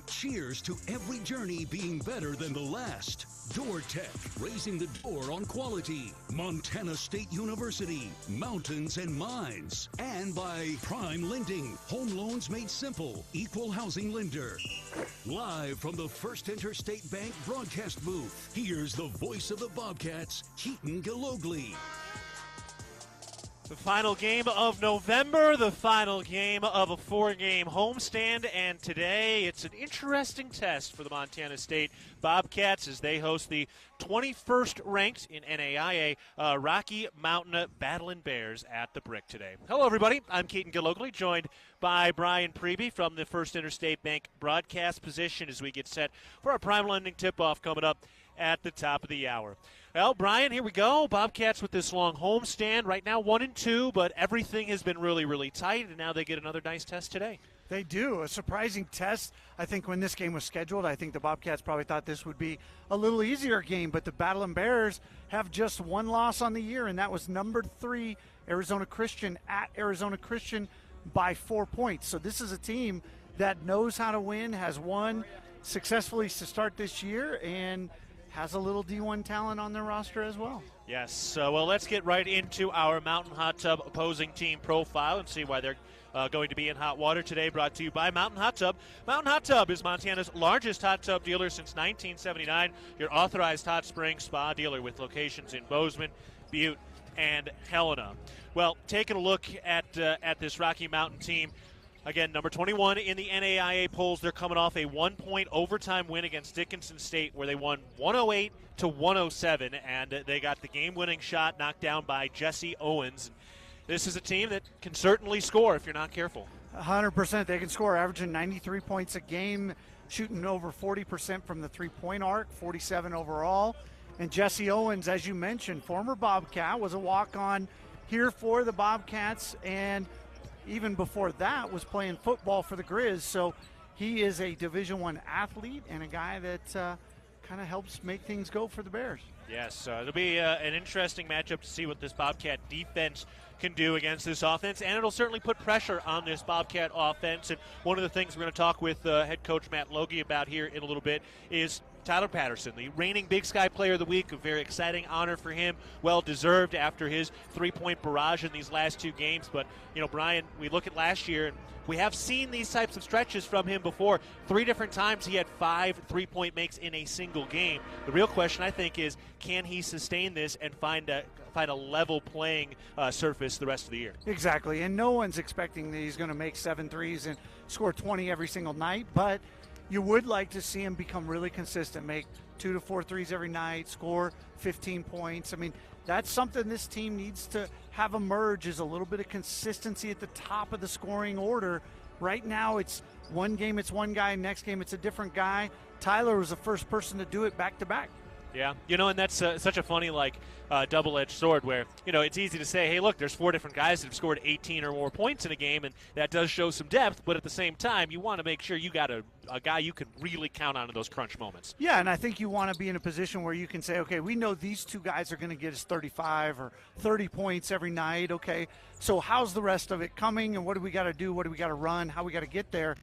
Cheers to every journey being better than the last. DoorTech, raising the door on quality. Montana State University, mountains and mines. And by Prime Lending, home loans made simple, equal housing lender. Live from the First Interstate Bank broadcast booth, here's the voice of the Bobcats, Keaton Galogly. The final game of November, the final game of a 4-game homestand, and today it's an interesting test for the Montana State Bobcats as they host the 21st ranked in NAIA Rocky Mountain Battling Bears at the Brick today. Hello, everybody. I'm Keaton Galogly, joined by Brian Preby from the First Interstate Bank broadcast position as we get set for our Prime Lending tip-off coming up at the top of the hour. Well, Brian, here we go. Bobcats with this long homestand. Right now 1-2, but everything has been really, really tight, and now they get another nice test today. They do. A surprising test. I think when this game was scheduled, I think the Bobcats probably thought this would be a little easier game, but the Battling Bears have just one loss on the year, and that was number 3, Arizona Christian, at Arizona Christian by 4 points. So this is a team that knows how to win, has won successfully to start this year, and has a little D1 talent on their roster as well. Yes. Well, let's get right into our Mountain Hot Tub opposing team profile and see why they're going to be in hot water today, brought to you by Mountain Hot Tub. Mountain Hot Tub is Montana's largest hot tub dealer since 1979, your authorized hot spring spa dealer with locations in Bozeman, Butte, and Helena. Well, taking a look at this Rocky Mountain team, again, number 21 in the NAIA polls. They're coming off a 1-point overtime win against Dickinson State where they won 108-107, and they got the game-winning shot knocked down by Jesse Owens. This is a team that can certainly score if you're not careful. 100%. They can score, averaging 93 points a game, shooting over 40% from the three-point arc, 47 overall. And Jesse Owens, as you mentioned, former Bobcat, was a walk-on here for the Bobcats, and even before that was playing football for the Grizz. So he is a Division I athlete and a guy that kind of helps make things go for the Bears. Yes, it'll be an interesting matchup to see what this Bobcat defense can do against this offense, and it'll certainly put pressure on this Bobcat offense. And one of the things we're going to talk with head coach Matt Logie about here in a little bit is Tyler Patterson, the reigning Big Sky Player of the Week, a very exciting honor for him, well-deserved after his three-point barrage in these last 2 games. But, you know, Brian, we look at last year, and we have seen these types of stretches from him before. 3 different times he had 5 three-point makes in a single game. The real question, I think, is can he sustain this and find a level playing surface the rest of the year? Exactly, and no one's expecting that he's going to make 7 threes and score 20 every single night, but you would like to see him become really consistent, make 2 to 4 threes every night, score 15 points. I mean, that's something this team needs to have emerge, is a little bit of consistency at the top of the scoring order. Right now it's one game it's one guy, next game it's a different guy. Tyler was the first person to do it back-to-back. Yeah, you know, and that's such a funny, double-edged sword where, you know, it's easy to say, hey, look, there's 4 different guys that have scored 18 or more points in a game, and that does show some depth, but at the same time, you want to make sure you got a guy you can really count on in those crunch moments. Yeah, and I think you want to be in a position where you can say, okay, we know these 2 guys are going to get us 35 or 30 points every night, okay, so how's the rest of it coming, and what do we got to do, what do we got to run, how we got to get there?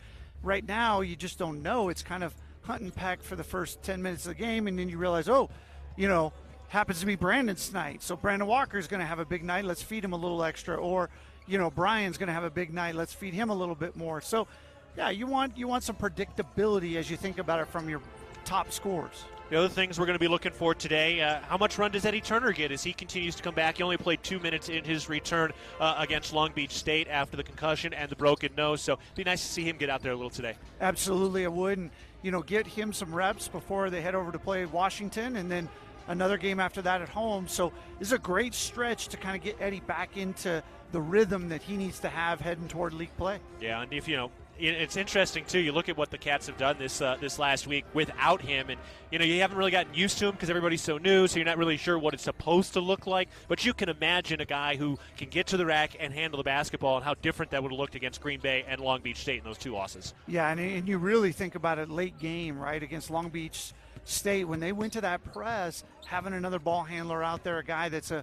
Right now, you just don't know. It's kind of hunt and peck for the first 10 minutes of the game, and then you realize, oh, you know, happens to be Brandon's night. So Brandon Walker's going to have a big night. Let's feed him a little extra. Or, you know, Brian's going to have a big night. Let's feed him a little bit more. So, yeah, you want some predictability as you think about it from your top scorers. The other things we're going to be looking for today, how much run does Eddie Turner get as he continues to come back? He only played 2 minutes in his return against Long Beach State after the concussion and the broken nose. So it'd be nice to see him get out there a little today. Absolutely, I would. And, you know, get him some reps before they head over to play Washington and then another game after that at home. So this is a great stretch to kind of get Eddie back into the rhythm that he needs to have heading toward league play. Yeah, and if, you know, it's interesting, too. You look at what the Cats have done this last week without him, and, you know, you haven't really gotten used to him because everybody's so new, so you're not really sure what it's supposed to look like. But you can imagine a guy who can get to the rack and handle the basketball and how different that would have looked against Green Bay and Long Beach State in those 2 losses. Yeah, and you really think about it late game, right, against Long Beach State. When they went to that press, having another ball handler out there, a guy that's a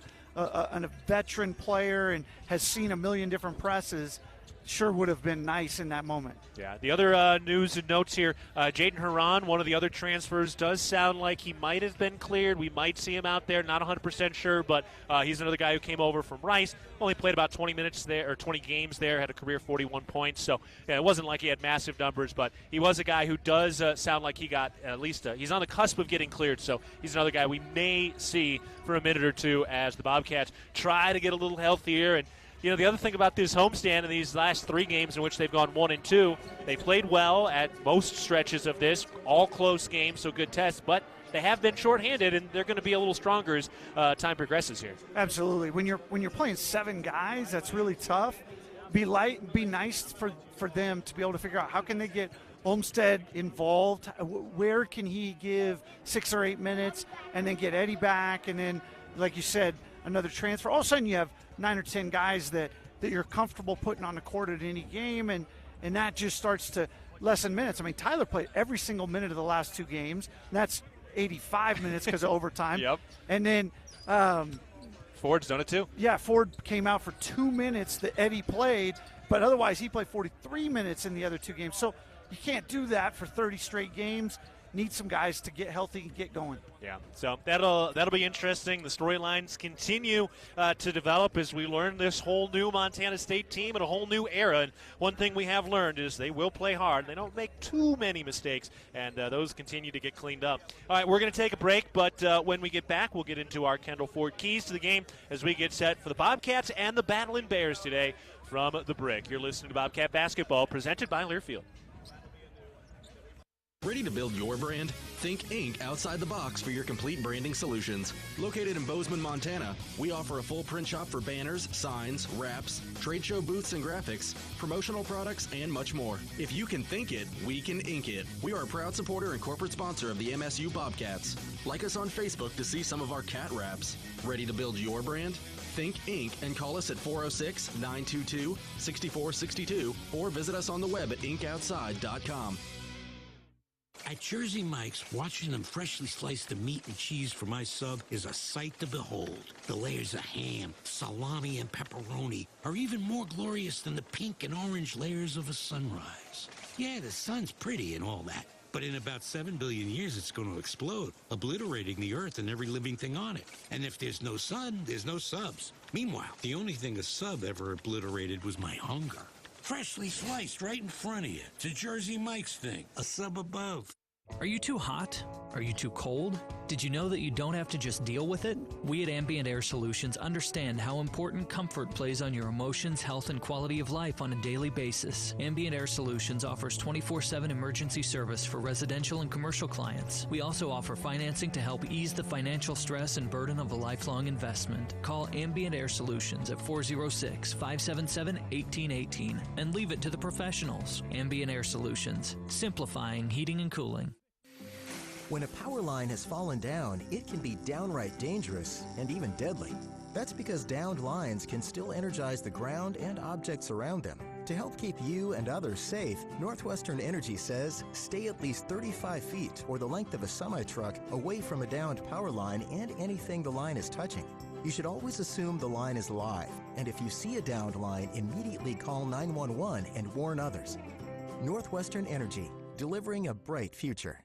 veteran player and has seen a million different presses, sure would have been nice in that moment. Yeah, the other news and notes here, Jaden Haran, one of the other transfers, does sound like he might have been cleared. We might see him out there, not 100% sure, but he's another guy who came over from Rice, only played about 20 minutes there, or 20 games there, had a career 41 points. So yeah, it wasn't like he had massive numbers, but he was a guy who does sound like he got at least, he's on the cusp of getting cleared. So he's another guy we may see for a minute or two as the Bobcats try to get a little healthier. And the other thing about this homestand in these last 3 games in which they've gone 1-2, they played well at most stretches of this, all close games, so good tests, but they have been shorthanded, and they're going to be a little stronger as time progresses here. Absolutely. When you're playing 7 guys, that's really tough. Be nice for them to be able to figure out how can they get Olmstead involved, where can he give 6 or 8 minutes, and then get Eddie back, and then, like you said, another transfer. All of a sudden you have 9 or 10 guys that you're comfortable putting on the court at any game, and that just starts to lessen minutes. I mean, Tyler played every single minute of the last 2 games. That's 85 minutes because of overtime. Yep. And then Ford's done it too. Yeah, Ford came out for 2 minutes that Eddie played, but otherwise he played 43 minutes in the other 2 games. So you can't do that for 30 straight games. Need some guys to get healthy and get going. Yeah, so that'll be interesting. The storylines continue to develop as we learn this whole new Montana State team and a whole new era. And one thing we have learned is they will play hard. They don't make too many mistakes, and those continue to get cleaned up. All right, we're going to take a break, but when we get back, we'll get into our Kendall Ford keys to the game as we get set for the Bobcats and the Battling Bears today from the Brick. You're listening to Bobcat Basketball, presented by Learfield. Ready to build your brand? Think Inc. outside the box for your complete branding solutions. Located in Bozeman, Montana, we offer a full print shop for banners, signs, wraps, trade show booths and graphics, promotional products, and much more. If you can think it, we can ink it. We are a proud supporter and corporate sponsor of the MSU Bobcats. Like us on Facebook to see some of our cat wraps. Ready to build your brand? Think Inc. and call us at 406-922-6462 or visit us on the web at inkoutside.com. At Jersey Mike's, watching them freshly slice the meat and cheese for my sub is a sight to behold. The layers of ham, salami, and pepperoni are even more glorious than the pink and orange layers of a sunrise. Yeah, the sun's pretty and all that, but in about 7 billion years, it's going to explode, obliterating the Earth and every living thing on it. And if there's no sun, there's no subs. Meanwhile, the only thing a sub ever obliterated was my hunger. Freshly sliced right in front of you. It's a Jersey Mike's thing. A sub above. Are you too hot? Are you too cold? Did you know that you don't have to just deal with it? We at Ambient Air Solutions understand how important comfort plays on your emotions, health, and quality of life on a daily basis. Ambient Air Solutions offers 24/7 emergency service for residential and commercial clients. We also offer financing to help ease the financial stress and burden of a lifelong investment. Call Ambient Air Solutions at 406-577-1818 and leave it to the professionals. Ambient Air Solutions, simplifying heating and cooling. When a power line has fallen down, it can be downright dangerous and even deadly. That's because downed lines can still energize the ground and objects around them. To help keep you and others safe, Northwestern Energy says stay at least 35 feet or the length of a semi-truck away from a downed power line and anything the line is touching. You should always assume the line is live, and if you see a downed line, immediately call 911 and warn others. Northwestern Energy, delivering a bright future.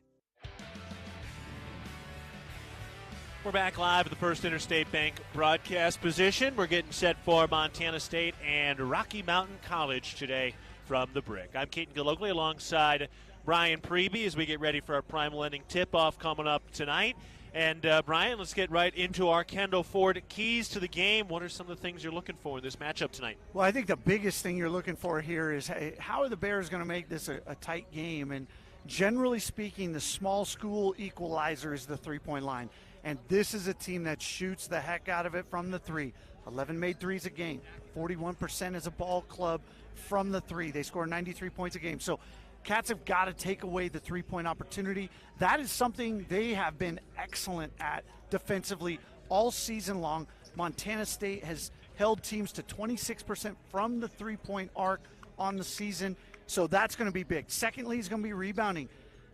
We're back live at the First Interstate Bank broadcast position. We're getting set for Montana State and Rocky Mountain College today from the Brick. I'm Keaton Galogly alongside Brian Priebe as we get ready for our prime lending tip-off coming up tonight. And, Brian, let's get right into our Kendall Ford keys to the game. What are some of the things you're looking for in this matchup tonight? Well, I think the biggest thing you're looking for here is, hey, how are the Bears going to make this a tight game? And generally speaking, the small school equalizer is the three-point line. And this is a team that shoots the heck out of it from the three. 11 made threes a game. 41% as a ball club from the three. They score 93 points a game. So Cats have got to take away the three-point opportunity. That is something they have been excellent at defensively all season long. Montana State has held teams to 26% from the three-point arc on the season. So that's going to be big. Secondly, is going to be rebounding.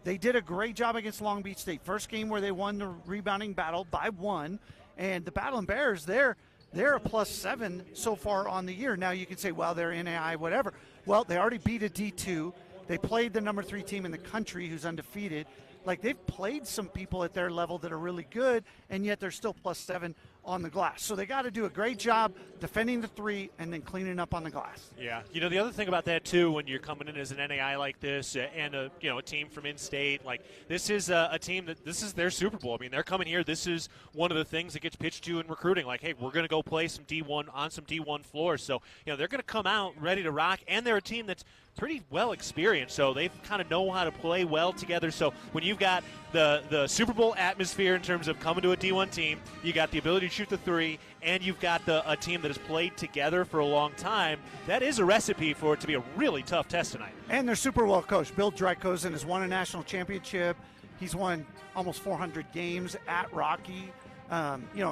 They did a great job against Long Beach State. First game where they won the rebounding battle by 1. And the Battling Bears, they're they're a +7 so far on the year. Now you can say, well, they're NAI, whatever. Well, they already beat a D2. They played the number 3 team in the country who's undefeated. Like, they've played some people at their level that are really good, and yet they're still +7 on the glass. So they got to do a great job defending the 3 and then cleaning up on the glass. Yeah, the other thing about that too, when you're coming in as an NAI like this and a team from in-state, like this is a team that this is their Super Bowl. I mean, they're coming here. This is one of the things that gets pitched to you in recruiting. Like, hey, we're going to go play some D1 on some D1 floors. So they're going to come out ready to rock, and they're a team that's pretty well experienced, so they kind of know how to play well together. So when you've got the Super Bowl atmosphere in terms of coming to a D1 team, you got the ability to shoot the 3, and you've got a team that has played together for a long time, that is a recipe for it to be a really tough test tonight. And they're super well coached. Bill Drykosen has won a national championship. He's won almost 400 games at Rocky.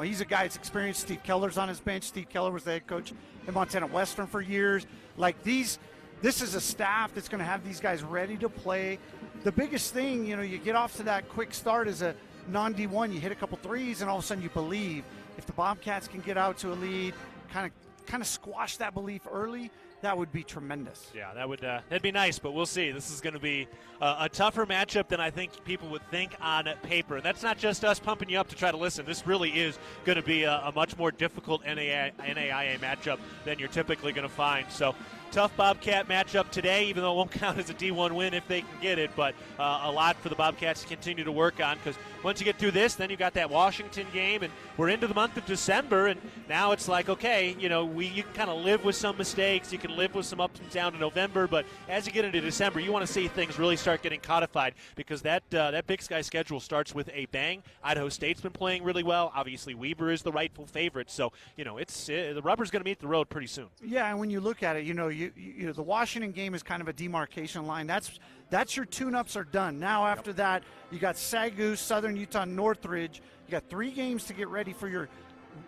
He's a guy that's experienced. Steve Keller's on his bench. Steve Keller was the head coach at Montana Western for years. This is a staff that's going to have these guys ready to play. The biggest thing, you get off to that quick start as a non-D1, you hit a couple threes, and all of a sudden you believe. If the Bobcats can get out to a lead, kind of squash that belief early, that would be tremendous. Yeah, that'd be nice, but we'll see. This is going to be a tougher matchup than I think people would think on paper. And that's not just us pumping you up to try to listen. This really is going to be a much more difficult NAIA matchup than you're typically going to find. So, tough Bobcat matchup today, even though it won't count as a D1 win if they can get it, but a lot for the Bobcats to continue to work on, because once you get through this, then you've got that Washington game, and we're into the month of December, and now it's like, okay, you can kind of live with some mistakes, you can live with some ups and downs in November, but as you get into December, you want to see things really start getting codified, because that Big Sky schedule starts with a bang. Idaho State's been playing really well. Obviously, Weber is the rightful favorite, so the rubber's going to meet the road pretty soon. Yeah, and when you look at it, the Washington game is kind of a demarcation line. That's your tune-ups are done. Now after that, you got Sagu, Southern Utah, Northridge. You got 3 games to get ready for your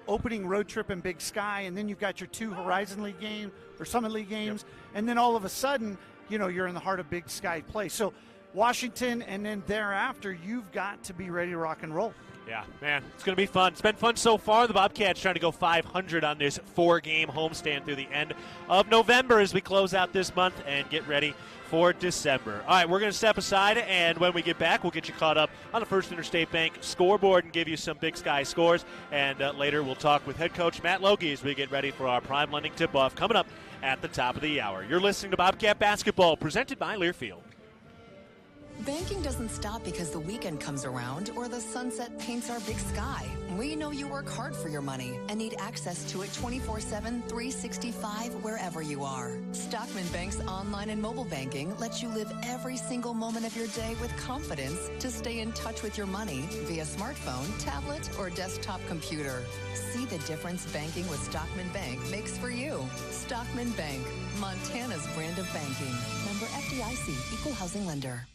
opening road trip in Big Sky, and then you've got your 2 Horizon League games or Summit League games, and then all of a sudden, you're in the heart of Big Sky play. So Washington, and then thereafter, you've got to be ready to rock and roll. Yeah, man, it's going to be fun. It's been fun so far. The Bobcats trying to go 500 on this 4-game homestand through the end of November as we close out this month and get ready for December. All right, we're going to step aside, and when we get back, we'll get you caught up on the First Interstate Bank scoreboard and give you some Big Sky scores. And later we'll talk with head coach Matt Logie as we get ready for our prime lending tip-off coming up at the top of the hour. You're listening to Bobcat Basketball, presented by Learfield. Banking doesn't stop because the weekend comes around or the sunset paints our big sky. We know you work hard for your money and need access to it 24/7, 365 wherever you are. Stockman Bank's online and mobile banking lets you live every single moment of your day with confidence to stay in touch with your money via smartphone, tablet, or desktop computer. See the difference banking with Stockman Bank makes for you. Stockman Bank, Montana's brand of banking. Member FDIC, Equal Housing Lender.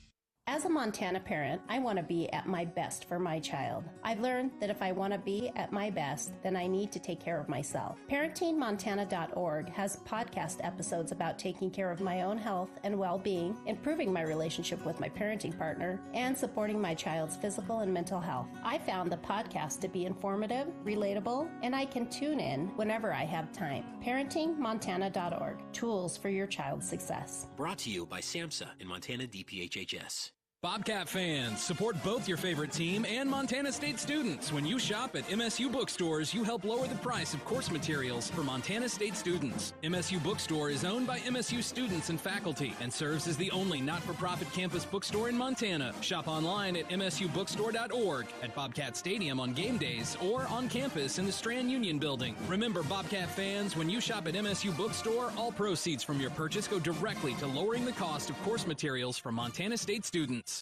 As a Montana parent, I want to be at my best for my child. I've learned that if I want to be at my best, then I need to take care of myself. ParentingMontana.org has podcast episodes about taking care of my own health and well-being, improving my relationship with my parenting partner, and supporting my child's physical and mental health. I found the podcast to be informative, relatable, and I can tune in whenever I have time. ParentingMontana.org, tools for your child's success. Brought to you by SAMHSA and Montana DPHHS. Bobcat fans, support both your favorite team and Montana State students. When you shop at MSU bookstores, you help lower the price of course materials for Montana State students. MSU Bookstore is owned by MSU students and faculty and serves as the only not-for-profit campus bookstore in Montana. Shop online at msubookstore.org, at Bobcat Stadium on game days, or on campus in the Strand Union building. Remember, Bobcat fans, when you shop at MSU Bookstore, all proceeds from your purchase go directly to lowering the cost of course materials for Montana State students.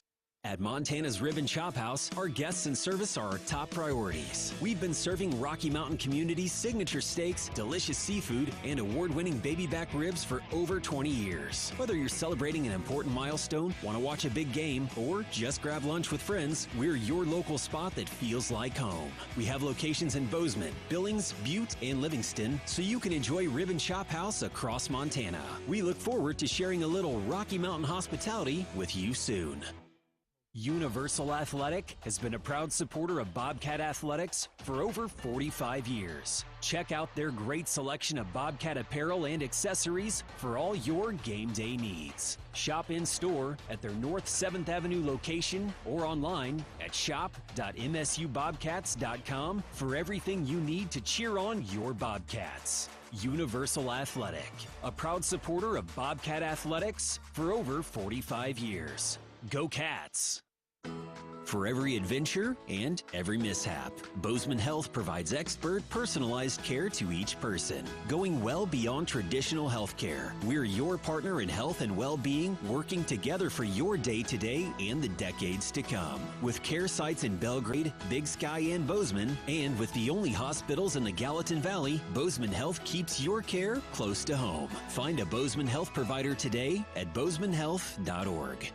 At Montana's Rib and Chop House, our guests and service are our top priorities. We've been serving Rocky Mountain communities signature steaks, delicious seafood, and award-winning baby back ribs for over 20 years. Whether you're celebrating an important milestone, want to watch a big game, or just grab lunch with friends, we're your local spot that feels like home. We have locations in Bozeman, Billings, Butte, and Livingston, so you can enjoy Rib and Chop House across Montana. We look forward to sharing a little Rocky Mountain hospitality with you soon. Universal Athletic has been a proud supporter of Bobcat Athletics for over 45 years. Check out their great selection of Bobcat apparel and accessories for all your game day needs. Shop in-store at their North 7th Avenue location or online at shop.msubobcats.com for everything you need to cheer on your Bobcats. Universal Athletic, a proud supporter of Bobcat Athletics for over 45 years. Go Cats! For every adventure and every mishap, Bozeman Health provides expert, personalized care to each person, going well beyond traditional health care. We're your partner in health and well-being, working together for your day-to-day and the decades to come. With care sites in Belgrade, Big Sky, and Bozeman, and with the only hospitals in the Gallatin Valley, Bozeman Health keeps your care close to home. Find a Bozeman Health provider today at bozemanhealth.org.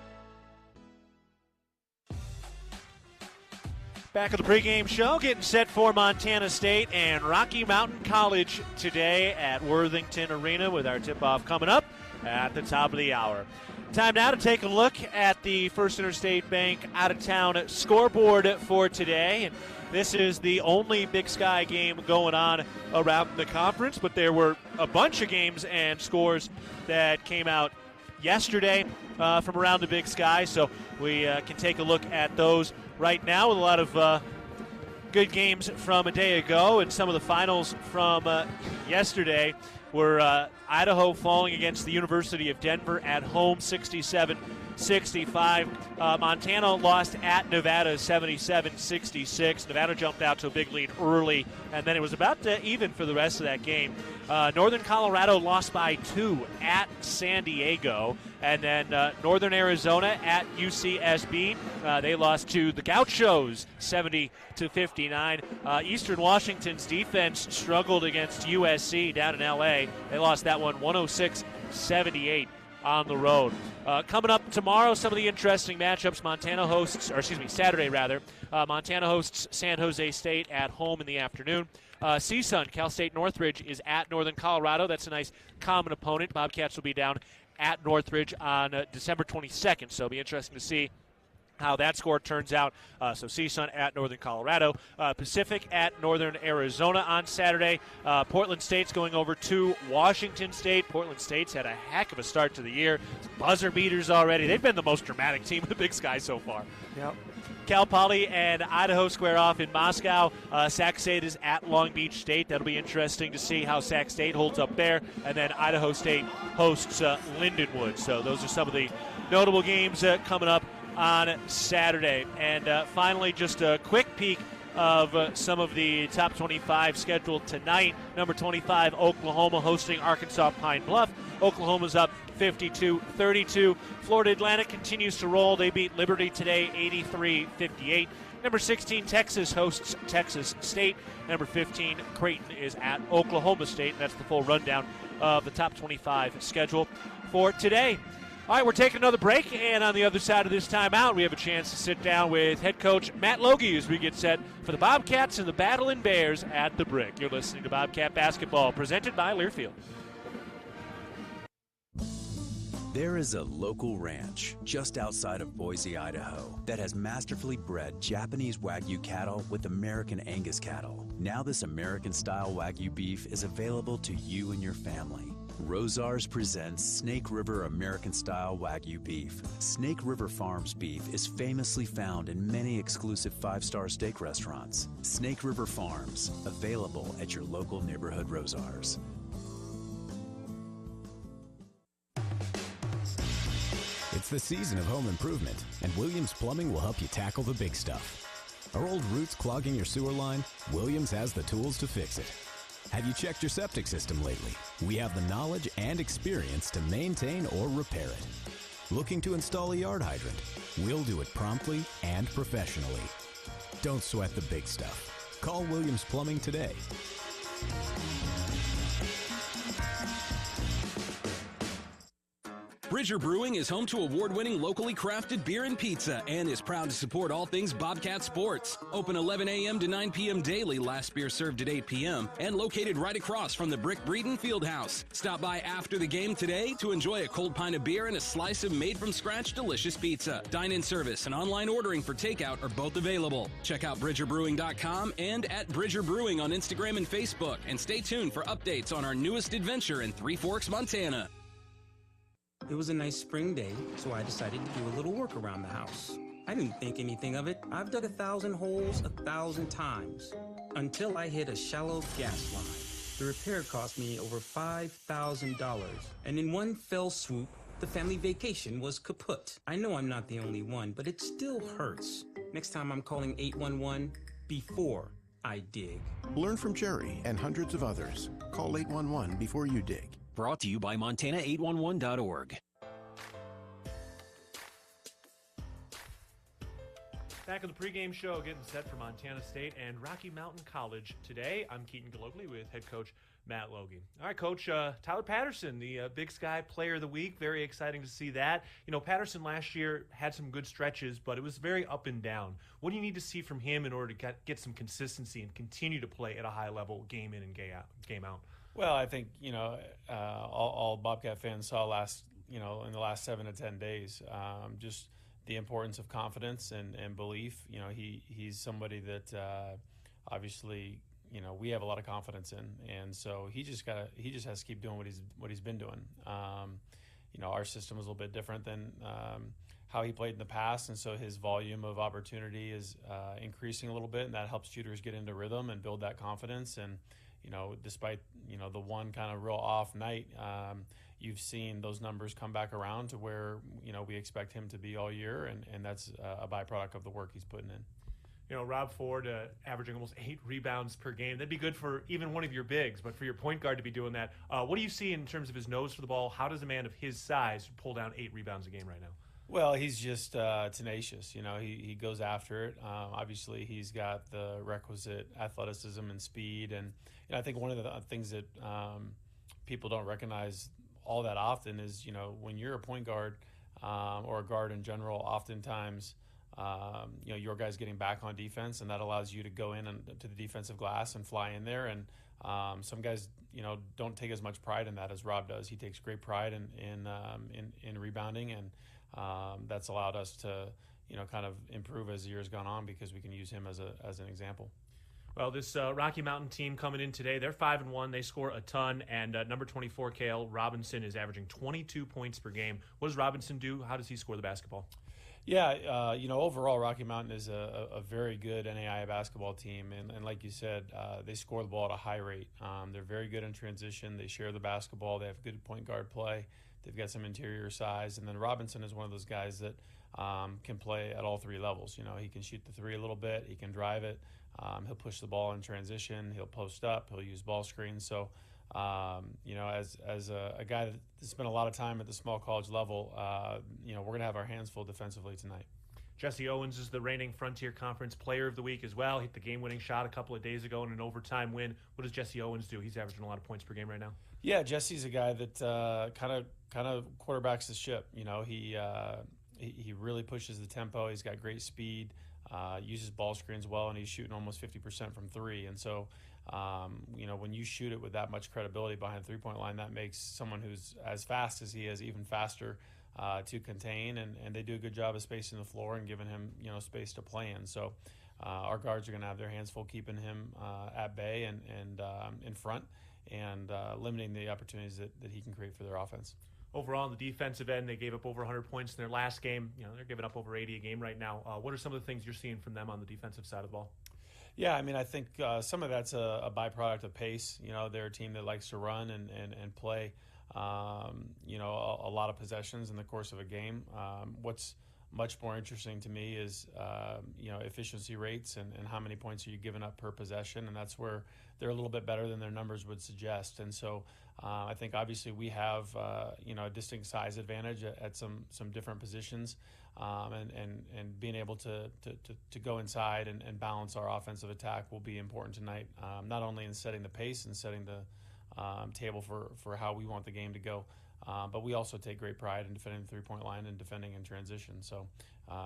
Back at the pregame show, getting set for Montana State and Rocky Mountain College today at Worthington Arena with our tip-off coming up at the top of the hour. Time now to take a look at the First Interstate Bank out-of-town scoreboard for today. And this is the only Big Sky game going on around the conference, but there were a bunch of games and scores that came out yesterday from around the Big Sky, so we can take a look at those right now with a lot of good games from a day ago. And some of the finals from yesterday were Idaho falling against the University of Denver at home 67-65. Montana lost at Nevada 77-66. Nevada jumped out to a big lead early, and then it was about even for the rest of that game. Northern Colorado lost by 2 at San Diego. And then Northern Arizona at UCSB, they lost to the Gauchos 70-59. Eastern Washington's defense struggled against USC down in LA. They lost that one 106-78 on the road. Coming up tomorrow, some of the interesting matchups. Saturday rather. Montana hosts San Jose State at home in the afternoon. CSUN, Cal State Northridge, is at Northern Colorado. That's a nice common opponent. Bobcats will be down at Northridge on December 22nd, so it'll be interesting to see how that score turns out. So CSUN at Northern Colorado. Pacific at Northern Arizona on Saturday. Portland State's going over to Washington State. Portland State's had a heck of a start to the year. Buzzer beaters already. They've been the most dramatic team in the Big Sky so far. Yep. Cal Poly and Idaho square off in Moscow. Sac State is at Long Beach State. That'll be interesting to see how Sac State holds up there. And then Idaho State hosts Lindenwood. So those are some of the notable games coming up on Saturday. And finally, just a quick peek of some of the top 25 scheduled tonight. Number 25, Oklahoma hosting Arkansas Pine Bluff. Oklahoma's up 52-32. Florida Atlantic continues to roll. They beat Liberty today 83-58. Number 16, Texas hosts Texas State. Number 15, Creighton is at Oklahoma State. And that's the full rundown of the top 25 schedule for today. All right, we're taking another break, and on the other side of this timeout, we have a chance to sit down with head coach Matt Logie as we get set for the Bobcats and the Battling Bears at the Brick. You're listening to Bobcat Basketball, presented by Learfield. There is a local ranch just outside of Boise, Idaho, that has masterfully bred Japanese Wagyu cattle with American Angus cattle. Now this American-style Wagyu beef is available to you and your family. Rosars presents Snake River American-style Wagyu beef. Snake River Farms beef is famously found in many exclusive five-star steak restaurants. Snake River Farms, available at your local neighborhood Rosars. It's the season of home improvement, and Williams Plumbing will help you tackle the big stuff. Are old roots clogging your sewer line? Williams has the tools to fix it. Have you checked your septic system lately? We have the knowledge and experience to maintain or repair it. Looking to install a yard hydrant? We'll do it promptly and professionally. Don't sweat the big stuff. Call Williams Plumbing today. Bridger Brewing is home to award-winning locally crafted beer and pizza and is proud to support all things Bobcat sports. Open 11 a.m. to 9 p.m. daily, last beer served at 8 p.m. and located right across from the Brick Breeden Fieldhouse. Stop by after the game today to enjoy a cold pint of beer and a slice of made-from-scratch delicious pizza. Dine-in service and online ordering for takeout are both available. Check out BridgerBrewing.com and at Bridger Brewing on Instagram and Facebook, and stay tuned for updates on our newest adventure in Three Forks, Montana. It was a nice spring day, so I decided to do a little work around the house. I didn't think anything of it. I've dug 1,000 holes 1,000 times until I hit a shallow gas line. The repair cost me over $5,000, and in one fell swoop, the family vacation was kaput. I know I'm not the only one, but it still hurts. Next time I'm calling 811 before I dig. Learn from Jerry and hundreds of others. Call 811 before you dig. Brought to you by Montana811.org. Back on the pregame show, getting set for Montana State and Rocky Mountain College today. I'm Keaton Galogly with head coach Matt Logie. All right, Coach, Tyler Patterson, the Big Sky Player of the Week. Very exciting to see that. You know, Patterson last year had some good stretches, but it was very up and down. What do you need to see from him in order to get some consistency and continue to play at a high level game in and game out? Well, I think, you know, all Bobcat fans saw in the last 7 to 10 days, just the importance of confidence and belief. You know, he's somebody that obviously, you know, we have a lot of confidence in, and so he just has to keep doing what he's been doing. You know, our system is a little bit different than how he played in the past, and so his volume of opportunity is increasing a little bit, and that helps shooters get into rhythm and build that confidence. And you know, despite, you know, the one kind of real off night, you've seen those numbers come back around to where, you know, we expect him to be all year, and that's a byproduct of the work he's putting in. You know, Rob Ford averaging almost 8 rebounds per game. That'd be good for even one of your bigs, but for your point guard to be doing that, what do you see in terms of his nose for the ball? How does a man of his size pull down 8 rebounds a game right now? Well, he's just tenacious. You know, he goes after it. Obviously, he's got the requisite athleticism and speed. And you know, I think one of the things that people don't recognize all that often is, you know, when you're a point guard or a guard in general, oftentimes, you know, your guy's getting back on defense, and that allows you to go in to the defensive glass and fly in there. And some guys, you know, don't take as much pride in that as Rob does. He takes great pride in rebounding, and that's allowed us to, you know, kind of improve as the year's gone on because we can use him as an example. Well, this Rocky Mountain team coming in today, they're 5-1. They score a ton, and number 24, Cale Robinson, is averaging 22 points per game. What does Robinson do? How does he score the basketball? Yeah, you know, overall, Rocky Mountain is a very good NAIA basketball team, and like you said, they score the ball at a high rate. They're very good in transition. They share the basketball. They have good point guard play. They've got some interior size, and then Robinson is one of those guys that can play at all 3 levels. You know, he can shoot the 3 a little bit. He can drive it. He'll push the ball in transition. He'll post up. He'll use ball screens. So, you know, as a guy that spent a lot of time at the small college level, you know, we're going to have our hands full defensively tonight. Jesse Owens is the reigning Frontier Conference Player of the Week as well. Hit the game-winning shot a couple of days ago in an overtime win. What does Jesse Owens do? He's averaging a lot of points per game right now. Yeah, Jesse's a guy that kind of quarterbacks the ship. You know, he really pushes the tempo. He's got great speed, uses ball screens well, and he's shooting almost 50% from 3. And so, you know, when you shoot it with that much credibility behind the three-point line, that makes someone who's as fast as he is even faster to contain, and they do a good job of spacing the floor and giving him, you know, space to play in. So our guards are going to have their hands full keeping him at bay and in front, and limiting the opportunities that he can create for their offense. Overall, on the defensive end, they gave up over 100 points in their last game. You know, they're giving up over 80 a game right now. What are some of the things you're seeing from them on the defensive side of the ball? Yeah, I mean, I think some of that's a byproduct of pace. You know, they're a team that likes to run and play, you know, a lot of possessions in the course of a game. What's much more interesting to me is, you know, efficiency rates and how many points are you giving up per possession, and that's where they're a little bit better than their numbers would suggest. And so I think obviously we have, you know, a distinct size advantage at some different positions, and being able to go inside and balance our offensive attack will be important tonight, not only in setting the pace and setting the table for how we want the game to go, But we also take great pride in defending the three-point line and defending in transition. So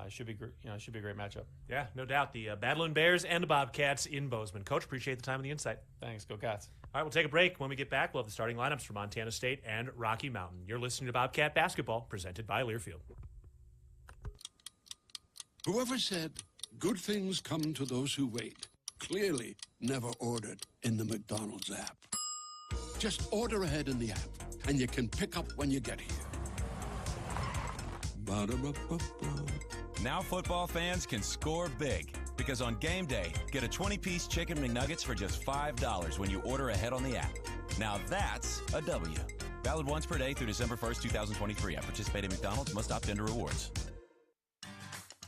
it should be a great matchup. Yeah, no doubt. The Badland Bears and the Bobcats in Bozeman. Coach, appreciate the time and the insight. Thanks. Go Cats. All right, we'll take a break. When we get back, we'll have the starting lineups for Montana State and Rocky Mountain. You're listening to Bobcat Basketball, presented by Learfield. Whoever said good things come to those who wait clearly never ordered in the McDonald's app. Just order ahead in the app, and you can pick up when you get here. Ba-da-ba-ba-ba. Now football fans can score big, because on game day, get a 20-piece Chicken McNuggets for just $5 when you order ahead on the app. Now that's a W. Valid once per day through December 1st, 2023. At participating McDonald's, must opt into rewards.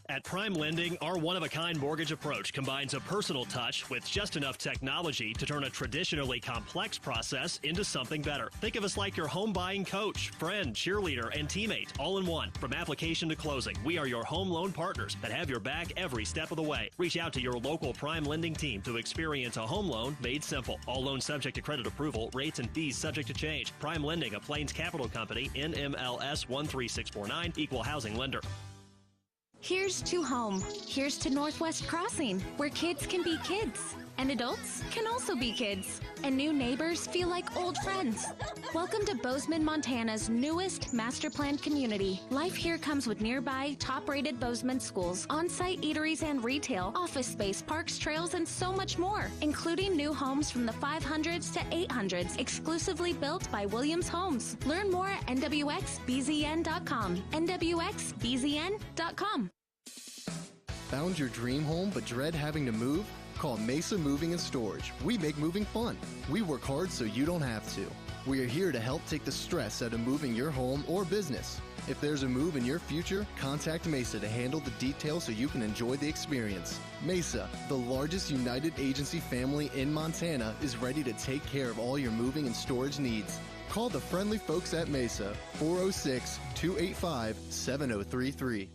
At Prime Lending, our one-of-a-kind mortgage approach combines a personal touch with just enough technology to turn a traditionally complex process into something better. Think of us like your home buying coach, friend, cheerleader, and teammate, all in one. From application to closing, we are your home loan partners that have your back every step of the way. Reach out to your local Prime Lending team to experience a home loan made simple. All loans subject to credit approval, rates and fees subject to change. Prime Lending, a Plains Capital Company, NMLS 13649, equal housing lender. Here's to home. Here's to Northwest Crossing, where kids can be kids, and adults can also be kids, and new neighbors feel like old friends. Welcome to Bozeman, Montana's newest master planned community. Life here comes with nearby, top-rated Bozeman schools, on-site eateries and retail, office space, parks, trails, and so much more, including new homes from the 500s to 800s, exclusively built by Williams Homes. Learn more at nwxbzn.com. nwxbzn.com. Found your dream home but dread having to move? Call Mesa Moving and Storage. We make moving fun. We work hard so you don't have to. We are here to help take the stress out of moving your home or business. If there's a move in your future, contact Mesa to handle the details so you can enjoy the experience. Mesa, the largest United agency family in Montana, is ready to take care of all your moving and storage needs. Call the friendly folks at Mesa, 406-285-7033.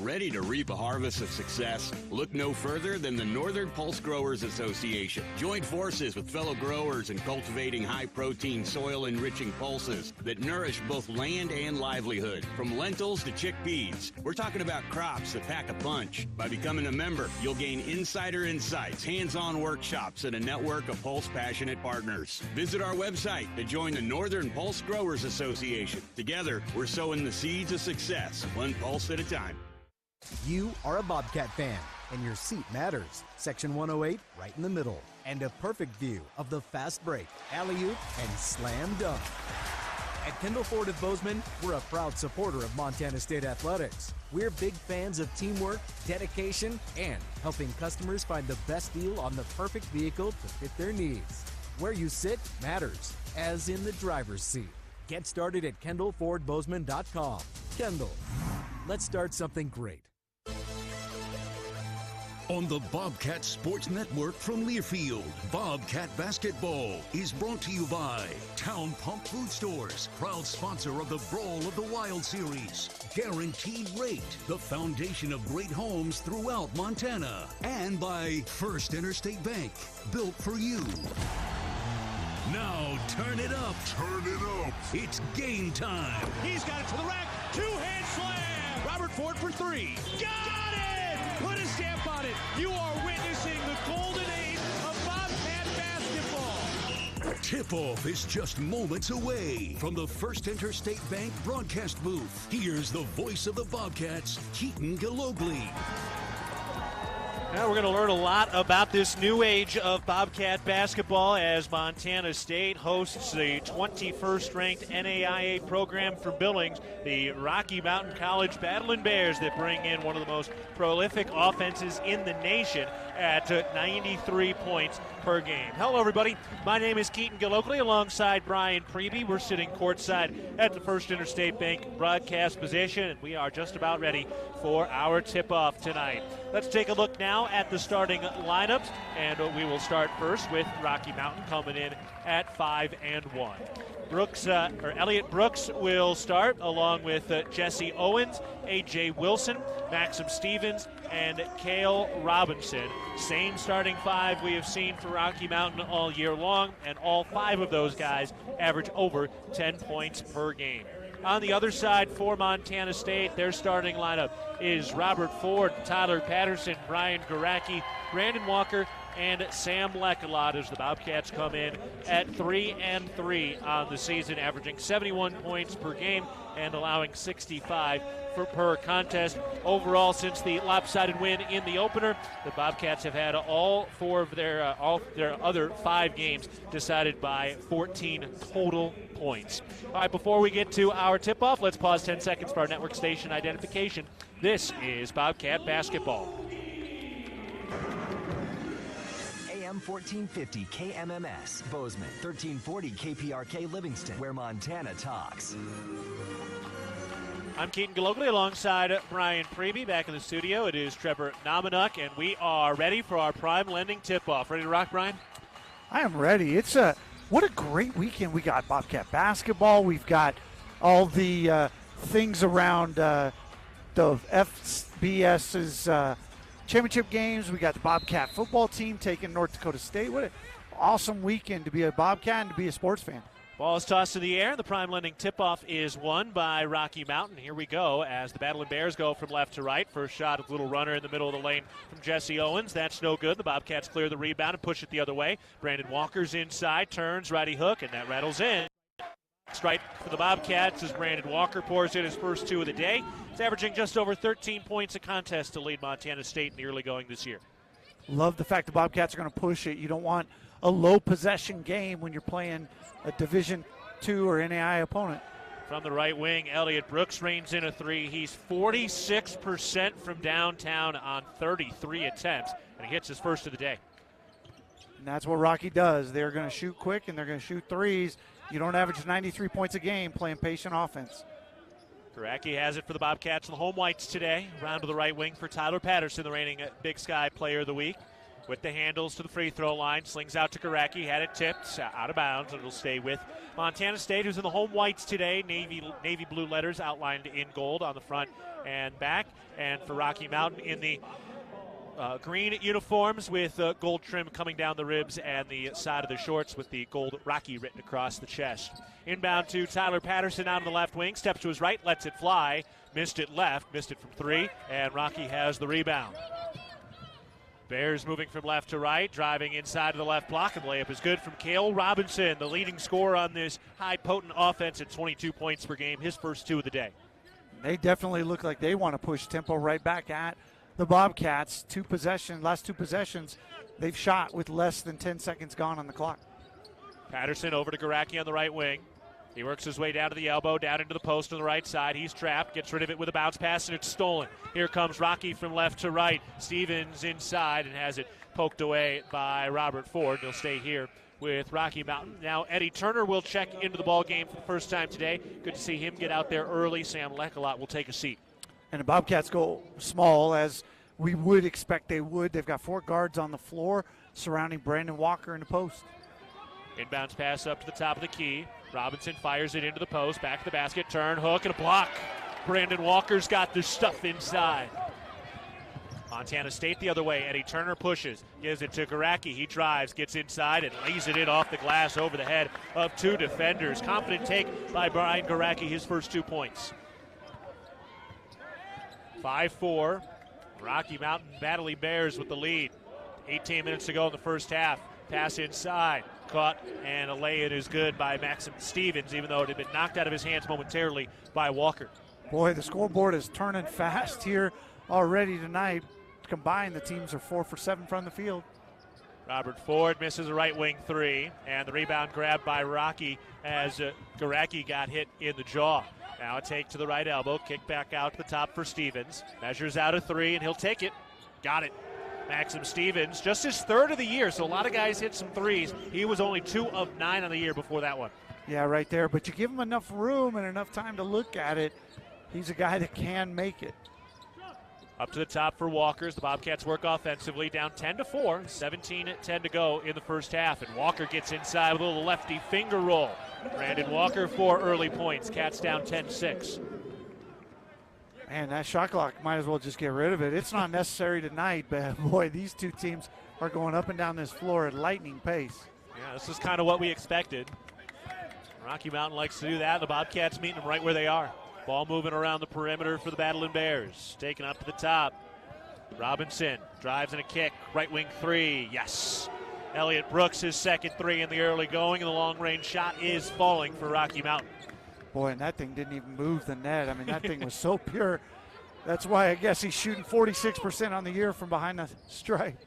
Ready to reap a harvest of success? Look no further than the Northern Pulse Growers Association. Join forces with fellow growers in cultivating high-protein, soil-enriching pulses that nourish both land and livelihood. From lentils to chickpeas, we're talking about crops that pack a punch. By becoming a member, you'll gain insider insights, hands-on workshops, and a network of Pulse-passionate partners. Visit our website to join the Northern Pulse Growers Association. Together, we're sowing the seeds of success, one pulse at a time. You are a Bobcat fan, and your seat matters. Section 108, right in the middle. And a perfect view of the fast break, alley-oop, and slam dunk. At Kendall Ford of Bozeman, we're a proud supporter of Montana State Athletics. We're big fans of teamwork, dedication, and helping customers find the best deal on the perfect vehicle to fit their needs. Where you sit matters, as in the driver's seat. Get started at KendallFordBozeman.com. Kendall, let's start something great. On the Bobcat Sports Network from Learfield, Bobcat Basketball is brought to you by Town Pump Food Stores, proud sponsor of the Brawl of the Wild Series. Guaranteed Rate, the foundation of great homes throughout Montana. And by First Interstate Bank, built for you. Now turn it up. Turn it up. It's game time. He's got it to the rack. Two-hand slam. Robert Ford for three. Got it! Put a stamp on it. You are witnessing the golden age of Bobcat basketball. Tip-off is just moments away from the First Interstate Bank broadcast booth. Here's the voice of the Bobcats, Keaton Galogly. Now we're going to learn a lot about this new age of Bobcat basketball as Montana State hosts the 21st ranked NAIA program for Billings, the Rocky Mountain College Badland Bears that bring in one of the most prolific offenses in the nation at 93 points per game. Hello, everybody. My name is Keaton Galogly alongside Brian Preby. We're sitting courtside at the First Interstate Bank broadcast position, and we are just about ready for our tip-off tonight. Let's take a look now at the starting lineups, and we will start first with Rocky Mountain coming in at 5-1. Elliot Brooks will start, along with Jesse Owens, A.J. Wilson, Maxim Stevens, and Cale Robinson. Same starting five we have seen for Rocky Mountain all year long, and all 5 of those guys average over 10 points per game. On the other side for Montana State, their starting lineup is Robert Ford, Tyler Patterson, Brian Garacki, Brandon Walker, and Sam Leckalot as the Bobcats come in at 3-3 on the season, averaging 71 points per game and allowing 65 per contest. Overall, since the lopsided win in the opener, the Bobcats have had all their other 5 games decided by 14 total points. All right, before we get to our tip-off, let's pause 10 seconds for our network station identification. This is Bobcat Basketball. AM 1450 KMMS, Bozeman, 1340 KPRK Livingston, where Montana talks. I'm Keaton Galogly alongside Brian Preby back in the studio. It is Trevor Nominuk, and we are ready for our Prime Lending tip-off. Ready to rock, Brian? I am ready. What a great weekend. We got Bobcat basketball. We've got all the things around the FBS's championship games. We got the Bobcat football team taking North Dakota State. What an awesome weekend to be a Bobcat and to be a sports fan. Ball is tossed to the air. The Prime Lending tip-off is won by Rocky Mountain. Here we go as the Battling Bears go from left to right. First shot, a little runner in the middle of the lane from Jesse Owens. That's no good. The Bobcats clear the rebound and push it the other way. Brandon Walker's inside, turns, righty hook, and that rattles in. Strike for the Bobcats as Brandon Walker pours in his first 2 of the day. He's averaging just over 13 points a contest to lead Montana State in the early going this year. Love the fact the Bobcats are going to push it. You don't want a low possession game when you're playing a Division II or NAIA opponent. From the right wing, Elliot Brooks reigns in a 3. He's 46% from downtown on 33 attempts, and he hits his first of the day. And that's what Rocky does. They're going to shoot quick, and they're going to shoot threes. You don't average 93 points a game playing patient offense. Garacki has it for the Bobcats and the home whites today. Round to the right wing for Tyler Patterson, the reigning Big Sky Player of the Week. With the handles to the free throw line, slings out to Garacki, had it tipped, out of bounds, and it'll stay with Montana State, who's in the home whites today. Navy blue letters outlined in gold on the front and back. And for Rocky Mountain in the green uniforms with gold trim coming down the ribs and the side of the shorts with the gold Rocky written across the chest. Inbound to Tyler Patterson out on the left wing, steps to his right, lets it fly, missed it left, missed it from 3, and Rocky has the rebound. Bears moving from left to right, driving inside of the left block, and the layup is good from Cale Robinson, the leading scorer on this high potent offense at 22 points per game, his first 2 of the day. They definitely look like they want to push tempo right back at the Bobcats. Last two possessions, they've shot with less than 10 seconds gone on the clock. Patterson over to Garacki on the right wing. He works his way down to the elbow, down into the post on the right side. He's trapped, gets rid of it with a bounce pass, and it's stolen. Here comes Rocky from left to right. Stevens inside and has it poked away by Robert Ford. He'll stay here with Rocky Mountain. Now Eddie Turner will check into the ball game for the first time today. Good to see him get out there early. Sam Leckalot will take a seat. And the Bobcats go small, as we would expect they would. They've got 4 guards on the floor surrounding Brandon Walker in the post. Inbounds pass up to the top of the key. Robinson fires it into the post, back to the basket, turn, hook, and a block. Brandon Walker's got the stuff inside. Montana State the other way. Eddie Turner pushes, gives it to Garacki. He drives, gets inside, and lays it in off the glass over the head of 2 defenders. Confident take by Brian Garacki, his first 2 points. 5-4. Rocky Mountain Battling Bears with the lead. 18 minutes to go in the first half. Pass inside, caught, and a lay-in is good by Maxim Stevens, even though it had been knocked out of his hands momentarily by Walker. Boy, the scoreboard is turning fast here already tonight. Combined, the teams are 4 for 7 from the field. Robert Ford misses a right wing 3, and the rebound grabbed by Rocky as Garacki got hit in the jaw. Now a take to the right elbow, kick back out to the top for Stevens. Measures out a 3, and he'll take it. Got it. Maxim Stevens, just his 3rd of the year, so a lot of guys hit some 3s. He was only 2 of 9 on the year before that one. Yeah, right there, but you give him enough room and enough time to look at it, he's a guy that can make it. Up to the top for Walkers. The Bobcats work offensively, down 10-4, 17-10 to go in the first half. And Walker gets inside with a little lefty finger roll. Brandon Walker 4 early points. Cats down 10-6. Man, that shot clock, might as well just get rid of it. It's not necessary tonight, but boy, these two teams are going up and down this floor at lightning pace. Yeah, this is kind of what we expected. Rocky Mountain likes to do that. The Bobcats meeting them right where they are. Ball moving around the perimeter for the Battling Bears. Taken up to the top. Robinson drives and a kick. Right wing three. Yes. Elliott Brooks, his second three in the early going, and the long-range shot is falling for Rocky Mountain. Boy, and that thing didn't even move the net. I mean, that thing was so pure. That's why I guess he's shooting 46% on the year from behind the stripe.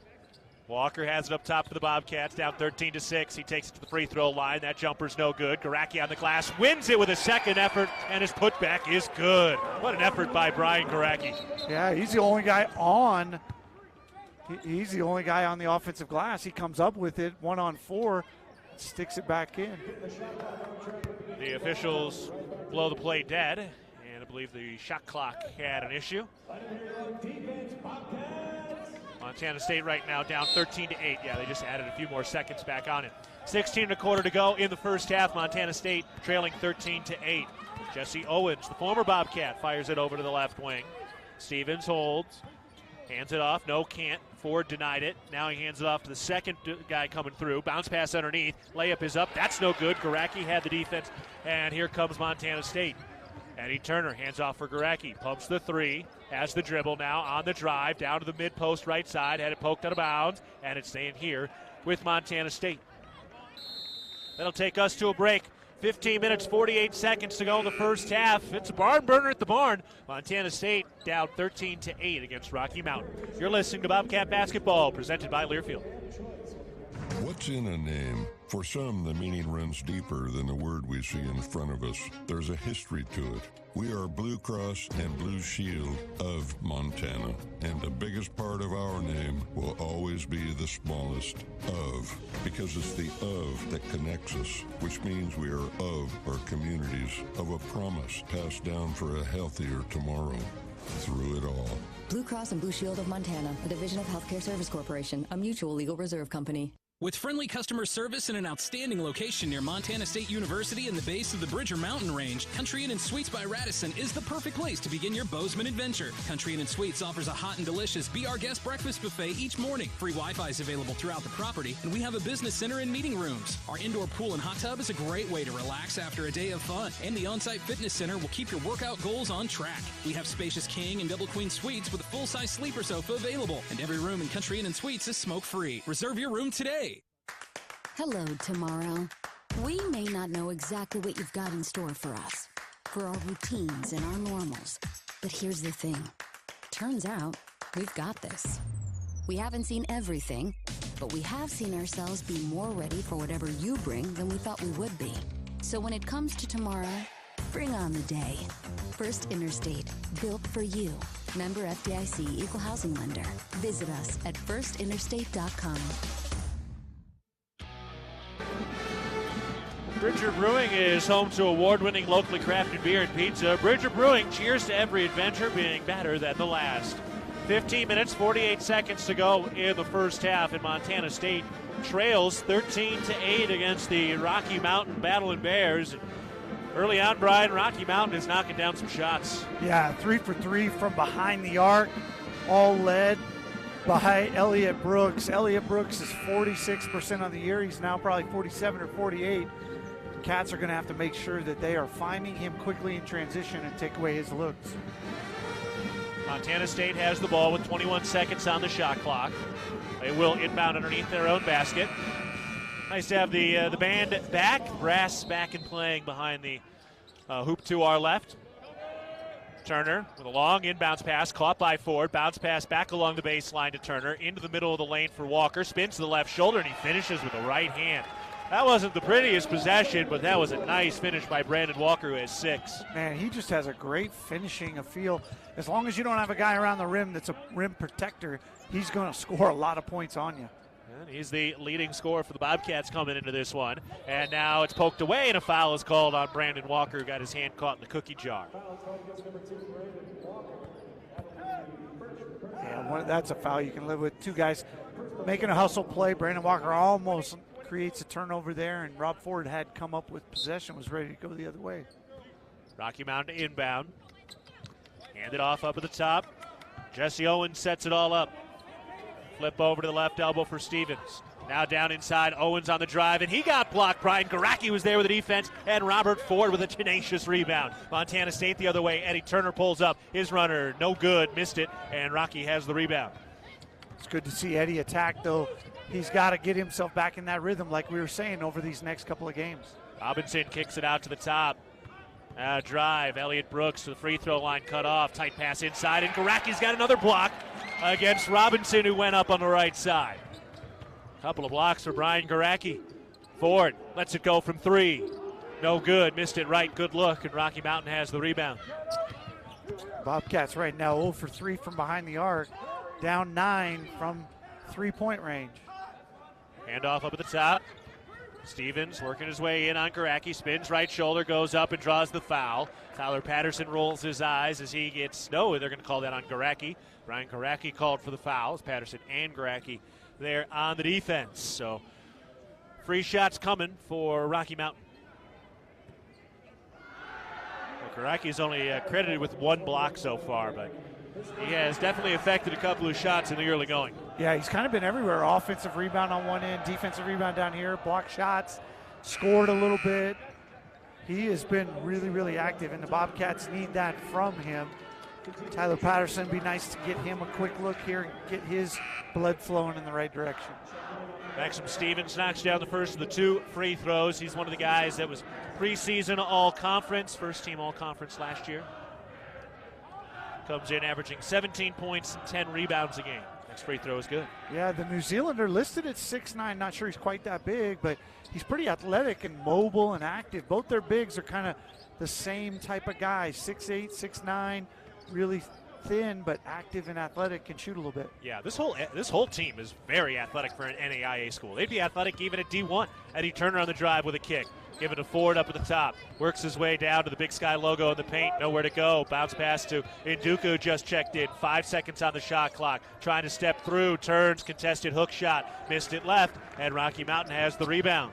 Walker has it up top for the Bobcats, down 13-6. He takes it to the free throw line. That jumper's no good. Garacki on the glass, wins it with a second effort, and his putback is good. What an effort by Brian Garacki. Yeah, he's the only guy on. He's the only guy on the offensive glass. He comes up with it, 1-on-4, sticks it back in. The officials blow the play dead, and I believe the shot clock had an issue. Montana State right now down 13-8. Yeah, they just added a few more seconds back on it. 16.25 to go in the first half. Montana State trailing 13-8. Jesse Owens, the former Bobcat, fires it over to the left wing. Stevens holds, hands it off. No, can't. Ford denied it. Now he hands it off to the second guy coming through. Bounce pass underneath. Layup is up. That's no good. Garacki had the defense. And here comes Montana State. Eddie Turner hands off for Garacki. Pumps the three. Has the dribble now on the drive. Down to the mid-post right side. Had it poked out of bounds. And it's staying here with Montana State. That'll take us to a break. 15 minutes, 48 seconds to go in the first half. It's a barn burner at the barn. Montana State down 13-8 against Rocky Mountain. You're listening to Bobcat Basketball, presented by Learfield. What's in a name? For some, the meaning runs deeper than the word we see in front of us. There's a history to it. We are Blue Cross and Blue Shield of Montana, and the biggest part of our name will always be the smallest of, because it's the of that connects us, which means we are of our communities, of a promise passed down for a healthier tomorrow. Through it all. Blue Cross and Blue Shield of Montana, a division of Healthcare Service Corporation, a mutual legal reserve company. With friendly customer service and an outstanding location near Montana State University and the base of the Bridger Mountain Range, Country Inn & Suites by Radisson is the perfect place to begin your Bozeman adventure. Country Inn & Suites offers a hot and delicious Be Our Guest breakfast buffet each morning. Free Wi-Fi is available throughout the property, and we have a business center and meeting rooms. Our indoor pool and hot tub is a great way to relax after a day of fun, and the on-site fitness center will keep your workout goals on track. We have spacious king and double queen suites with a full-size sleeper sofa available, and every room in Country Inn & Suites is smoke-free. Reserve your room today. Hello, tomorrow. We may not know exactly what you've got in store for us, for our routines and our normals. But here's the thing. Turns out, we've got this. We haven't seen everything, but we have seen ourselves be more ready for whatever you bring than we thought we would be. So when it comes to tomorrow, bring on the day. First Interstate, built for you. Member FDIC Equal Housing Lender. Visit us at firstinterstate.com. Bridger Brewing is home to award-winning locally crafted beer and pizza. Bridger Brewing, cheers to every adventure being better than the last. 15 minutes, 48 seconds to go in the first half, and Montana State trails 13-8 against the Rocky Mountain Battling Bears. Early on, Brian, Rocky Mountain is knocking down some shots. Yeah, 3 for 3 from behind the arc, all led by Elliott Brooks. Elliott Brooks is 46% on the year. He's now probably 47 or 48. Cats are going to have to make sure that they are finding him quickly in transition and take away his looks. Montana State has the ball with 21 seconds on the shot clock. They will inbound underneath their own basket. Nice to have the band back, brass back and playing behind the hoop to our left. Turner with a long inbounds pass, caught by Ford. Bounce pass back along the baseline to Turner, into the middle of the lane for Walker. Spins to the left shoulder, and he finishes with the right hand. That wasn't the prettiest possession, but that was a nice finish by Brandon Walker, who has 6. Man, he just has a great finishing feel. As long as you don't have a guy around the rim that's a rim protector, he's going to score a lot of points on you. And he's the leading scorer for the Bobcats coming into this one. And now it's poked away, and a foul is called on Brandon Walker, who got his hand caught in the cookie jar. Yeah, that's a foul you can live with. Two guys making a hustle play. Brandon Walker almost creates a turnover there, and Rob Ford had come up with possession, was ready to go the other way. Rocky Mountain inbound. Hand it off up at the top. Jesse Owens sets it all up. Flip over to the left elbow for Stevens. Now down inside, Owens on the drive, and he got blocked. Brian Garacki was there with the defense, and Robert Ford with a tenacious rebound. Montana State the other way. Eddie Turner pulls up. His runner, no good, missed it, and Rocky has the rebound. It's good to see Eddie attack, though. He's got to get himself back in that rhythm like we were saying over these next couple of games. Robinson kicks it out to the top. Drive, Elliott Brooks to the free throw line, cut off. Tight pass inside, and Garacki's got another block against Robinson, who went up on the right side. Couple of blocks for Brian Garacki. Ford lets it go from three. No good, missed it right, good look, and Rocky Mountain has the rebound. Bobcats right now 0 for 3 from behind the arc, down 9 from three-point range. Handoff up at the top. Stevens working his way in on Garacki, spins right shoulder, goes up and draws the foul. Tyler Patterson rolls his eyes as he gets, no, they're going to call that on Garacki. Brian Garacki called for the fouls, Patterson and Garacki there on the defense. So free shots coming for Rocky Mountain. Well, Garacki is only credited with 1 block so far, but he has definitely affected a couple of shots in the early going. Yeah, he's kind of been everywhere. Offensive rebound on one end, defensive rebound down here, block shots, scored a little bit. He has been really, really active, and the Bobcats need that from him. Tyler Patterson, be nice to get him a quick look here and get his blood flowing in the right direction. Maxim Stevens knocks down the first of the 2 free throws. He's one of the guys that was preseason all-conference, first team all-conference last year. Comes in averaging 17 points and 10 rebounds a game. Next free throw is good. Yeah, the New Zealander listed at 6'9", not sure he's quite that big, but he's pretty athletic and mobile and active. Both their bigs are kind of the same type of guy, 6'8", 6'9", really thin but active and athletic, can shoot a little bit. Yeah, this whole team is very athletic for an NAIA school. They'd be athletic even at D1. Eddie Turner on the drive with a kick. Give it to Ford up at the top. Works his way down to the Big Sky logo in the paint. Nowhere to go. Bounce pass to Induku, just checked in. 5 seconds on the shot clock. Trying to step through. Turns. Contested hook shot. Missed it left. And Rocky Mountain has the rebound.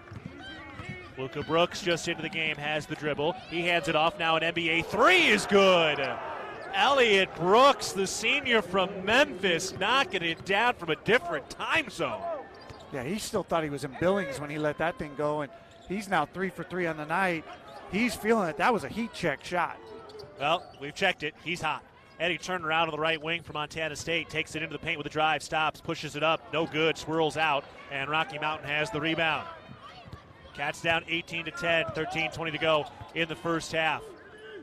Luka Brooks just into the game. Has the dribble. He hands it off now. An NBA 3 is good. Elliott Brooks, the senior from Memphis, knocking it down from a different time zone. Yeah, he still thought he was in Billings when he let that thing go, and he's now 3 for 3 on the night. He's feeling it. That was a heat check shot. Well, we've checked it. He's hot. Eddie Turner out on the right wing for Montana State. Takes it into the paint with a drive. Stops. Pushes it up. No good. Swirls out. And Rocky Mountain has the rebound. Cats down 18-10. 13:20 to go in the first half.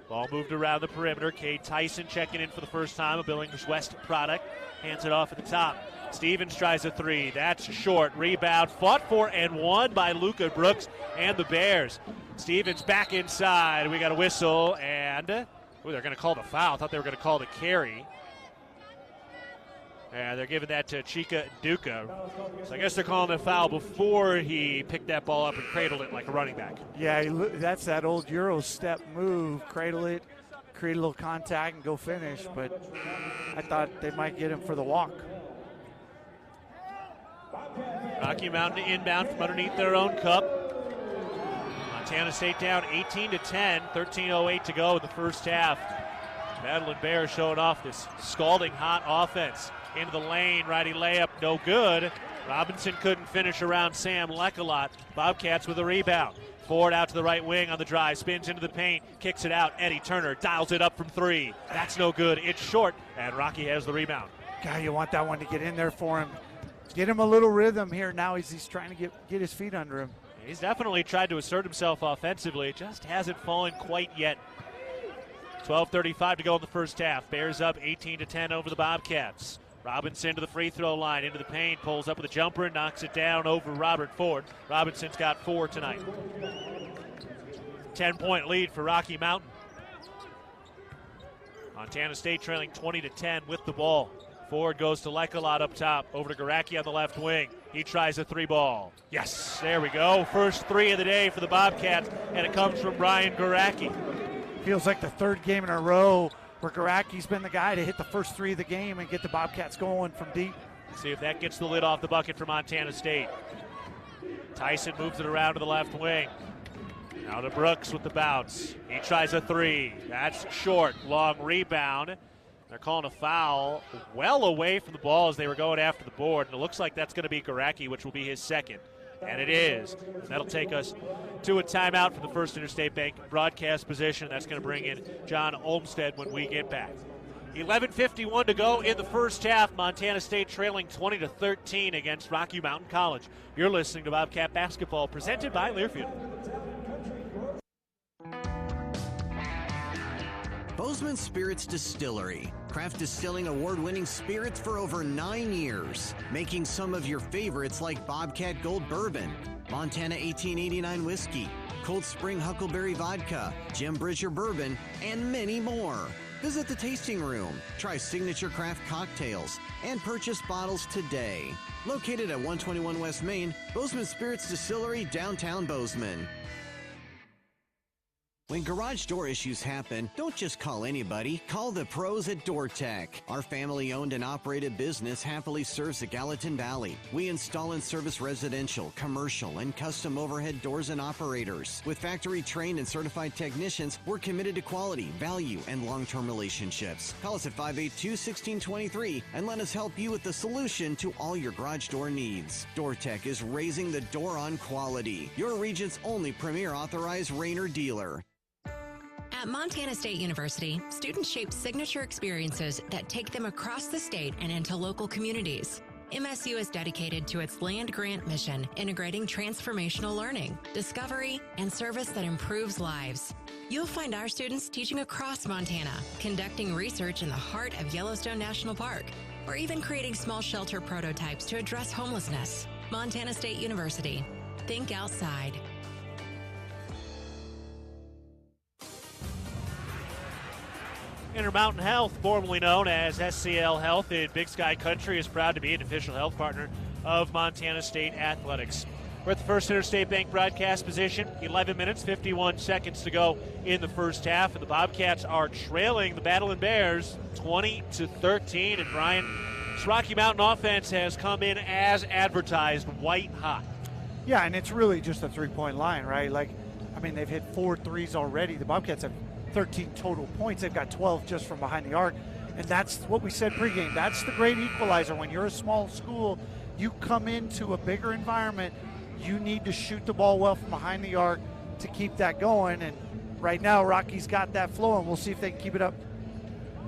Ball moved around the perimeter. Cade Tyson checking in for the first time. A Billings West product. Hands it off at the top. Stevens tries a 3. That's short. Rebound. Fought for and won by Luka Brooks and the Bears. Stevens back inside. We got a whistle, and they're going to call the foul. I thought they were going to call the carry. And they're giving that to Chika Duka. So I guess they're calling the foul before he picked that ball up and cradled it like a running back. Yeah, that's that old Euro step move. Cradle it, create a little contact, and go finish. But I thought they might get him for the walk. Rocky Mountain inbound from underneath their own cup. Montana State down 18-10, 13:08 to go in the first half. Madeline Bear showing off this scalding hot offense. Into the lane, righty layup, no good. Robinson couldn't finish around Sam Leckalot. Bobcats with a rebound. Ford out to the right wing on the drive, spins into the paint, kicks it out. Eddie Turner dials it up from 3. That's no good, it's short, and Rocky has the rebound. God, you want that one to get in there for him. Get him a little rhythm here now as he's trying to get his feet under him. He's definitely tried to assert himself offensively, just hasn't fallen quite yet. 12:35 to go in the first half. Bears up 18-10 over the Bobcats. Robinson to the free throw line, into the paint, pulls up with a jumper and knocks it down over Robert Ford. Robinson's got 4 tonight. 10-point lead for Rocky Mountain. Montana State trailing 20-10 with the ball. Ford goes to Leckalot up top, over to Garacki on the left wing. He tries a 3-ball. Yes, there we go. First 3 of the day for the Bobcats, and it comes from Brian Garacki. Feels like the 3rd game in a row where Garaki's been the guy to hit the first 3 of the game and get the Bobcats going from deep. See if that gets the lid off the bucket for Montana State. Tyson moves it around to the left wing. Now to Brooks with the bounce. He tries a 3. That's short. Long rebound. They're calling a foul well away from the ball as they were going after the board. And it looks like that's going to be Garacki, which will be his second. And it is. And that'll take us to a timeout from the First Interstate Bank broadcast position. That's going to bring in John Olmstead when we get back. 11:51 to go in the first half. Montana State trailing 20-13 against Rocky Mountain College. You're listening to Bobcat Basketball, presented by Learfield. Bozeman Spirits Distillery. Craft distilling award-winning spirits for over 9 years, making some of your favorites like Bobcat Gold Bourbon, Montana 1889 Whiskey, Cold Spring Huckleberry Vodka, Jim Bridger Bourbon, and many more. Visit the tasting room, try signature craft cocktails, and purchase bottles today. Located at 121 West Main, Bozeman Spirits Distillery, downtown Bozeman. When garage door issues happen, don't just call anybody. Call the pros at DoorTech. Our family-owned and operated business happily serves the Gallatin Valley. We install and service residential, commercial, and custom overhead doors and operators. With factory-trained and certified technicians, we're committed to quality, value, and long-term relationships. Call us at 582-1623 and let us help you with the solution to all your garage door needs. DoorTech is raising the door on quality. Your region's only premier authorized Rainer dealer. At Montana State University, students shape signature experiences that take them across the state and into local communities. MSU is dedicated to its land-grant mission, integrating transformational learning, discovery, and service that improves lives. You'll find our students teaching across Montana, conducting research in the heart of Yellowstone National Park, or even creating small shelter prototypes to address homelessness. Montana State University. Think outside. Intermountain Health, formerly known as SCL Health in Big Sky Country, is proud to be an official health partner of Montana State Athletics. We're at the First Interstate Bank broadcast position. 11 minutes, 51 seconds to go in the first half, and the Bobcats are trailing the Battling Bears 20-13. And Brian, this Rocky Mountain offense has come in as advertised, white hot. Yeah, and it's really just a three-point line, right? They've hit 4 threes already. The Bobcats have 13 total points. They've got 12 just from behind the arc. And that's what we said pregame. That's the great equalizer. When you're a small school, you come into a bigger environment, you need to shoot the ball well from behind the arc to keep that going. And right now, Rocky's got that flow, and we'll see if they can keep it up.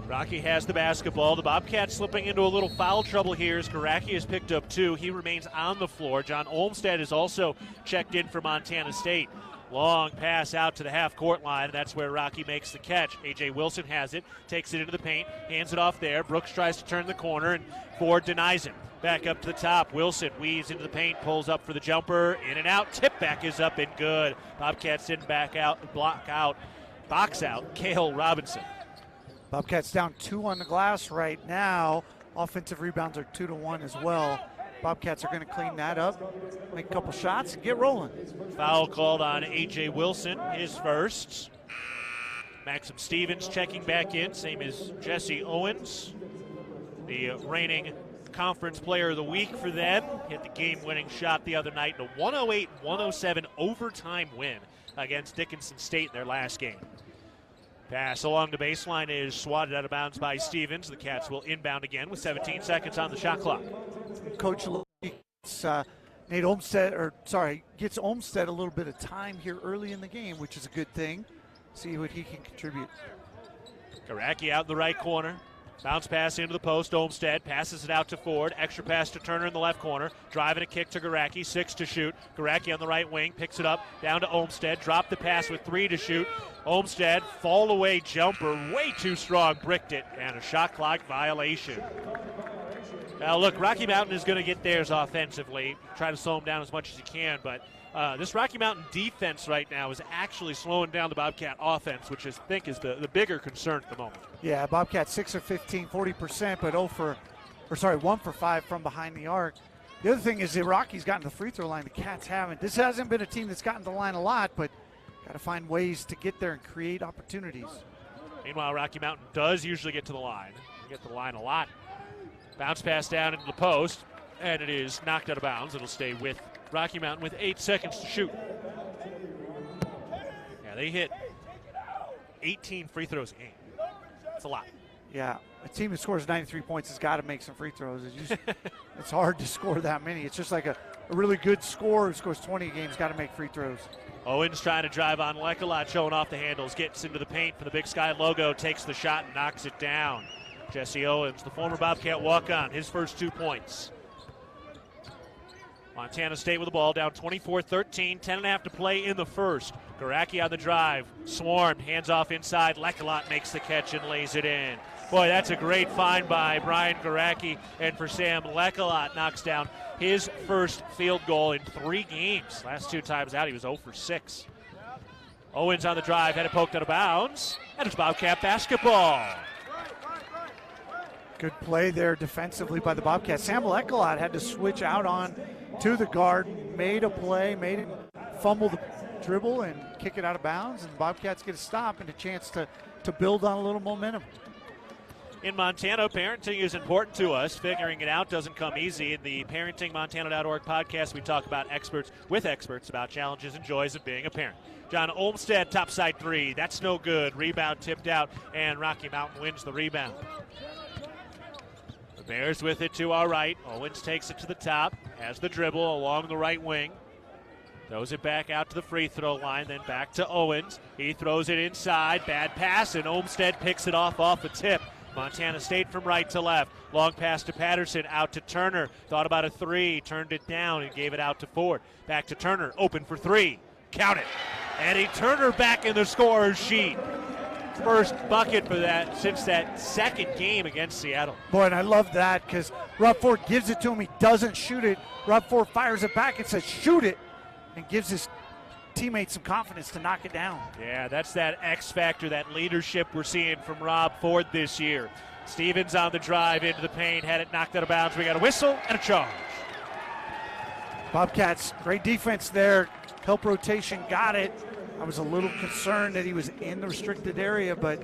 Rocky has the basketball. The Bobcats slipping into a little foul trouble here as Garacki has picked up 2. He remains on the floor. John Olmstead is also checked in for Montana State. Long pass out to the half-court line. That's where Rocky makes the catch. A.J. Wilson has it, takes it into the paint, hands it off there. Brooks tries to turn the corner, and Ford denies him. Back up to the top. Wilson weaves into the paint, pulls up for the jumper. In and out. Tip back is up and good. Bobcats didn't box out Cale Robinson. Bobcats down 2 on the glass right now. Offensive rebounds are 2-1 as well. Bobcats are going to clean that up, make a couple shots, and get rolling. Foul called on A.J. Wilson, his first. Maxim Stevens checking back in, same as Jesse Owens, the reigning conference player of the week for them. Hit the game-winning shot the other night in a 108-107 overtime win against Dickinson State in their last game. Pass along the baseline is swatted out of bounds by Stevens. The Cats will inbound again with 17 seconds on the shot clock. Coach gets gets Olmstead a little bit of time here early in the game, which is a good thing. See what he can contribute. Garacki out in the right corner. Bounce pass into the post. Olmstead passes it out to Ford. Extra pass to Turner in the left corner. Driving a kick to Garacki. 6 to shoot. Garacki on the right wing. Picks it up. Down to Olmstead. Dropped the pass with 3 to shoot. Olmstead, fall away jumper. Way too strong. Bricked it. And a shot clock violation. Now, look, Rocky Mountain is going to get theirs offensively. Try to slow them down as much as you can. But this Rocky Mountain defense right now is actually slowing down the Bobcat offense, which I think is the bigger concern at the moment. Yeah, Bobcat 6 of 15, 40%, but 1 for 5 from behind the arc. The other thing is that Rocky's gotten the free throw line. The Cats haven't. This hasn't been a team that's gotten to the line a lot, but got to find ways to get there and create opportunities. Meanwhile, Rocky Mountain does usually get to the line. They get to the line a lot. Bounce pass down into the post, and it is knocked out of bounds. It'll stay with Rocky Mountain with 8 seconds to shoot. Yeah, they hit 18 free throws a game. That's a lot. Yeah, a team that scores 93 points has got to make some free throws. It's hard to score that many. It's just like a really good scorer who scores 20 a game has got to make free throws. Owens trying to drive on Lekalot, showing off the handles, gets into the paint for the Big Sky logo, takes the shot and knocks it down. Jesse Owens, the former Bobcat walk-on, his first 2 points. Montana State with the ball, down 24-13, 10.5 to play in the first. Garacki on the drive, swarmed, hands off inside. Lekalot makes the catch and lays it in. Boy, that's a great find by Brian Garacki, and for Sam Lekalot, knocks down his first field goal in 3 games. Last 2 times out, he was 0 for 6. Owens on the drive, had it poked out of bounds, and it's Bobcat basketball. Good play there defensively by the Bobcats. Sam Lekalot had to switch out on to the guard, made a play, made it fumble the dribble and kick it out of bounds, and the Bobcats get a stop and a chance to build on a little momentum. In Montana, parenting is important to us. Figuring it out doesn't come easy. In the ParentingMontana.org podcast, we talk about experts about challenges and joys of being a parent. John Olmstead, topside 3. That's no good. Rebound tipped out, and Rocky Mountain wins the rebound. The Bears with it to our right. Owens takes it to the top, has the dribble along the right wing. Throws it back out to the free throw line, then back to Owens. He throws it inside. Bad pass, and Olmstead picks it off a tip. Montana State from right to left. Long pass to Patterson, out to Turner. Thought about a 3, turned it down and gave it out to Ford. Back to Turner, open for 3. Count it. Eddie Turner back in the scorer's sheet. First bucket for that since that second game against Seattle. Boy, and I love that because Rob Ford gives it to him. He doesn't shoot it. Rob Ford fires it back and says, shoot it, and gives his teammates some confidence to knock it down. Yeah, that's that X factor, that leadership we're seeing from Rob Ford this year. Stevens on the drive into the paint, had it knocked out of bounds. We got a whistle and a charge. Bobcats, great defense there. Help rotation, got it. I was a little concerned that he was in the restricted area, but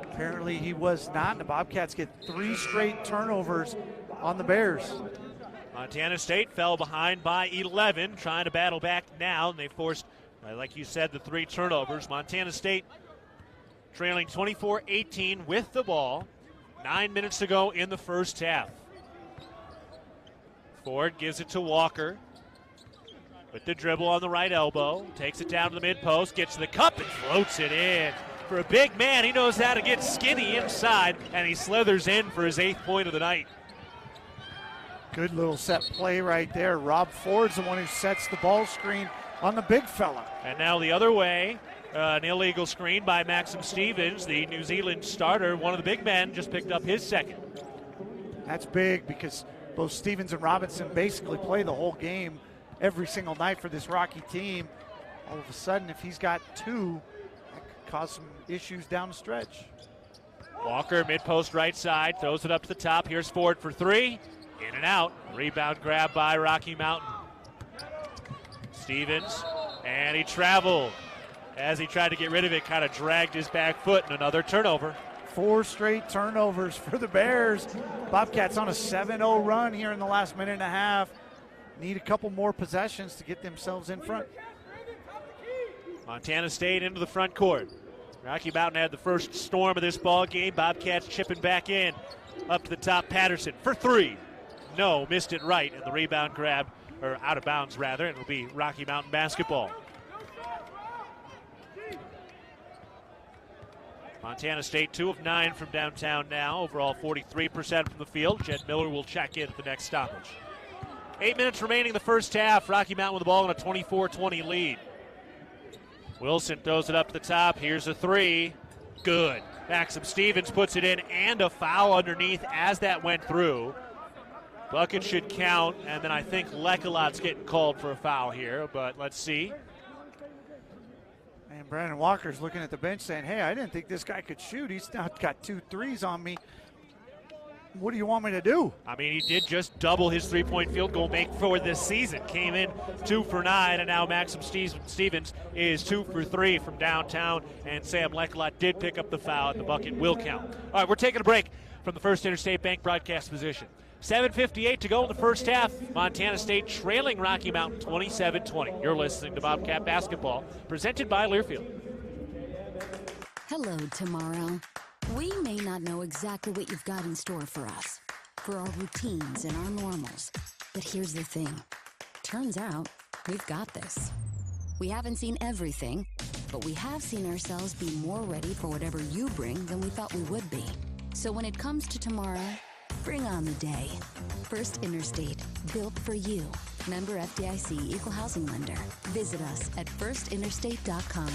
apparently he was not. And the Bobcats get 3 straight turnovers on the Bears. Montana State fell behind by 11, trying to battle back now, and they forced, like you said, the 3 turnovers. Montana State trailing 24-18 with the ball. 9 minutes to go in the first half. Ford gives it to Walker with the dribble on the right elbow. Takes it down to the mid-post, gets to the cup and floats it in. For a big man, he knows how to get skinny inside, and he slithers in for his 8th point of the night. Good little set play right there. Rob Ford's the one who sets the ball screen on the big fella. And now the other way, an illegal screen by Maxim Stevens, the New Zealand starter. One of the big men just picked up his 2nd. That's big because both Stevens and Robinson basically play the whole game every single night for this Rocky team. All of a sudden, if he's got 2, that could cause some issues down the stretch. Walker, mid-post right side, throws it up to the top. Here's Ford for 3. In and out. Rebound grab by Rocky Mountain. Stevens, and he traveled. As he tried to get rid of it, kind of dragged his back foot, and another turnover. 4 straight turnovers for the Bears. Bobcats on a 7-0 run here in the last minute and a half. Need a couple more possessions to get themselves in front. Montana State into the front court. Rocky Mountain had the first storm of this ball game. Bobcats chipping back in. Up to the top, Patterson for 3. No, missed it right, and the rebound grab, or out of bounds rather, and it'll be Rocky Mountain basketball. Montana State 2 of 9 from downtown now. Overall 43% from the field. Jed Miller will check in at the next stoppage. 8 minutes remaining in the first half. Rocky Mountain with the ball in a 24-20 lead. Wilson throws it up to the top. Here's a 3. Good. Maxim Stevens puts it in, and a foul underneath as that went through. Bucket should count, and then I think Lekalot's getting called for a foul here, but let's see. And Brandon Walker's looking at the bench saying, hey, I didn't think this guy could shoot. He's now got 2 threes on me. what do you want me to do? I mean, he did just double his three-point field goal make for this season. Came in 2 for 9, and now Maxim Stevens is 2 for 3 from downtown, and Sam Leckelot did pick up the foul, and the bucket will count. All right, we're taking a break from the First Interstate Bank broadcast position. 7:58 to go in the first half. Montana State trailing Rocky Mountain 27-20. You're listening to Bobcat Basketball, presented by Learfield. Hello, tomorrow. We may not know exactly what you've got in store for us, for our routines and our normals. But here's the thing. Turns out, we've got this. We haven't seen everything, but we have seen ourselves be more ready for whatever you bring than we thought we would be. So when it comes to tomorrow, bring on the day. First Interstate, built for you. Member FDIC, Equal Housing Lender. Visit us at firstinterstate.com.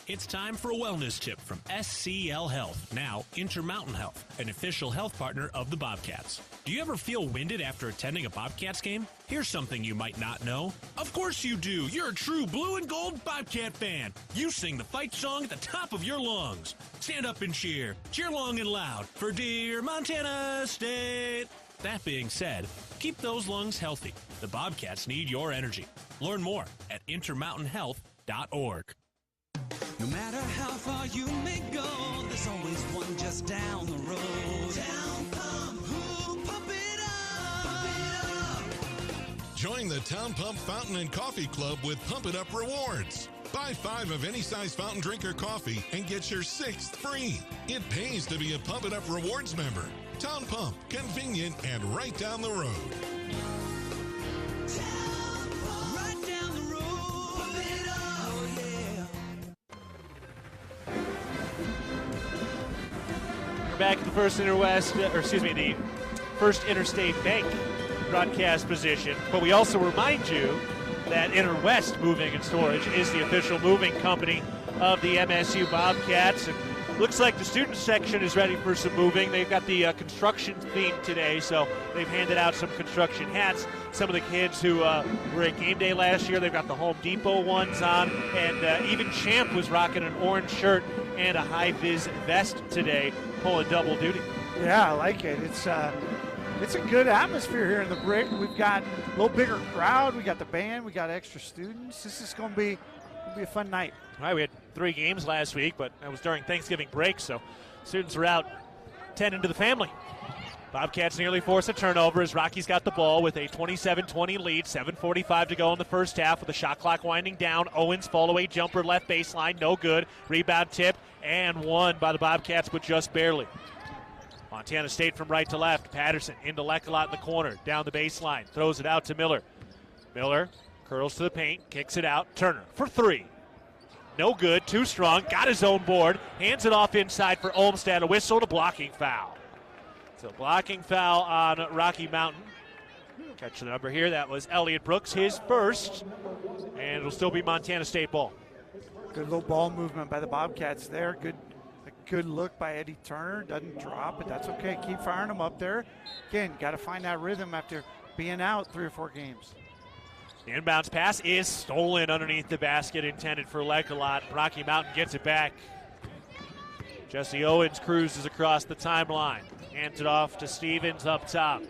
It's time for a wellness tip from SCL Health, now Intermountain Health, an official health partner of the Bobcats. Do you ever feel winded after attending a Bobcats game? Here's something you might not know. Of course you do. You're a true blue and gold Bobcat fan. You sing the fight song at the top of your lungs. Stand up and cheer. Cheer long and loud for dear Montana State. That being said, keep those lungs healthy. The Bobcats need your energy. Learn more at intermountainhealth.org. No matter how far you may go, there's always one just down the road. Town Pump, who pump it up. Join the Town Pump Fountain and Coffee Club with Pump It Up Rewards. Buy 5 of any size fountain drink or coffee and get your 6th free. It pays to be a Pump It Up Rewards member. Town Pump, convenient and right down the road. We're back at the First the First Interstate Bank broadcast position. But we also remind you that Interwest Moving and Storage is the official moving company of the MSU Bobcats. And looks like the student section is ready for some moving. They've got the construction theme today, so they've handed out some construction hats. Some of the kids who were at game day last year, they've got the Home Depot ones on, and even Champ was rocking an orange shirt and a high-vis vest today, pulling double duty. Yeah, I like it. It's a good atmosphere here in the Brick. We've got a little bigger crowd. We got the band. We got extra students. This is going to be a fun night. All right, we had 3 games last week, but that was during Thanksgiving break, so students were out tending to the family. Bobcats nearly force a turnover as Rocky's got the ball with a 27-20 lead. 7:45 to go in the first half with the shot clock winding down. Owens fall-away jumper left baseline, no good. Rebound tip and won by the Bobcats, but just barely. Montana State from right to left. Patterson into Leckelot in the corner. Down the baseline. Throws it out to Miller. Miller curls to the paint. Kicks it out. Turner for 3. No good. Too strong. Got his own board. Hands it off inside for Olmsted. A whistle to blocking foul. So blocking foul on Rocky Mountain. Catch the number here. That was Elliott Brooks, his first. And it'll still be Montana State ball. Good little ball movement by the Bobcats there. Good look by Eddie Turner. Doesn't drop, but that's okay. Keep firing them up there. Again, got to find that rhythm after being out 3 or 4 games. The inbounds pass is stolen underneath the basket, intended for Leckelot. Rocky Mountain gets it back. Jesse Owens cruises across the timeline. Hands it off to Stevens up top.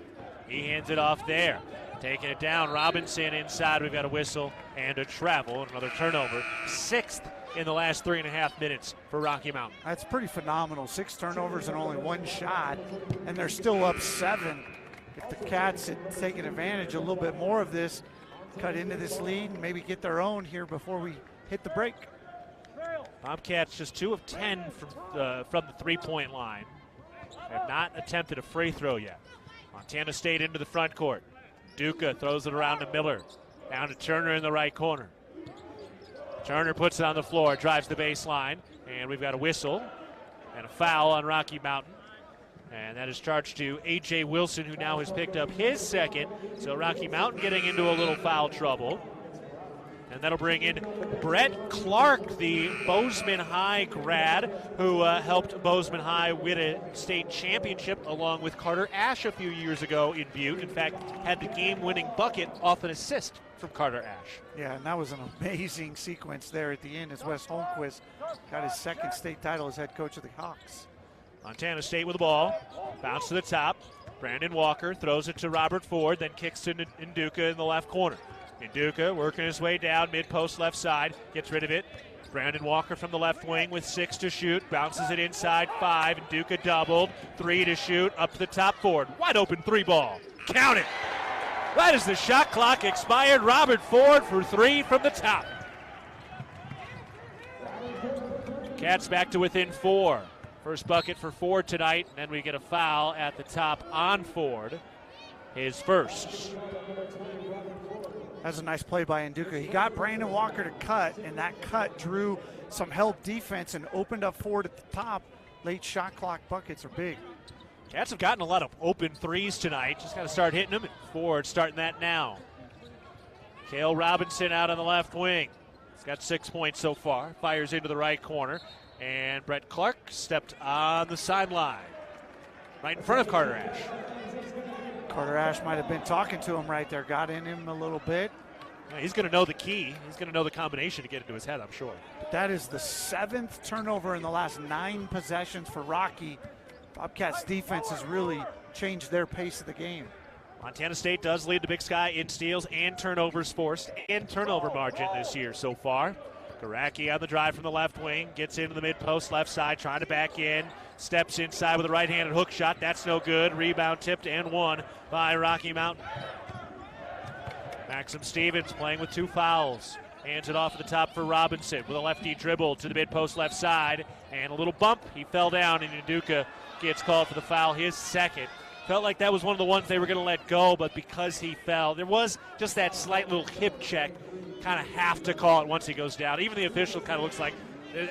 He hands it off there. Taking it down, Robinson inside. We've got a whistle and a travel. Another turnover. 6th in the last 3.5 minutes for Rocky Mountain. That's pretty phenomenal. 6 turnovers and only 1 shot, and they're still up 7. If the Cats had taken advantage a little bit more of this, cut into this lead and maybe get their own here before we hit the break. Bobcats just 2 of 10 from the three-point line. Have not attempted a free throw yet. Montana State into the front court. Duca throws it around to Miller. Down to Turner in the right corner. Turner puts it on the floor, drives the baseline, and we've got a whistle and a foul on Rocky Mountain. And that is charged to A.J. Wilson, who now has picked up his second. So Rocky Mountain getting into a little foul trouble. And that'll bring in Brett Clark, the Bozeman High grad, who helped Bozeman High win a state championship along with Carter Ash a few years ago in Butte. In fact, had the game-winning bucket off an assist from Carter Ash. Yeah, and that was an amazing sequence there at the end as Wes Holmquist got his 2nd state title as head coach of the Hawks. Montana State with the ball. Bounce to the top. Brandon Walker throws it to Robert Ford, then kicks to Nduka in the left corner. Nduka working his way down, mid-post left side, gets rid of it. Brandon Walker from the left wing with 6 to shoot, bounces it inside 5. Nduka doubled, 3 to shoot, up to the top. Ford, wide open 3 ball. Count it! Right as the shot clock expired, Robert Ford for 3 from the top. Cats back to within 4. First bucket for Ford tonight, and then we get a foul at the top on Ford. His first. That's a nice play by Nduka. He got Brandon Walker to cut, and that cut drew some help defense and opened up Ford at the top. Late shot clock buckets are big. Cats have gotten a lot of open threes tonight. Just got to start hitting them, and Ford starting that now. Cale Robinson out on the left wing. He's got 6 points so far. Fires into the right corner. And Brett Clark stepped on the sideline, right in front of Carter Ash. Carter Ash might have been talking to him right there, got in him a little bit. Yeah, he's going to know the key. He's going to know the combination to get into his head, I'm sure. But that is the 7th turnover in the last 9 possessions for Rocky. Bobcats defense has really changed their pace of the game. Montana State does lead the Big Sky in steals and turnovers forced and turnover margin this year so far. Garacki on the drive from the left wing, gets into the mid-post left side, trying to back in, steps inside with a right-handed hook shot. That's no good. Rebound tipped and won by Rocky Mountain. Maxim Stevens playing with 2 fouls. Hands it off at the top for Robinson with a lefty dribble to the mid-post left side. And a little bump. He fell down, and Nduka gets called for the foul, his second. Felt like that was one of the ones they were going to let go, but because he fell, there was just that slight little hip check. Kind of have to call it once he goes down. Even the official kind of looks like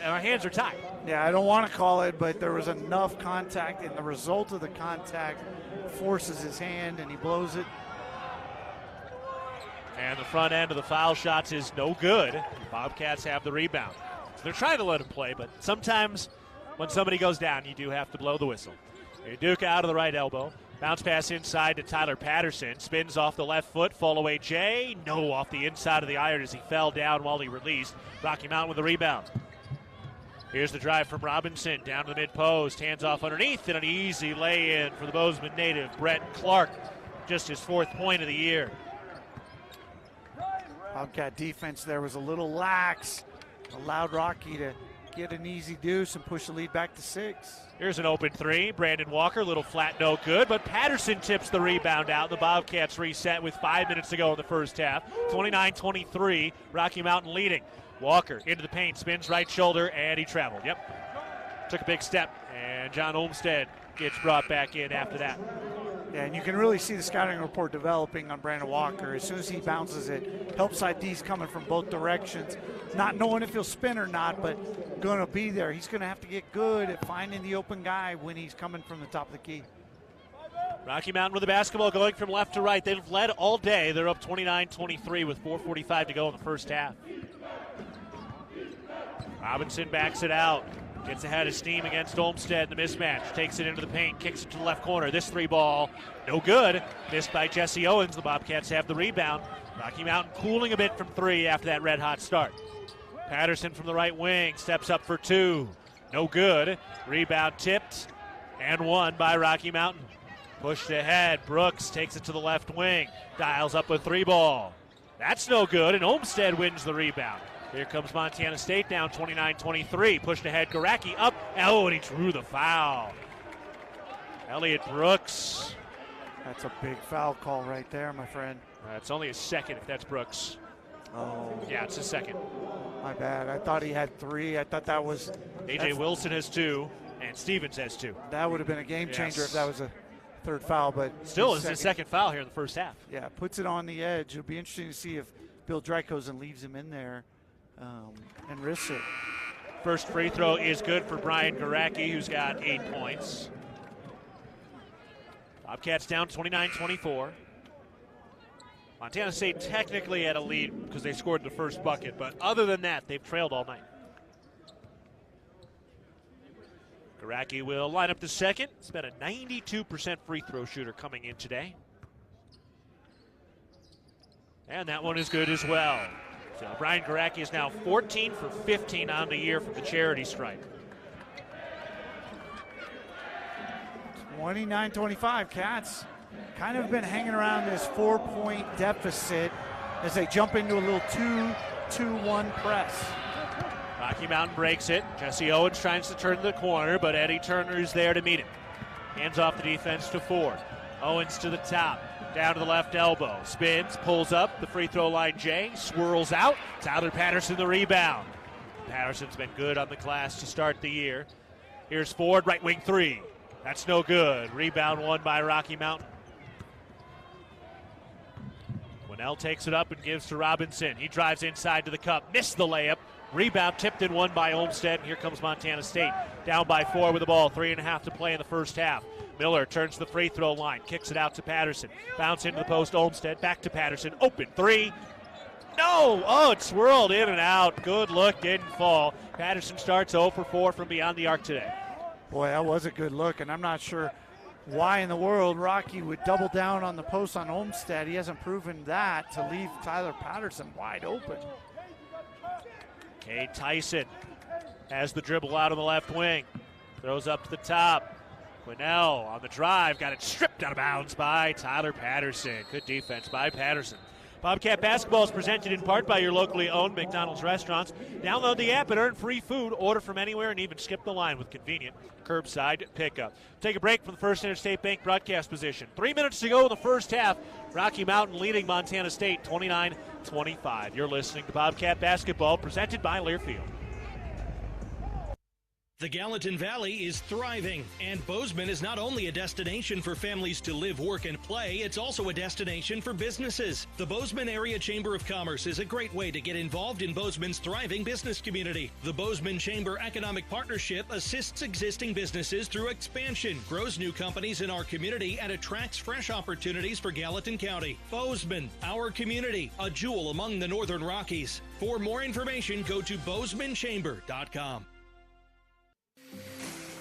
our hands are tied. Yeah, I don't want to call it, but there was enough contact, and the result of the contact forces his hand, and he blows it. And the front end of the foul shots is no good. Bobcats have the rebound. So they're trying to let him play, but sometimes when somebody goes down, you do have to blow the whistle. Nduka out of the right elbow. Bounce pass inside to Tyler Patterson. Spins off the left foot. Fall away Jay. No, off the inside of the iron as he fell down while he released. Rocky Mountain with the rebound. Here's the drive from Robinson down to the mid-post. Hands off underneath and an easy lay-in for the Bozeman native, Brett Clark. Just his 4th point of the year. Bobcat defense there was a little lax. Allowed Rocky to get an easy deuce and push the lead back to 6. Here's an open 3. Brandon Walker, little flat, no good, but Patterson tips the rebound out. The Bobcats reset with 5 minutes to go in the first half. 29-23, Rocky Mountain leading. Walker into the paint, spins right shoulder, and he traveled. Yep, took a big step, and John Olmstead gets brought back in after that. Yeah, and you can really see the scouting report developing on Brandon Walker. As soon as he bounces it, help side D's coming from both directions. Not knowing if he'll spin or not, but going to be there. He's going to have to get good at finding the open guy when he's coming from the top of the key. Rocky Mountain with the basketball going from left to right. They've led all day. They're up 29-23 with 4:45 to go in the first half. Robinson backs it out. Gets ahead of steam against Olmstead in the mismatch. Takes it into the paint, kicks it to the left corner. This 3 ball, no good. Missed by Jesse Owens. The Bobcats have the rebound. Rocky Mountain cooling a bit from 3 after that red-hot start. Patterson from the right wing steps up for 2. No good. Rebound tipped and won by Rocky Mountain. Pushed ahead. Brooks takes it to the left wing. Dials up a 3 ball. That's no good, and Olmstead wins the rebound. Here comes Montana State down 29-23. Pushed ahead, Garacki up. Oh, and he drew the foul. Elliot Brooks. That's a big foul call right there, my friend. It's only his second if that's Brooks. Oh. Yeah, it's his second. My bad. I thought he had 3. I thought that was... A.J. Wilson has 2, and Stevens has 2. That would have been a game changer if that was a 3rd foul, but... Still is his second foul here in the first half. Yeah, puts it on the edge. It'll be interesting to see if Bill Drykosen leaves him in there. And risks it. First free throw is good for Brian Garacki, who's got 8 points. Bobcats down 29-24. Montana State technically had a lead because they scored the first bucket, but other than that, they've trailed all night. Garacki will line up the second. He's been a 92% free throw shooter coming in today. And that one is good as well. So Brian Garacki is now 14 for 15 on the year from the charity stripe. 29-25. Cats kind of been hanging around this 4-point deficit as they jump into a little 2-2-1 press. Rocky Mountain breaks it. Jesse Owens tries to turn the corner, but Eddie Turner is there to meet him. Hands off the defense to Ford. Owens to the top, down to the left elbow. Spins, pulls up, the free throw line J, swirls out. Tyler Patterson the rebound. Patterson's been good on the glass to start the year. Here's Ford, right wing three. That's no good. Rebound won by Rocky Mountain. Winnell takes it up and gives to Robinson. He drives inside to the cup, missed the layup. Rebound tipped and won by Olmsted. And here comes Montana State. Down by 4 with the ball. 3.5 to play in the first half. Miller turns the free throw line. Kicks it out to Patterson. Bounce into the post. Olmsted back to Patterson. Open three. No! Oh, it swirled in and out. Good look. Didn't fall. Patterson starts 0 for 4 from beyond the arc today. Boy, that was a good look. And I'm not sure why in the world Rocky would double down on the post on Olmsted. He hasn't proven that to leave Tyler Patterson wide open. Kay Tyson has the dribble out on the left wing. Throws up to the top. Winnell on the drive. Got it stripped out of bounds by Tyler Patterson. Good defense by Patterson. Bobcat basketball is presented in part by your locally owned McDonald's restaurants. Download the app and earn free food. Order from anywhere and even skip the line with convenient curbside pickup. Take a break from the First Interstate Bank broadcast position. 3 minutes to go in the first half. Rocky Mountain leading Montana State 29-25. You're listening to Bobcat basketball presented by Learfield. The Gallatin Valley is thriving, and Bozeman is not only a destination for families to live, work, and play, it's also a destination for businesses. The Bozeman Area Chamber of Commerce is a great way to get involved in Bozeman's thriving business community. The Bozeman Chamber Economic Partnership assists existing businesses through expansion, grows new companies in our community, and attracts fresh opportunities for Gallatin County. Bozeman, our community, a jewel among the Northern Rockies. For more information, go to BozemanChamber.com.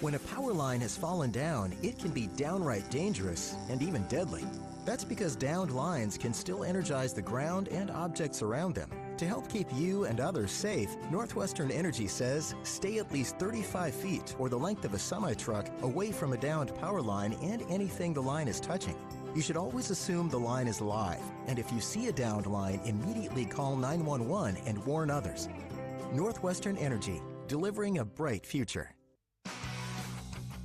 When a power line has fallen down, it can be downright dangerous and even deadly. That's because downed lines can still energize the ground and objects around them. To help keep you and others safe, Northwestern Energy says stay at least 35 feet or the length of a semi-truck away from a downed power line and anything the line is touching. You should always assume the line is live, and if you see a downed line, immediately call 911 and warn others. Northwestern Energy, delivering a bright future.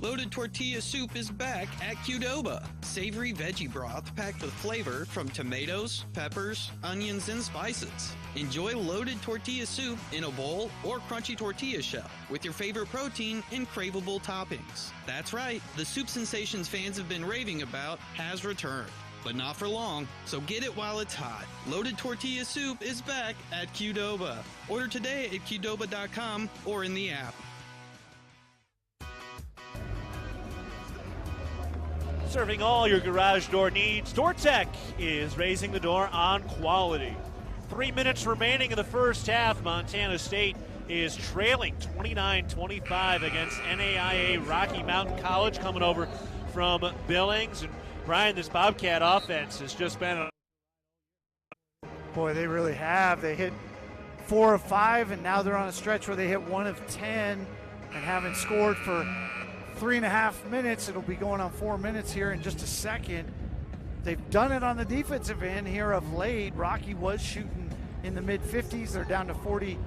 Loaded Tortilla Soup is back at Qdoba. Savory veggie broth packed with flavor from tomatoes, peppers, onions, and spices. Enjoy loaded tortilla soup in a bowl or crunchy tortilla shell with your favorite protein and craveable toppings. That's right, the soup sensations fans have been raving about has returned. But not for long, so get it while it's hot. Loaded Tortilla Soup is back at Qdoba. Order today at Qdoba.com or in the app. Serving all your garage door needs, DoorTech is raising the door on quality. 3 minutes remaining in the first half. Montana State is trailing 29-25 against NAIA Rocky Mountain College, coming over from Billings. And Brian, this Bobcat offense has just been a... Boy, they really have. They hit 4 of 5, and now they're on a stretch where they hit 1 of 10 and haven't scored for 3.5 minutes. It'll be going on 4 minutes here in just a second. They've done it on the defensive end here of late. Rocky was shooting in the mid-50s. They're down to 42%,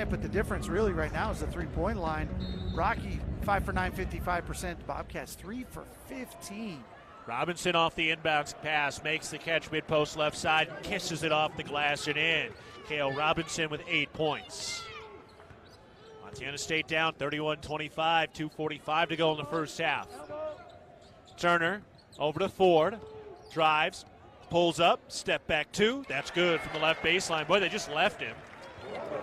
but the difference really right now is the three-point line. Rocky 5 for 9, 55%. Bobcats 3 for 15. Robinson off the inbounds pass, makes the catch mid-post left side, kisses it off the glass and in. Kale Robinson with 8 points. Montana State down 31-25, 2:45 to go in the first half. Turner over to Ford, drives, pulls up, step back 2. That's good from the left baseline. Boy, they just left him.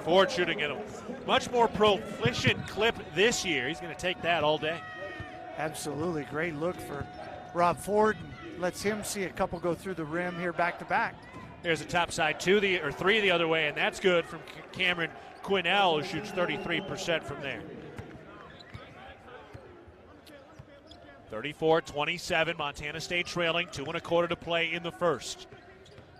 Ford shooting at a much more proficient clip this year. He's going to take that all day. Absolutely. Great look for Rob Ford. Lets him see a couple go through the rim here back to back. There's a top side 3 the other way, and that's good from Cameron Quinnell, who shoots 33% from there. 34-27, Montana State trailing, 2.25 to play in the first.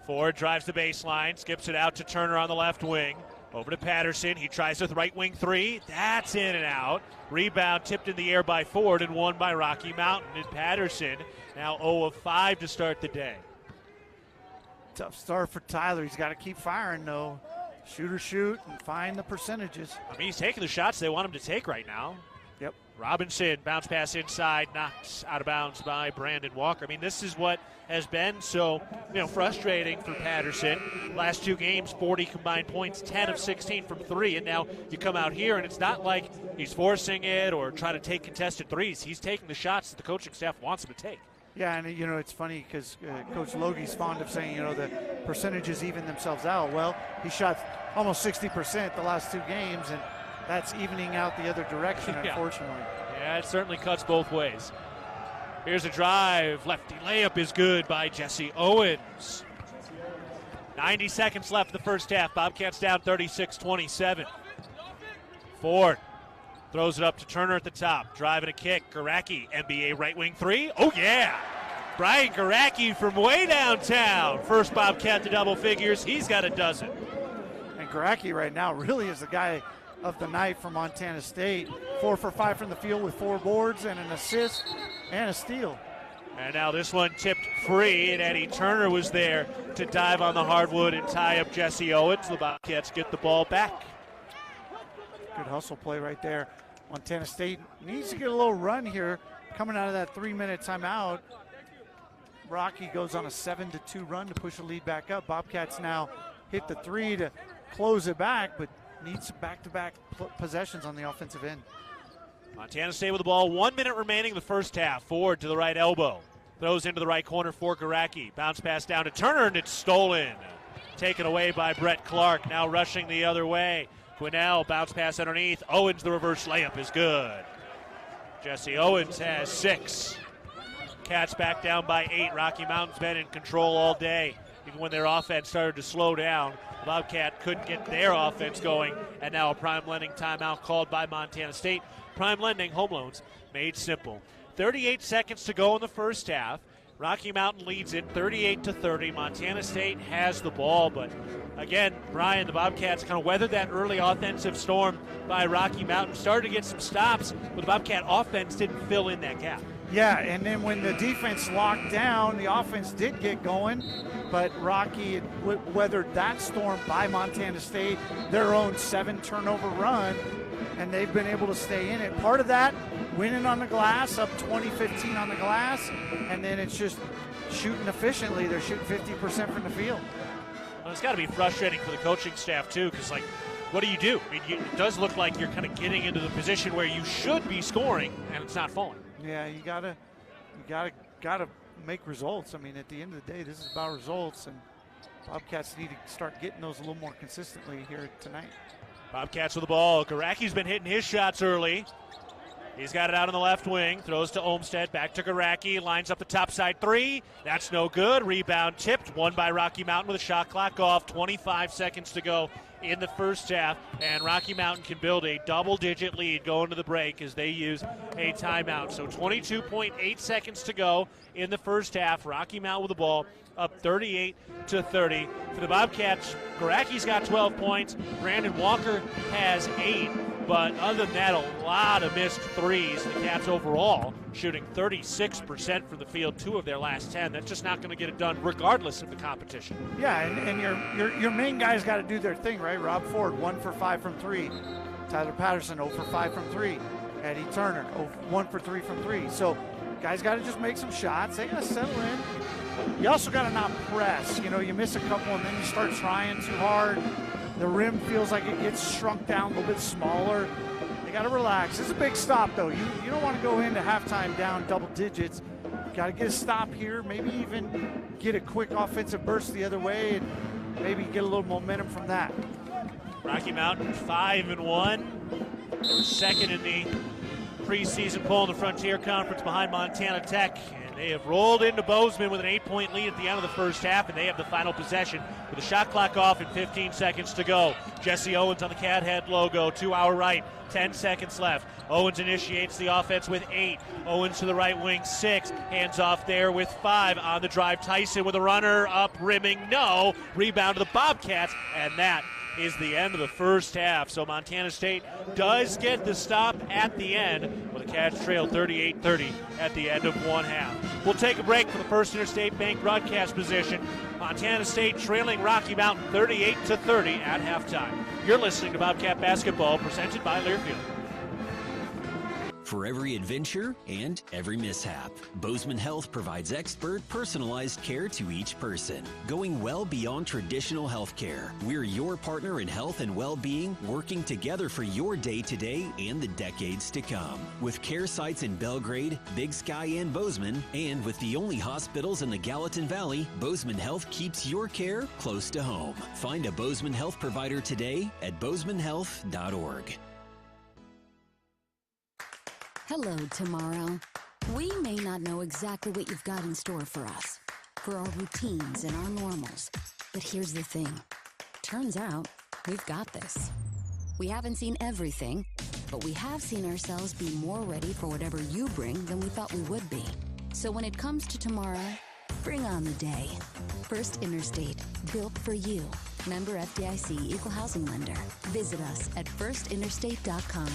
Ford drives the baseline, skips it out to Turner on the left wing. Over to Patterson. He tries with right wing three. That's in and out. Rebound tipped in the air by Ford and won by Rocky Mountain. And Patterson now 0 of 5 to start the day. Tough start for Tyler. He's got to keep firing, though. Shoot and find the percentages. I mean, he's taking the shots they want him to take right now. Yep. Robinson, bounce pass inside, knocked out of bounds by Brandon Walker. I mean, this is what has been so, frustrating for Patterson. Last 2 games, 40 combined points, 10 of 16 from 3, and now you come out here and it's not like he's forcing it or trying to take contested threes. He's taking the shots that the coaching staff wants him to take. Yeah, and it's funny because Coach Logie's fond of saying, the percentages even themselves out. Well, he shot almost 60% the last 2 games, and that's evening out the other direction, unfortunately. Yeah, it certainly cuts both ways. Here's a drive. Lefty layup is good by Jesse Owens. 90 seconds left in the first half. Bobcats down 36-27. Ford throws it up to Turner at the top. Driving a kick. Garacki, NBA right wing three. Oh, yeah. Brian Garacki from way downtown. First Bobcat to double figures. He's got a dozen. And Garacki right now really is the guy of the night for Montana State. 4 for 5 from the field with 4 boards and an assist and a steal. And now this one tipped free, and Eddie Turner was there to dive on the hardwood and tie up Jesse Owens. The Bobcats get the ball back. Good hustle play right there. Montana State needs to get a little run here. Coming out of that 3-minute timeout, Rocky goes on a 7-2 run to push the lead back up. Bobcats now hit the 3 to close it back, but needs some back-to-back possessions on the offensive end. Montana State with the ball. 1 minute remaining in the first half. Ford to the right elbow. Throws into the right corner for Garacki. Bounce pass down to Turner, and it's stolen. Taken away by Brett Clark. Now rushing the other way. Quinnell, bounce pass underneath. Owens, the reverse layup is good. Jesse Owens has 6. Cats back down by 8. Rocky Mountain's been in control all day. Even when their offense started to slow down, Bobcat couldn't get their offense going, and now a prime lending timeout called by Montana State. Prime lending, home loans, made simple. 38 seconds to go in the first half. Rocky Mountain leads it 38-30. Montana State has the ball, but again, Brian, the Bobcats kind of weathered that early offensive storm by Rocky Mountain. Started to get some stops, but the Bobcat offense didn't fill in that gap. Yeah, and then when the defense locked down, the offense did get going, but Rocky had weathered that storm by Montana State, their own 7-turnover run, and they've been able to stay in it. Part of that, winning on the glass, up 20-15 on the glass, and then it's just shooting efficiently. They're shooting 50% from the field. Well, it's got to be frustrating for the coaching staff, too, because, what do you do? I mean, it does look like you're kind of getting into the position where you should be scoring, and it's not falling. Yeah, you gotta make results. I mean, at the end of the day, this is about results, and Bobcats need to start getting those a little more consistently here tonight. Bobcats with the ball. Garacki's been hitting his shots early. He's got it out on the left wing. Throws to Olmstead. Back to Garacki. Lines up the top side 3. That's no good. Rebound tipped. Won by Rocky Mountain with a shot clock off. 25 seconds to go in the first half, and Rocky Mountain can build a double-digit lead going to the break as they use a timeout. So 22.8 seconds to go in the first half. Rocky Mountain with the ball, up 38-30. For the Bobcats, Garacki's got 12 points. Brandon Walker has 8. But other than that, a lot of missed threes. The Cats overall shooting 36% from the field, 2 of their last 10. That's just not going to get it done regardless of the competition. Yeah, and your main guys got to do their thing, right? Rob Ford, 1 for 5 from 3. Tyler Patterson, 0 for 5 from 3. Eddie Turner, 1 for 3 from 3. So guys got to just make some shots. They got to settle in. You also got to not press. You miss a couple and then you start trying too hard. The rim feels like it gets shrunk down a little bit smaller. They got to relax. It's a big stop, though. You don't want to go into halftime down double digits. Got to get a stop here, maybe even get a quick offensive burst the other way, and maybe get a little momentum from that. Rocky Mountain 5-1. Second in the preseason poll in the Frontier Conference behind Montana Tech. And they have rolled into Bozeman with an 8-point lead at the end of the first half, and they have the final possession with the shot clock off and 15 seconds to go. Jesse Owens on the Cat Head logo to our right. 10 seconds left. Owens initiates the offense with 8. Owens to the right wing, 6. Hands off there with 5. On the drive, Tyson with a runner up, rimming, no. Rebound to the Bobcats, and that is the end of the first half. So Montana State does get the stop at the end with a Cats trail 38-30 at the end of one half. We'll take a break for the First Interstate Bank broadcast position. Montana State trailing Rocky Mountain 38-30 at halftime. You're listening to Bobcat Basketball presented by Learfield. For every adventure and every mishap, Bozeman Health provides expert, personalized care to each person, going well beyond traditional health care. We're your partner in health and well-being, working together for your day-to-day and the decades to come. With care sites in Belgrade, Big Sky, and Bozeman, and with the only hospitals in the Gallatin Valley, Bozeman Health keeps your care close to home. Find a Bozeman Health provider today at bozemanhealth.org. Hello, tomorrow. We may not know exactly what you've got in store for us, for our routines and our normals. But here's the thing. Turns out, we've got this. We haven't seen everything, but we have seen ourselves be more ready for whatever you bring than we thought we would be. So when it comes to tomorrow, bring on the day. First Interstate, built for you. Member FDIC Equal Housing Lender. Visit us at firstinterstate.com.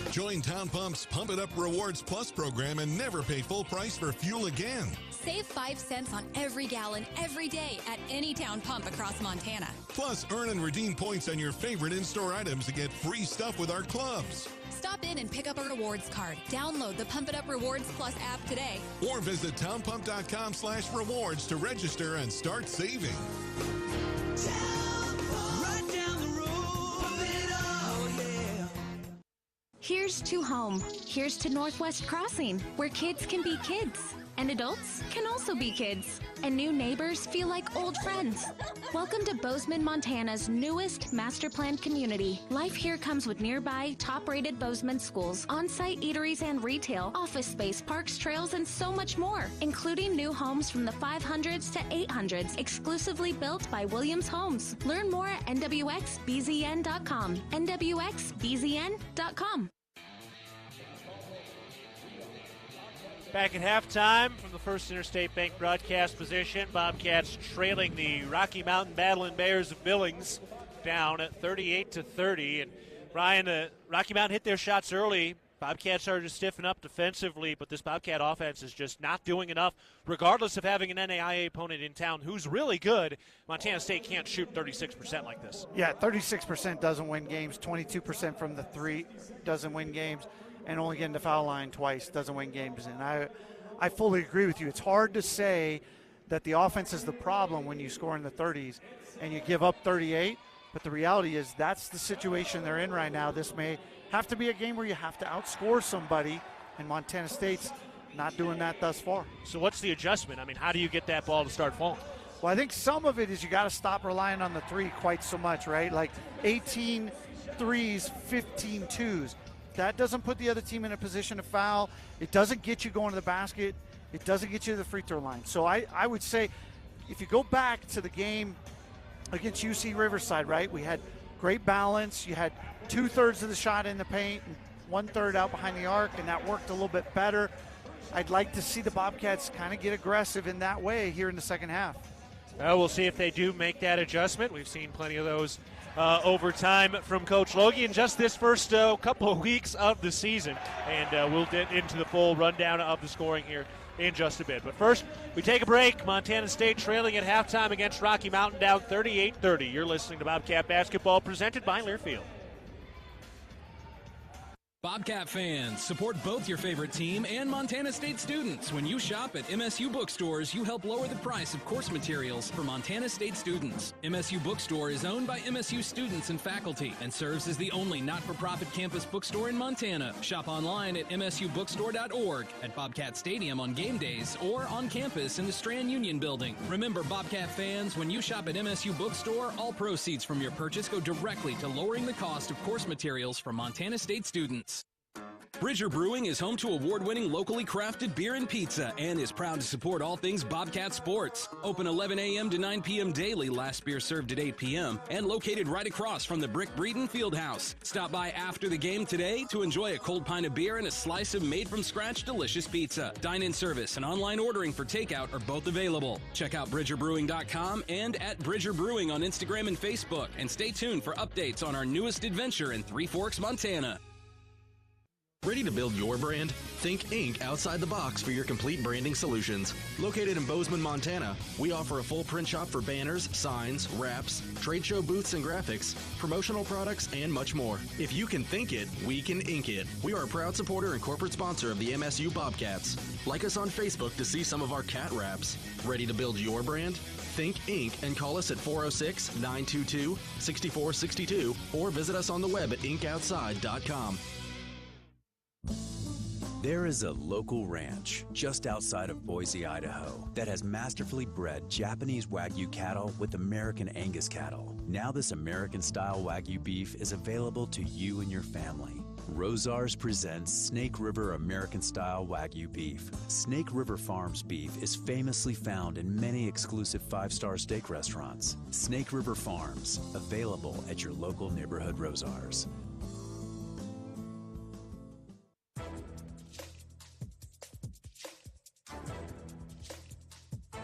Join Town Pump's Pump It Up Rewards Plus program and never pay full price for fuel again. Save 5 cents on every gallon every day at any Town Pump across Montana. Plus, earn and redeem points on your favorite in-store items to get free stuff with our clubs. Stop in and pick up a rewards card. Download the Pump It Up Rewards Plus app today. Or visit townpump.com/rewards to register and start saving. Here's to home. Here's to Northwest Crossing, where kids can be kids. And adults can also be kids. And new neighbors feel like old friends. Welcome to Bozeman, Montana's newest master planned community. Life here comes with nearby top-rated Bozeman schools, on-site eateries and retail, office space, parks, trails, and so much more, including new homes from the 500s to 800s, exclusively built by Williams Homes. Learn more at nwxbzn.com. nwxbzn.com. Back at halftime from the First Interstate Bank broadcast position, Bobcats trailing the Rocky Mountain Battling Bears of Billings down at 38-30. And Ryan, Rocky Mountain hit their shots early. Bobcats started to stiffen up defensively, but this Bobcat offense is just not doing enough, regardless of having an NAIA opponent in town who's really good. Montana State can't shoot 36% like this. Yeah, 36% doesn't win games. 22% from the three doesn't win games. And only getting the foul line twice doesn't win games. And I fully agree with you. It's hard to say that the offense is the problem when you score in the 30s and you give up 38. But the reality is that's the situation they're in right now. This may have to be a game where you have to outscore somebody, and Montana State's not doing that thus far. So what's the adjustment? I mean, how do you get that ball to start falling? Well, I think some of it is you got to stop relying on the three quite so much, right? Like 18 threes, 15 twos. That doesn't put the other team in a position to foul. It doesn't get you going to the basket. It doesn't get you to the free throw line. So I would say if you go back to the game against UC Riverside, right, we had great balance. You had 2/3 of the shot in the paint and 1/3 out behind the arc, and that worked a little bit better. I'd like to see the Bobcats kind of get aggressive in that way here in the second half. We'll see if they do make that adjustment. We've seen plenty of those over time from Coach Logie in just this first couple of weeks of the season. And we'll get into the full rundown of the scoring here in just a bit. But first, we take a break. Montana State trailing at halftime against Rocky Mountain, down 38-30. You're listening to Bobcat Basketball presented by Learfield. Bobcat fans, support both your favorite team and Montana State students. When you shop at MSU bookstores, you help lower the price of course materials for Montana State students. MSU Bookstore is owned by MSU students and faculty and serves as the only not-for-profit campus bookstore in Montana. Shop online at msubookstore.org, at Bobcat Stadium on game days, or on campus in the Strand Union building. Remember, Bobcat fans, when you shop at MSU Bookstore, all proceeds from your purchase go directly to lowering the cost of course materials for Montana State students. Bridger Brewing is home to award-winning locally crafted beer and pizza and is proud to support all things Bobcat sports. Open 11 a.m. to 9 p.m. daily, last beer served at 8 p.m. and located right across from the Brick Breeden Fieldhouse. Stop by after the game today to enjoy a cold pint of beer and a slice of made-from-scratch delicious pizza. Dine-in service and online ordering for takeout are both available. Check out BridgerBrewing.com and at Bridger Brewing on Instagram and Facebook. And stay tuned for updates on our newest adventure in Three Forks, Montana. Ready to build your brand? Think Inc. outside the box for your complete branding solutions. Located in Bozeman, Montana, we offer a full print shop for banners, signs, wraps, trade show booths and graphics, promotional products, and much more. If you can think it, we can ink it. We are a proud supporter and corporate sponsor of the MSU Bobcats. Like us on Facebook to see some of our cat wraps. Ready to build your brand? Think Inc. and call us at 406-922-6462 or visit us on the web at inkoutside.com. There is a local ranch just outside of Boise, Idaho, that has masterfully bred Japanese Wagyu cattle with American Angus cattle. Now this American-style Wagyu beef is available to you and your family. Rosars presents Snake River American-style Wagyu beef. Snake River Farms beef is famously found in many exclusive five-star steak restaurants. Snake River Farms, available at your local neighborhood Rosars.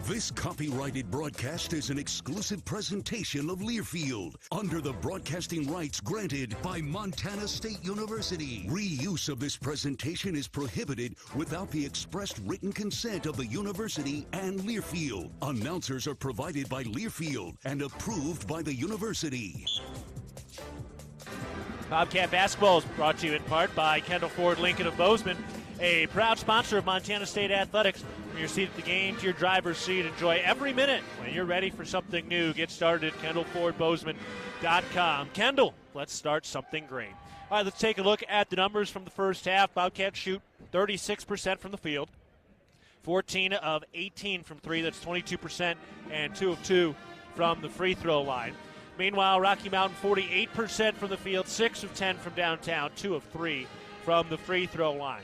This copyrighted broadcast is an exclusive presentation of Learfield under the broadcasting rights granted by Montana State University. Reuse of this presentation is prohibited without the expressed written consent of the university and Learfield. Announcers are provided by Learfield and approved by the university. Bobcat basketball is brought to you in part by Kendall Ford Lincoln of Bozeman, a proud sponsor of Montana State Athletics. From your seat at the game to your driver's seat, enjoy every minute. When you're ready for something new, get started at KendallFordBozeman.com. Kendall, let's start something great. All right, let's take a look at the numbers from the first half. Bobcats shoot 36% from the field, 14 of 18 from three. That's 22%, and 2 of 2 from the free throw line. Meanwhile, Rocky Mountain 48% from the field, 6 of 10 from downtown, 2 of 3 from the free throw line.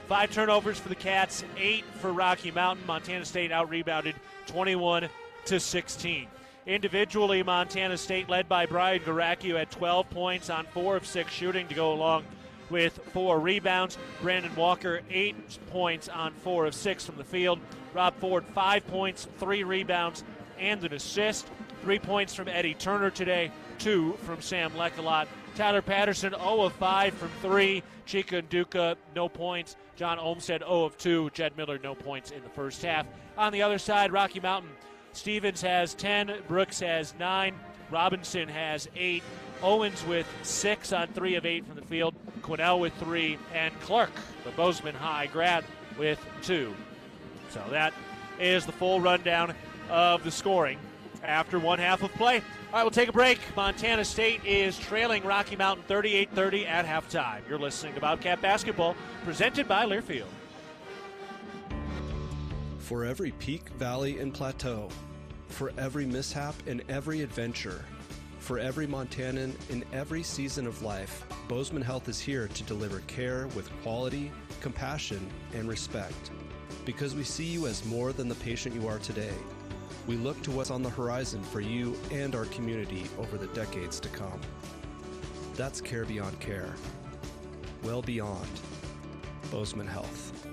5 turnovers for the Cats, 8 for Rocky Mountain. Montana State out-rebounded 21-16. Individually, Montana State led by Brian Garacchio at 12 points on 4 of 6 shooting to go along with 4 rebounds. Brandon Walker, 8 points on 4 of 6 from the field. Rob Ford, 5 points, 3 rebounds, and an assist. 3 points from Eddie Turner today, 2 from Sam Lekalot. Tyler Patterson, 0 of 5 from 3. Chika Nduka, no points. John Olmstead, 0 of 2. Jed Miller, no points in the first half. On the other side, Rocky Mountain, Stevens has 10. Brooks has 9. Robinson has 8. Owens with 6 on 3 of 8 from the field. Quinnell with 3. And Clark, the Bozeman High grad, with 2. So that is the full rundown of the scoring after one half of play. All right, we'll take a break. Montana State is trailing Rocky Mountain 38-30 at halftime. You're listening to Bobcat Basketball, presented by Learfield. For every peak, valley, and plateau, for every mishap and every adventure, for every Montanan in every season of life, Bozeman Health is here to deliver care with quality, compassion, and respect. Because we see you as more than the patient you are today. We look to what's on the horizon for you and our community over the decades to come. That's care beyond care. Well beyond. Bozeman Health.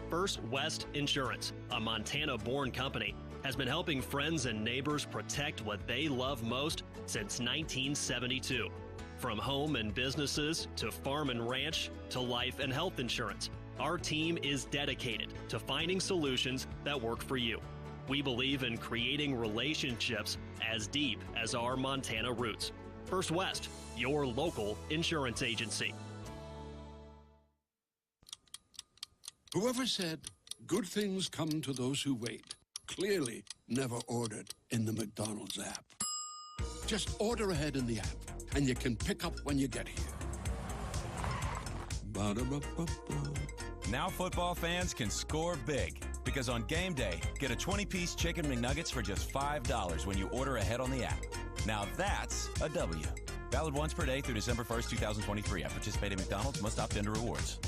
First West Insurance, a Montana-born company, has been helping friends and neighbors protect what they love most since 1972. From home and businesses to farm and ranch to life and health insurance, our team is dedicated to finding solutions that work for you. We believe in creating relationships as deep as our Montana roots. First West, your local insurance agency. Whoever said good things come to those who wait clearly never ordered in the McDonald's app. Just order ahead in the app, and you can pick up when you get here. Ba-da-ba-ba-ba. Now football fans can score big, because on game day, get a 20-piece Chicken McNuggets for just $5 when you order ahead on the app. Now that's a W. Valid once per day through December 1st, 2023. At participating McDonald's, must opt into rewards.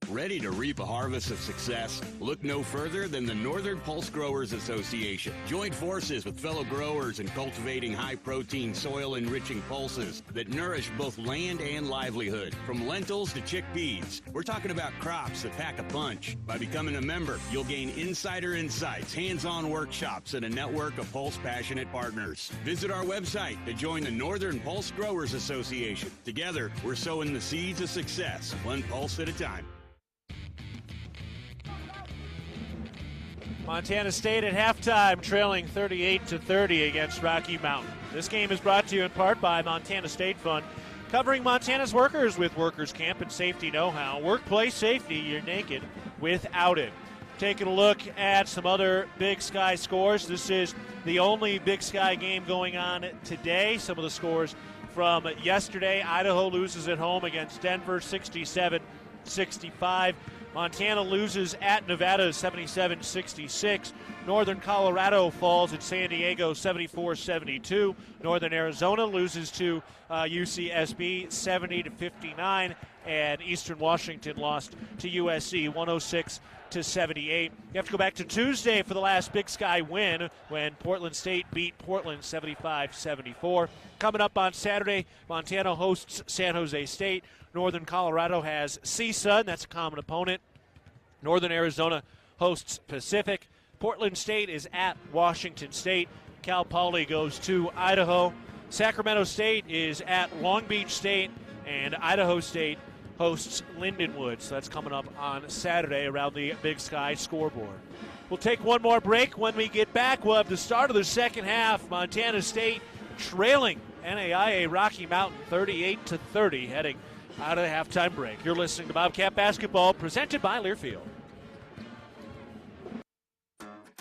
Ready to reap a harvest of success? Look no further than the Northern Pulse Growers Association. Join forces with fellow growers in cultivating high-protein, soil-enriching pulses that nourish both land and livelihood. From lentils to chickpeas, we're talking about crops that pack a punch. By becoming a member, you'll gain insider insights, hands-on workshops, and a network of Pulse-passionate partners. Visit our website to join the Northern Pulse Growers Association. Together, we're sowing the seeds of success, one pulse at a time. Montana State at halftime trailing 38-30 against Rocky Mountain. This game is brought to you in part by Montana State Fund, covering Montana's workers with workers' camp and safety know-how. Workplace safety, you're naked without it. Taking a look at some other Big Sky scores. This is the only Big Sky game going on today. Some of the scores from yesterday. Idaho loses at home against Denver 67-65. Montana loses at Nevada 77-66. Northern Colorado falls at San Diego 74-72. Northern Arizona loses to UCSB 70-59. And Eastern Washington lost to USC 106-78. You have to go back to Tuesday for the last Big Sky win when Portland State beat Portland 75-74. Coming up on Saturday, Montana hosts San Jose State. Northern Colorado has CISA, and that's a common opponent. Northern Arizona hosts Pacific. Portland State is at Washington State. Cal Poly goes to Idaho. Sacramento State is at Long Beach State, and Idaho State hosts Lindenwood. So that's coming up on Saturday around the Big Sky scoreboard. We'll take one more break. When we get back, we'll have the start of the second half. Montana State trailing NAIA Rocky Mountain 38-30 heading out of the halftime break. You're listening to Bobcat Basketball, presented by Learfield.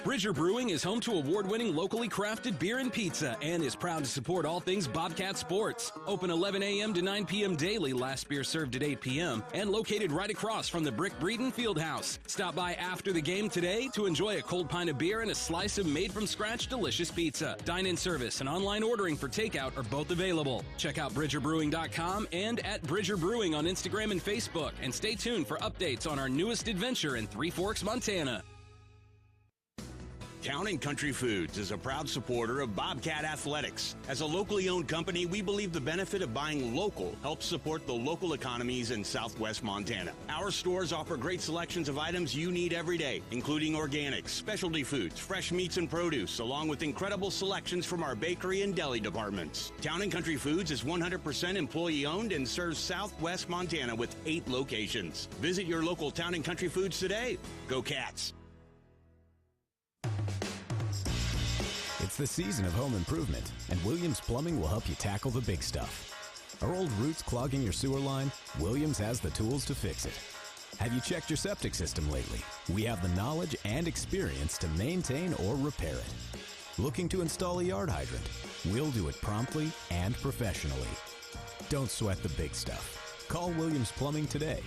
Bridger Brewing is home to award-winning locally crafted beer and pizza and is proud to support all things Bobcat sports. Open 11 a.m. to 9 p.m. daily, last beer served at 8 p.m., and located right across from the Brick Breeden Fieldhouse. Stop by after the game today to enjoy a cold pint of beer and a slice of made-from-scratch delicious pizza. Dine-in service and online ordering for takeout are both available. Check out BridgerBrewing.com and at Bridger Brewing on Instagram and Facebook, and stay tuned for updates on our newest adventure in Three Forks, Montana. Town & Country Foods is a proud supporter of Bobcat Athletics. As a locally owned company, we believe the benefit of buying local helps support the local economies in southwest Montana. Our stores offer great selections of items you need every day, including organics, specialty foods, fresh meats and produce, along with incredible selections from our bakery and deli departments. Town & Country Foods is 100% employee owned and serves southwest Montana with 8 locations. Visit your local Town & Country Foods today. Go Cats! It's the season of home improvement, and Williams Plumbing will help you tackle the big stuff. Are old roots clogging your sewer line? Williams has the tools to fix it. Have you checked your septic system lately? We have the knowledge and experience to maintain or repair it. Looking to install a yard hydrant? We'll do it promptly and professionally. Don't sweat the big stuff. Call Williams Plumbing today.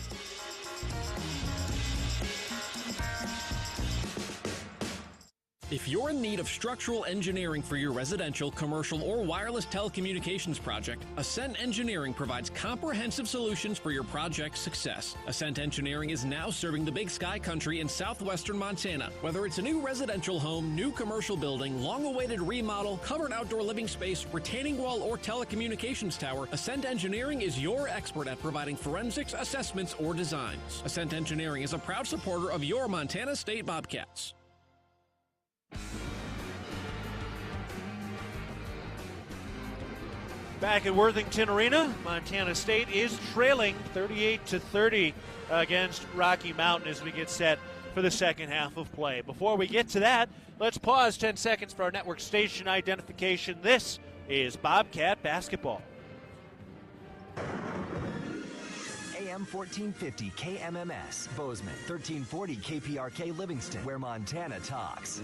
If you're in need of structural engineering for your residential, commercial, or wireless telecommunications project, Ascent Engineering provides comprehensive solutions for your project's success. Ascent Engineering is now serving the Big Sky country in southwestern Montana. Whether it's a new residential home, new commercial building, long-awaited remodel, covered outdoor living space, retaining wall, or telecommunications tower, Ascent Engineering is your expert at providing forensics, assessments, or designs. Ascent Engineering is a proud supporter of your Montana State Bobcats. Back at Worthington Arena, Montana State is trailing 38-30 against Rocky Mountain as we get set for the second half of play. Before we get to that, let's pause 10 seconds for our network station identification. This is Bobcat Basketball. AM 1450 KMMS, Bozeman, 1340 KPRK Livingston, where Montana talks.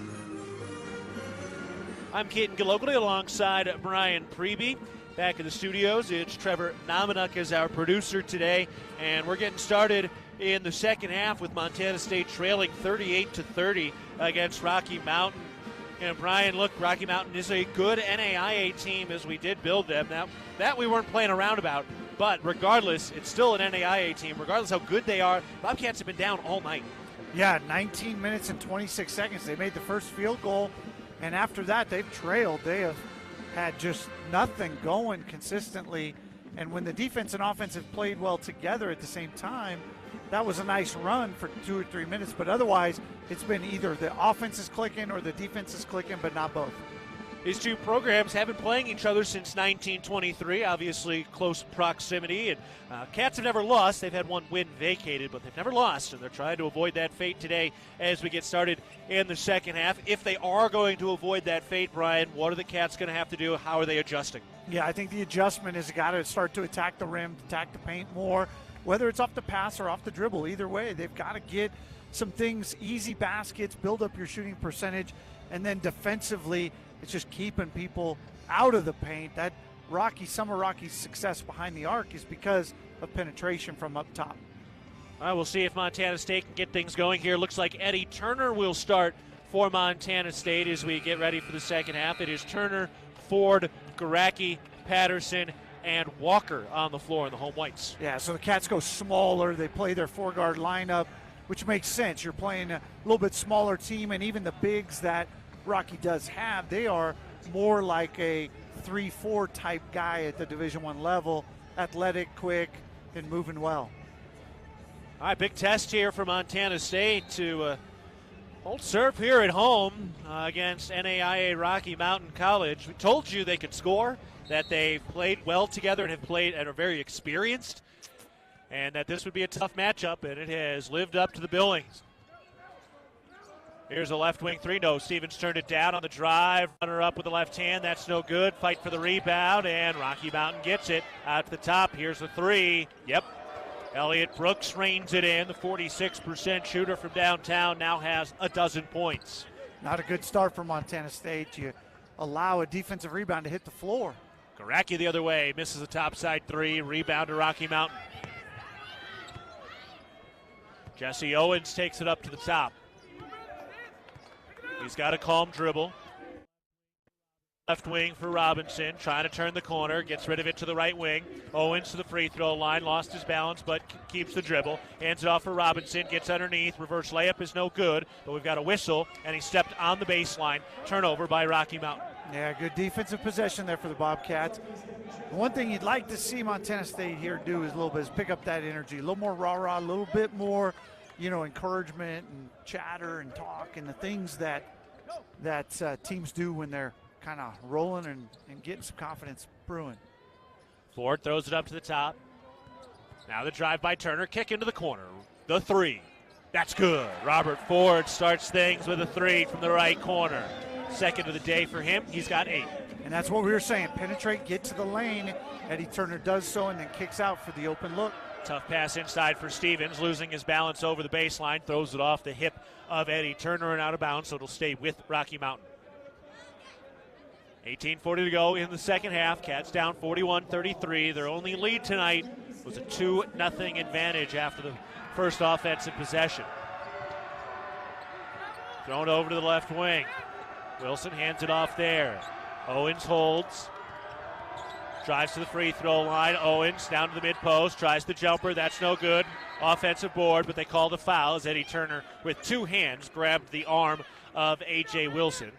I'm Caden Galogly alongside Brian Preby. Back in the studios, it's Trevor Nominuk as our producer today, and we're getting started in the second half with Montana State trailing 38-30 against Rocky Mountain. And Brian, look, Rocky Mountain is a good NAIA team as we did build them. Now, that we weren't playing around about, but regardless, it's still an NAIA team. Regardless how good they are, Bobcats have been down all night. Yeah, 19 minutes and 26 seconds. They made the first field goal, and after that, they've trailed. They have had just nothing going consistently. And when the defense and offense have played well together at the same time, that was a nice run for 2 or 3 minutes. But otherwise, it's been either the offense is clicking or the defense is clicking, but not both. These two programs have been playing each other since 1923, obviously close proximity. And Cats have never lost. They've had one win vacated, but they've never lost, and they're trying to avoid that fate today as we get started in the second half. If they are going to avoid that fate, Brian, what are the Cats going to have to do? How are they adjusting? Yeah, I think the adjustment is got to start to attack the rim, attack the paint more, whether it's off the pass or off the dribble. Either way, they've got to get some things, easy baskets, build up your shooting percentage, and then defensively, it's just keeping people out of the paint. That Summer Rocky's success behind the arc is because of penetration from up top. All right, we'll see if Montana State can get things going here. Looks like Eddie Turner will start for Montana State as we get ready for the second half. It is Turner, Ford, Garacki, Patterson, and Walker on the floor in the home whites. Yeah, so the Cats go smaller. They play their four-guard lineup, which makes sense. You're playing a little bit smaller team, and even the bigs that Rocky does have, they are more like a 3-4 type guy at the Division I level, athletic, quick, and moving well. All right, big test here for Montana State to hold serve here at home against NAIA Rocky Mountain College. We told you they could score, that they played well together and have played and are very experienced, and that this would be a tough matchup, and it has lived up to the billings. Here's a left wing three. No, Stevens turned it down on the drive. Runner up with the left hand. That's no good. Fight for the rebound, and Rocky Mountain gets it out to the top. Here's the three. Yep. Elliott Brooks reins it in. The 46% shooter from downtown now has 12 points. Not a good start for Montana State. You allow a defensive rebound to hit the floor. Garacki the other way. Misses a topside three. Rebound to Rocky Mountain. Jesse Owens takes it up to the top. He's got a calm dribble. Left wing for Robinson, trying to turn the corner, gets rid of it to the right wing. Owens to the free throw line, lost his balance, but keeps the dribble. Hands it off for Robinson, gets underneath. Reverse layup is no good, but we've got a whistle, and he stepped on the baseline. Turnover by Rocky Mountain. Yeah, good defensive possession there for the Bobcats. One thing you'd like to see Montana State here do is a little bit is pick up that energy, a little more rah-rah, a little bit more, encouragement and chatter and talk and the things that teams do when they're kind of rolling and getting some confidence brewing. Ford throws it up to the top. Now the drive by Turner, kick into the corner. The three. That's good. Robert Ford starts things with a three from the right corner. Second of the day for him. He's got 8. And that's what we were saying. Penetrate, get to the lane. Eddie Turner does so and then kicks out for the open look. Tough pass inside for Stevens, losing his balance over the baseline. Throws it off the hip of Eddie Turner and out of bounds, so it'll stay with Rocky Mountain. 18:40 to go in the second half. Cats down 41-33. Their only lead tonight was a 2-0 advantage after the first offensive possession. Thrown over to the left wing. Wilson hands it off there. Owens holds. Drives to the free throw line. Owens down to the mid post. Tries the jumper. That's no good. Offensive board, but they call the foul as Eddie Turner, with 2 hands, grabbed the arm of A.J. Wilson.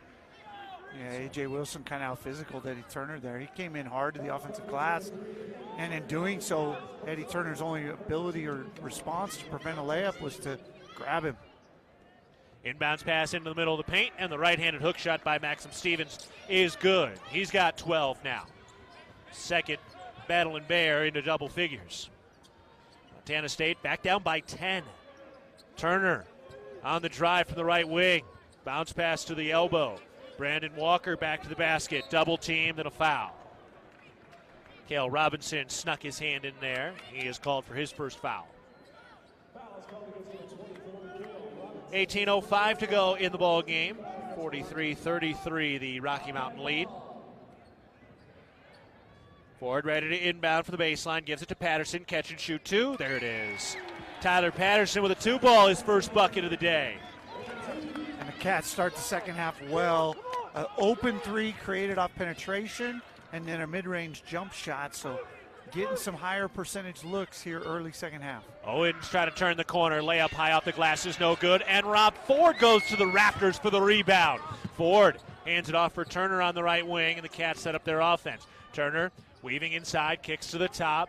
Yeah, A.J. Wilson kind of out-physicaled Eddie Turner there. He came in hard to the offensive glass, and in doing so, Eddie Turner's only ability or response to prevent a layup was to grab him. Inbounds pass into the middle of the paint, and the right-handed hook shot by Maxim Stevens is good. He's got 12 now. Second battling Bear into double figures. Montana State back down by 10. Turner on the drive from the right wing. Bounce pass to the elbow. Brandon Walker back to the basket. Double teamed and a foul. Cale Robinson snuck his hand in there. He is called for his first foul. 18:05 to go in the ball game. 43-33 the Rocky Mountain lead. Ford ready to inbound for the baseline. Gives it to Patterson. Catch and shoot 2. There it is. Tyler Patterson with a 2-ball, his first bucket of the day. And the Cats start the second half well. an open three created off penetration, and then a mid-range jump shot. So getting some higher percentage looks here early second half. Owens trying to turn the corner. Layup high off the glass is no good. And Rob Ford goes to the rafters for the rebound. Ford hands it off for Turner on the right wing, and the Cats set up their offense. Turner weaving inside, kicks to the top.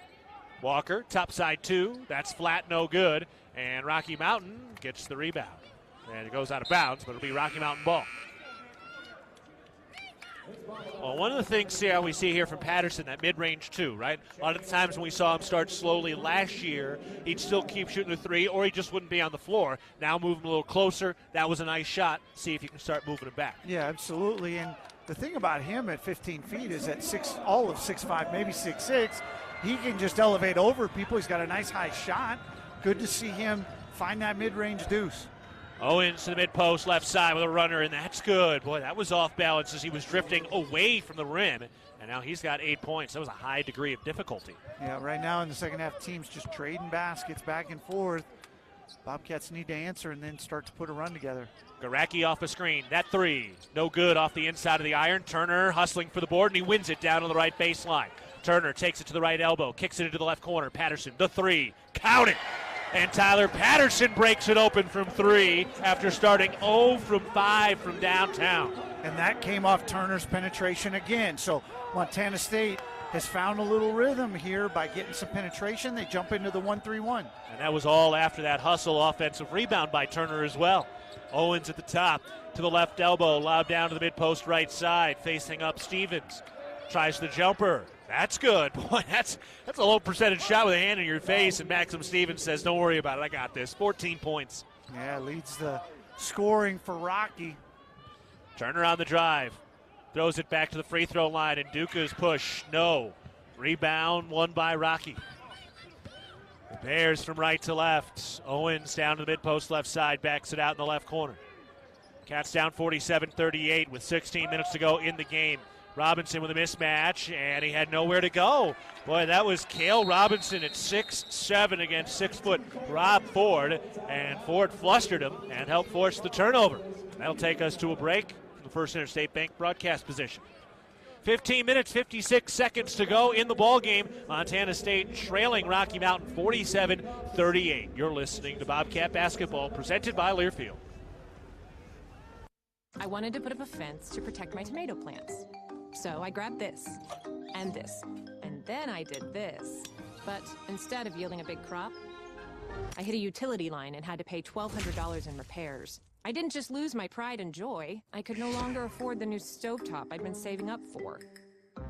Walker, top side 2. That's flat, no good. And Rocky Mountain gets the rebound. And it goes out of bounds, but it'll be Rocky Mountain ball. Well, one of the things we see here from Patterson, that mid-range 2, right? A lot of the times when we saw him start slowly last year, he'd still keep shooting the 3, or he just wouldn't be on the floor. Now move him a little closer. That was a nice shot. See if you can start moving him back. Yeah, absolutely. And the thing about him at 15 feet is at all of 6'5", maybe 6'6", he can just elevate over people. He's got a nice high shot. Good to see him find that mid-range deuce. Owens to the mid-post, left side with a runner, and that's good. Boy, that was off balance as he was drifting away from the rim, and now he's got 8 points. That was a high degree of difficulty. Yeah, right now in the second half, teams just trading baskets back and forth. Bobcats need to answer and then start to put a run together. Garacki off a screen. That 3, no good off the inside of the iron. Turner hustling for the board, and he wins it down on the right baseline. Turner takes it to the right elbow, kicks it into the left corner. Patterson, the 3, count it. And Tyler Patterson breaks it open from 3 after starting 0 from 5 from downtown. And that came off Turner's penetration again. So Montana State has found a little rhythm here by getting some penetration. They jump into the 1-3-1. And that was all after that hustle offensive rebound by Turner as well. Owens at the top to the left elbow, lobbed down to the mid-post right side, facing up Stevens. Tries the jumper. That's good. Boy, that's a low percentage shot with a hand in your face, and Maxim Stevens says, don't worry about it, I got this. 14 points. Yeah, leads the scoring for Rocky. Turner on the drive. Throws it back to the free throw line, and Duca's push, no. Rebound won by Rocky. The Bears from right to left. Owens down to the mid-post left side, backs it out in the left corner. Cats down 47-38 with 16 minutes to go in the game. Robinson with a mismatch, and he had nowhere to go. Boy, that was Cale Robinson at 6'7" against 6' Rob Ford, and Ford flustered him and helped force the turnover. That'll take us to a break from the First Interstate Bank broadcast position. 15 minutes, 56 seconds to go in the ballgame. Montana State trailing Rocky Mountain 47-38. You're listening to Bobcat Basketball, presented by Learfield. I wanted to put up a fence to protect my tomato plants. So I grabbed this, and then I did this. But instead of yielding a big crop, I hit a utility line and had to pay $1,200 in repairs. I didn't just lose my pride and joy, I could no longer afford the new stovetop I'd been saving up for.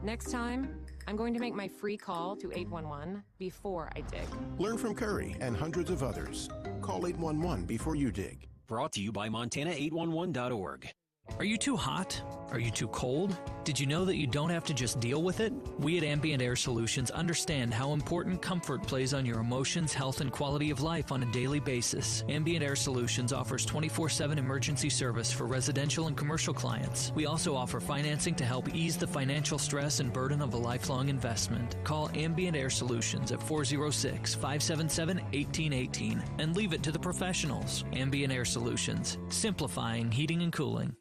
Next time, I'm going to make my free call to 811 before I dig. Learn from Curry and hundreds of others. Call 811 before you dig. Brought to you by Montana811.org. Are you too hot? Are you too cold? Did you know that you don't have to just deal with it? We at Ambient Air Solutions understand how important comfort plays on your emotions, health, and quality of life on a daily basis. Ambient Air Solutions offers 24/7 emergency service for residential and commercial clients. We also offer financing to help ease the financial stress and burden of a lifelong investment. Call Ambient Air Solutions at 406-577-1818 and leave it to the professionals. Ambient Air Solutions, simplifying heating and cooling.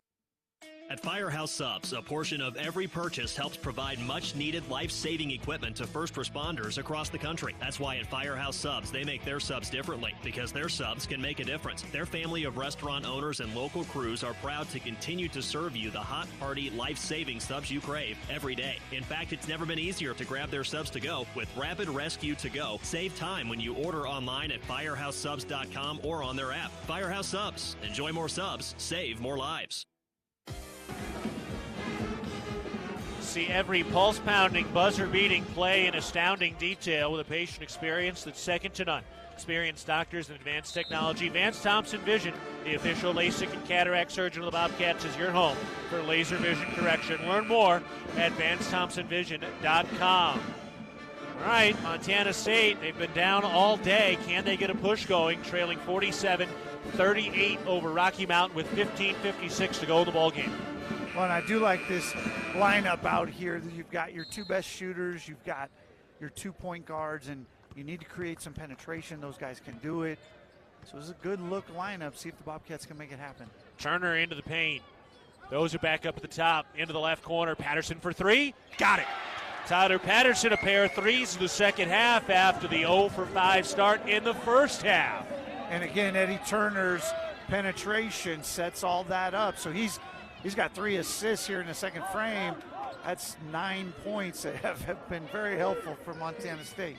At Firehouse Subs, a portion of every purchase helps provide much-needed life-saving equipment to first responders across the country. That's why at Firehouse Subs, they make their subs differently, because their subs can make a difference. Their family of restaurant owners and local crews are proud to continue to serve you the hot, hearty, life-saving subs you crave every day. In fact, it's never been easier to grab their subs to go with Rapid Rescue to Go. Save time when you order online at firehousesubs.com or on their app. Firehouse Subs. Enjoy more subs. Save more lives. See every pulse-pounding, buzzer-beating play in astounding detail with a patient experience that's second to none. Experienced doctors and advanced technology. Vance Thompson Vision, the official LASIK and cataract surgeon of the Bobcats, is your home for laser vision correction. Learn more at VanceThompsonVision.com. All right, Montana State, they've been down all day. Can they get a push going? Trailing 47-38 over Rocky Mountain with 15:56 to go in the ballgame. Well, and I do like this lineup out here. You've got your two best shooters, you've got your 2 point guards, and you need to create some penetration. Those guys can do it. So it's a good look lineup. See if the Bobcats can make it happen. Turner into the paint. Those are back up at the top, into the left corner. Patterson for three. Got it. Tyler Patterson, a pair of threes in the second half after the 0 for 5 start in the first half. And again, Eddie Turner's penetration sets all that up. So he's got 3 assists here in the second frame. That's 9 points that have been very helpful for Montana State.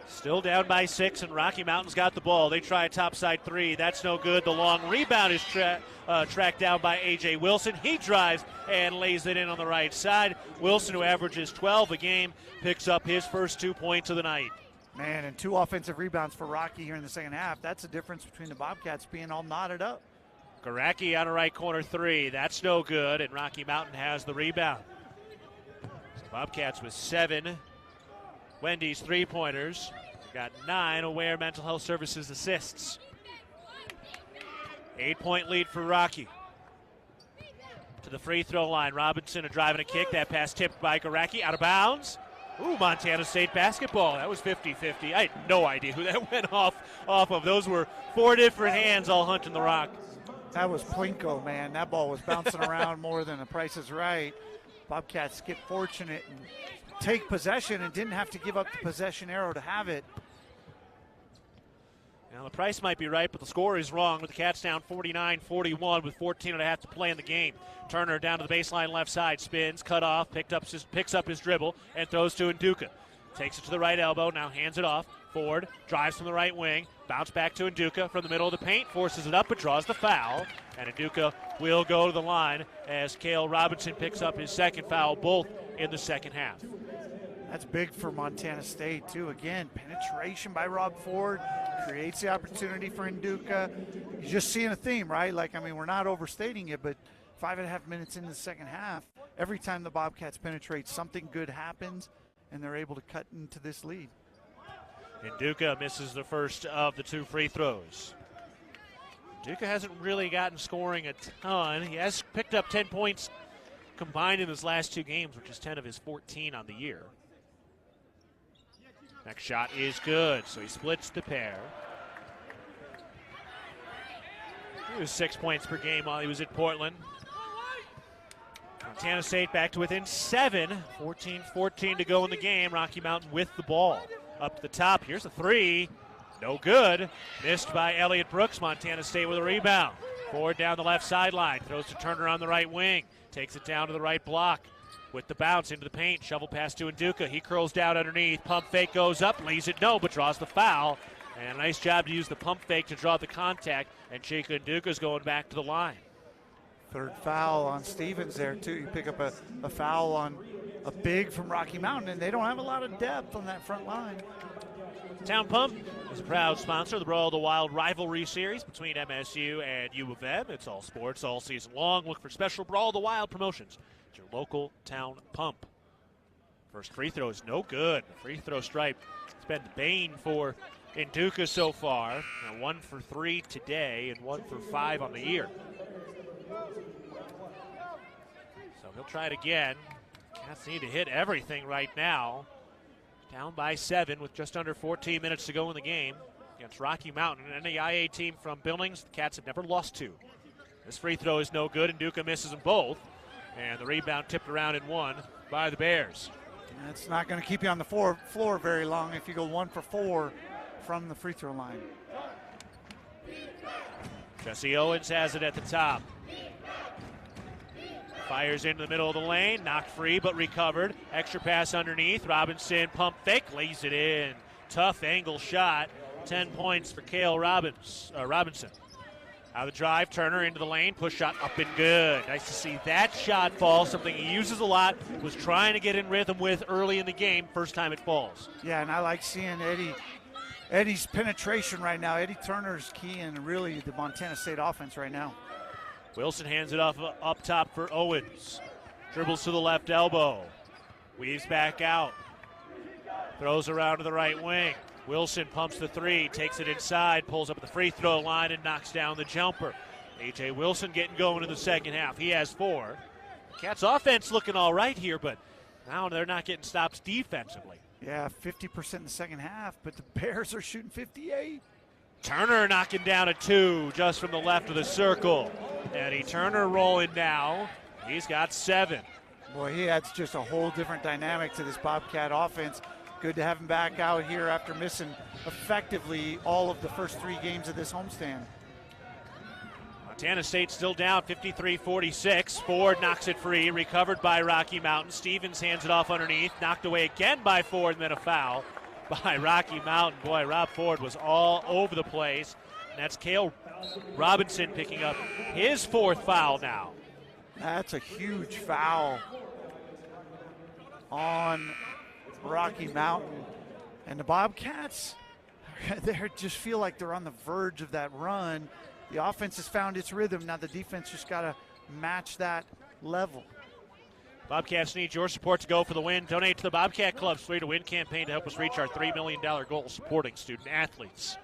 Still down by 6, and Rocky Mountain's got the ball. They try a topside 3. That's no good. The long rebound is tracked down by A.J. Wilson. He drives and lays it in on the right side. Wilson, who averages 12 a game, picks up his first 2 points of the night. Man, and 2 offensive rebounds for Rocky here in the second half. That's the difference between the Bobcats being all knotted up. Garacki on a right corner 3. That's no good, and Rocky Mountain has the rebound. So Bobcats with 7. Wendy's 3-pointers. Got 9 Aware Mental Health Services assists. 8-point lead for Rocky. To the free throw line. Robinson a drive and a kick. That pass tipped by Garacki. Out of bounds. Ooh, Montana State basketball. That was 50-50. I had no idea who that went off of. Those were 4 different hands all hunting the rock. That was Plinko, man. That ball was bouncing around more than a Price is Right. Bobcats get fortunate and take possession and didn't have to give up the possession arrow to have it. Now, the price might be right, but the score is wrong with the Cats down 49-41 with 14 and a half to play in the game. Turner down to the baseline left side, spins, cut off, picks up his dribble, and throws to Nduka. Takes it to the right elbow, now hands it off. Ford drives from the right wing, bounce back to Nduka from the middle of the paint, forces it up, but draws the foul. And Nduka will go to the line as Cale Robinson picks up his second foul, both in the second half. That's big for Montana State, too. Again, penetration by Rob Ford creates the opportunity for Nduka. You're just seeing a theme, right? We're not overstating it, but 5.5 minutes into the second half, every time the Bobcats penetrate, something good happens, and they're able to cut into this lead. Nduka misses the first of the 2 free throws. Nduka hasn't really gotten scoring a ton. He has picked up 10 points combined in his last 2 games, which is 10 of his 14 on the year. Next shot is good, so he splits the pair. He was 6 points per game while he was at Portland. Montana State back to within 7. 14-14 to go in the game. Rocky Mountain with the ball. Up to the top, here's a 3. No good. Missed by Elliott Brooks. Montana State with a rebound. Ford down the left sideline. Throws to Turner on the right wing. Takes it down to the right block. With the bounce into the paint, shovel pass to Nduka. He curls down underneath. Pump fake goes up, lays it no, but draws the foul. And a nice job to use the pump fake to draw the contact. And Chika Nduka's going back to the line. Third foul on Stevens there, too. You pick up a foul on a big from Rocky Mountain, and they don't have a lot of depth on that front line. Town Pump is a proud sponsor of the Brawl of the Wild rivalry series between MSU and U of M. It's all sports all season long. Look for special Brawl of the Wild promotions at your local Town Pump. First free throw is no good. The free throw stripe has been the bane for Nduka so far. Now 1 for 3 today and 1 for 5 on the year. So he'll try it again. Cats need to hit everything right now. Down by 7 with just under 14 minutes to go in the game against Rocky Mountain, an NAIA team from Billings. The Cats have never lost to. This free throw is no good, and Nduka misses them both. And the rebound tipped around and won by the Bears. That's not going to keep you on the floor very long if you go 1 for 4 from the free throw line. Jesse Owens has it at the top. Fires into the middle of the lane, knocked free but recovered. Extra pass underneath. Robinson pump fake, lays it in. Tough angle shot. 10 points for Cale Robinson. Out of the drive, Turner into the lane, push shot up and good. Nice to see that shot fall, something he uses a lot, was trying to get in rhythm with early in the game, first time it falls. Yeah, and I like seeing Eddie's penetration right now. Eddie Turner's key in really the Montana State offense right now. Wilson hands it off up top for Owens. Dribbles to the left elbow. Weaves back out. Throws around to the right wing. Wilson pumps the 3, takes it inside, pulls up at the free throw line and knocks down the jumper. A.J. Wilson getting going in the second half. He has 4. Cats offense looking all right here, but now they're not getting stops defensively. Yeah, 50% in the second half, but the Bears are shooting 58. Turner knocking down a 2 just from the left of the circle. Eddie Turner rolling now. He's got 7. Boy, he adds just a whole different dynamic to this Bobcat offense. Good to have him back out here after missing effectively all of the first 3 games of this homestand. Montana State still down 53-46. Ford knocks it free, recovered by Rocky Mountain. Stevens hands it off underneath, knocked away again by Ford, and then a foul by Rocky Mountain. Boy, Rob Ford was all over the place. And that's Cale Robinson picking up his 4th foul now. That's a huge foul on Rocky Mountain. And the Bobcats, they just feel like they're on the verge of that run. The offense has found its rhythm. Now the defense just got to match that level. Bobcats need your support to go for the win. Donate to the Bobcat Club's Free to Win campaign to help us reach our $3 million goal supporting student athletes.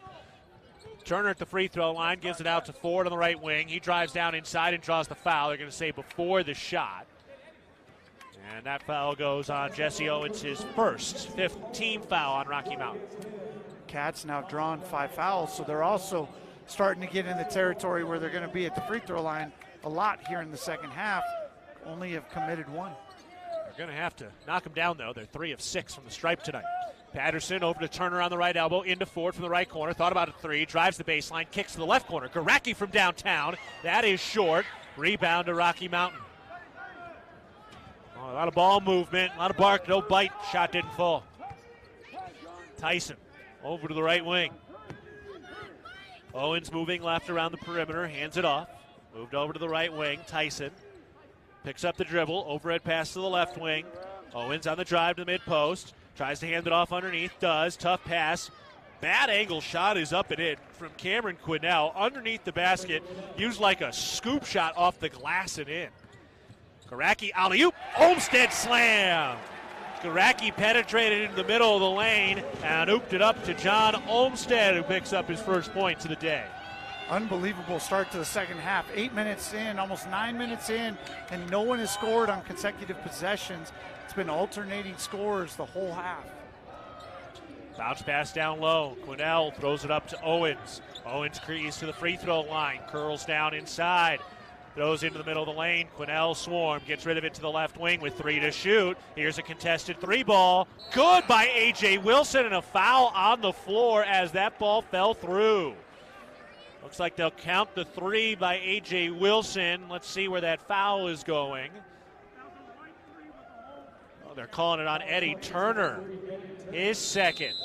Turner at the free throw line gives it out to Ford on the right wing. He drives down inside and draws the foul. They're going to say before the shot. And that foul goes on Jesse Owens, his first 5th team foul on Rocky Mountain. Cats now drawn 5 fouls, so they're also starting to get in the territory where they're going to be at the free throw line a lot here in the second half. Only have committed 1. They're going to have to knock them down, though. They're 3 of 6 from the stripe tonight. Patterson over to Turner on the right elbow, into Ford from the right corner. Thought about a 3, drives the baseline, kicks to the left corner. Garacki from downtown. That is short. Rebound to Rocky Mountain. Oh, a lot of ball movement, a lot of bark, no bite. Shot didn't fall. Tyson over to the right wing. Owens moving left around the perimeter, hands it off. Moved over to the right wing. Tyson picks up the dribble, overhead pass to the left wing. Owens on the drive to the mid-post. Tries to hand it off underneath, does. Tough pass. Bad angle shot is up and in from Cameron Quinnell. Underneath the basket, used like a scoop shot off the glass and in. Garacki alley-oop, Olmstead slam. Garacki penetrated into the middle of the lane and ooped it up to John Olmstead, who picks up his first points of the day. Unbelievable start to the second half. 8 minutes in, almost 9 minutes in, and no one has scored on consecutive possessions. It's been alternating scores the whole half. Bounce pass down low. Quinnell throws it up to Owens. Owens creates to the free throw line. Curls down inside. Throws into the middle of the lane. Quinnell swarm. Gets rid of it to the left wing with 3 to shoot. Here's a contested 3 ball. Good by A.J. Wilson, and a foul on the floor as that ball fell through. Looks like they'll count the 3 by A.J. Wilson. Let's see where that foul is going. Oh, they're calling it on Eddie Turner. His second.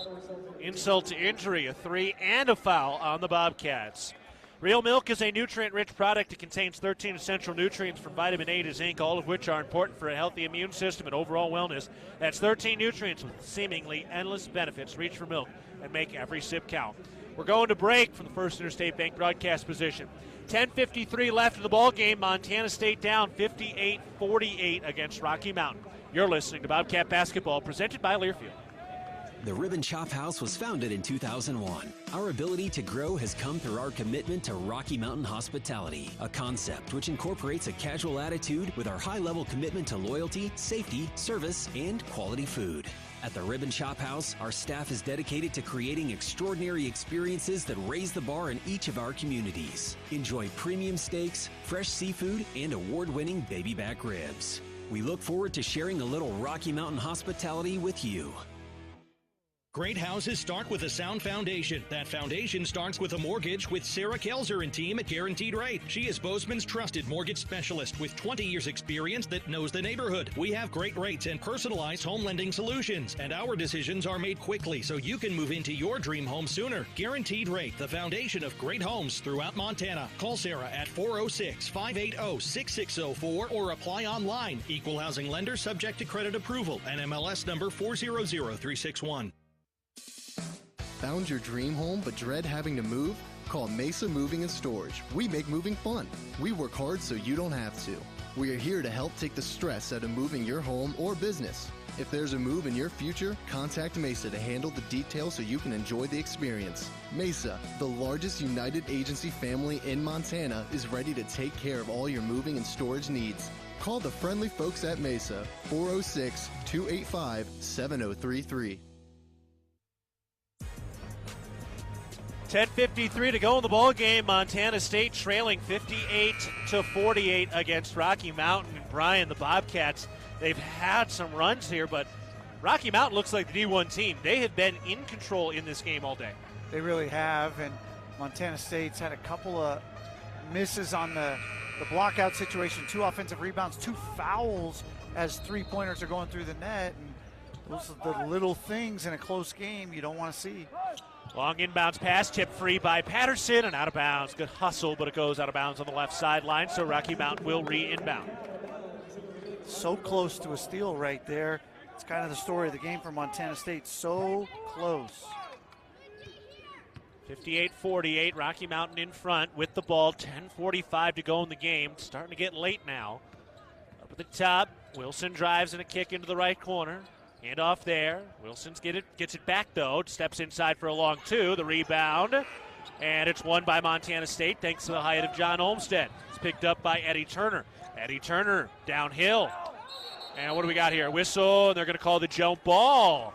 Insult to injury, a 3 and a foul on the Bobcats. Real Milk is a nutrient-rich product that contains 13 essential nutrients from vitamin A to zinc, all of which are important for a healthy immune system and overall wellness. That's 13 nutrients with seemingly endless benefits. Reach for milk and make every sip count. We're going to break from the First Interstate Bank broadcast position. 10:53 left in the ball game. Montana State down 58-48 against Rocky Mountain. You're listening to Bobcat Basketball, presented by Learfield. The Ribbon Chop House was founded in 2001. Our ability to grow has come through our commitment to Rocky Mountain hospitality, a concept which incorporates a casual attitude with our high-level commitment to loyalty, safety, service, and quality food. At the Ribbon Chop House, our staff is dedicated to creating extraordinary experiences that raise the bar in each of our communities. Enjoy premium steaks, fresh seafood, and award-winning baby back ribs. We look forward to sharing a little Rocky Mountain hospitality with you. Great houses start with a sound foundation. That foundation starts with a mortgage with Sarah Kelzer and team at Guaranteed Rate. She is Bozeman's trusted mortgage specialist with 20 years experience that knows the neighborhood. We have great rates and personalized home lending solutions, and our decisions are made quickly so you can move into your dream home sooner. Guaranteed Rate, the foundation of great homes throughout Montana. Call Sarah at 406-580-6604 or apply online. Equal housing lender subject to credit approval. NMLS number 400361. Found your dream home but dread having to move? Call Mesa Moving and Storage. We make moving fun. We work hard so you don't have to. We are here to help take the stress out of moving your home or business. If there's a move in your future, contact Mesa to handle the details so you can enjoy the experience. Mesa, the largest United agency family in Montana, is ready to take care of all your moving and storage needs. Call the friendly folks at Mesa, 406-285-7033. 10:53 to go in the ball game. Montana State trailing 58-48 against Rocky Mountain. And Brian, the Bobcats, they've had some runs here, but Rocky Mountain looks like the D1 team. They have been in control in this game all day. They really have, and Montana State's had a couple of misses on the blockout situation, 2 offensive rebounds, 2 fouls as 3-pointers are going through the net. And those are the little things in a close game you don't want to see. Long inbounds pass, tipped free by Patterson and out of bounds. Good hustle, but it goes out of bounds on the left sideline, so Rocky Mountain will re-inbound. So close to a steal right there. It's kind of the story of the game for Montana State. So close. 58-48, Rocky Mountain in front with the ball. 10:45 to go in the game. Starting to get late now. Up at the top, Wilson drives and a kick into the right corner. Hand off there. Wilson gets it back, though. Steps inside for a long 2. The rebound. And it's won by Montana State thanks to the height of John Olmstead. It's picked up by Eddie Turner. Eddie Turner downhill. And what do we got here? Whistle, and they're going to call the jump ball.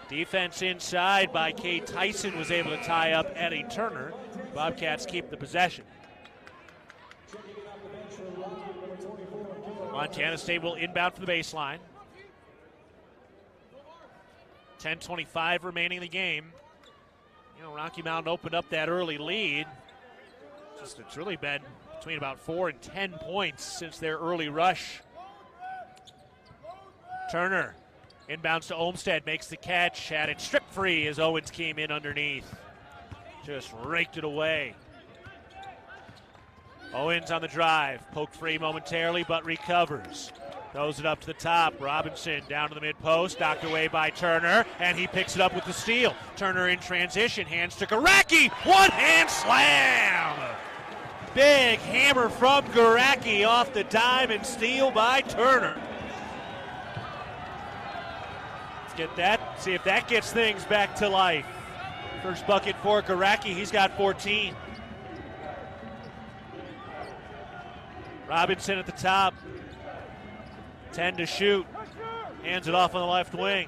Defense inside by Cade Tyson was able to tie up Eddie Turner. Bobcats keep the possession. Montana State will inbound for the baseline. 10:25 remaining in the game. You know, Rocky Mountain opened up that early lead. It's really been between about 4 and 10 points since their early rush. Turner inbounds to Olmstead, makes the catch, had it stripped free as Owens came in underneath. Just raked it away. Owens on the drive, poked free momentarily, but recovers. Throws it up to the top. Robinson down to the mid-post, knocked away by Turner, and he picks it up with the steal. Turner in transition, hands to Garacki, one-hand slam! Big hammer from Garacki off the dime and steal by Turner. Let's get that, see if that gets things back to life. First bucket for Garacki, he's got 14. Robinson at the top. 10 to shoot. Hands it off on the left wing.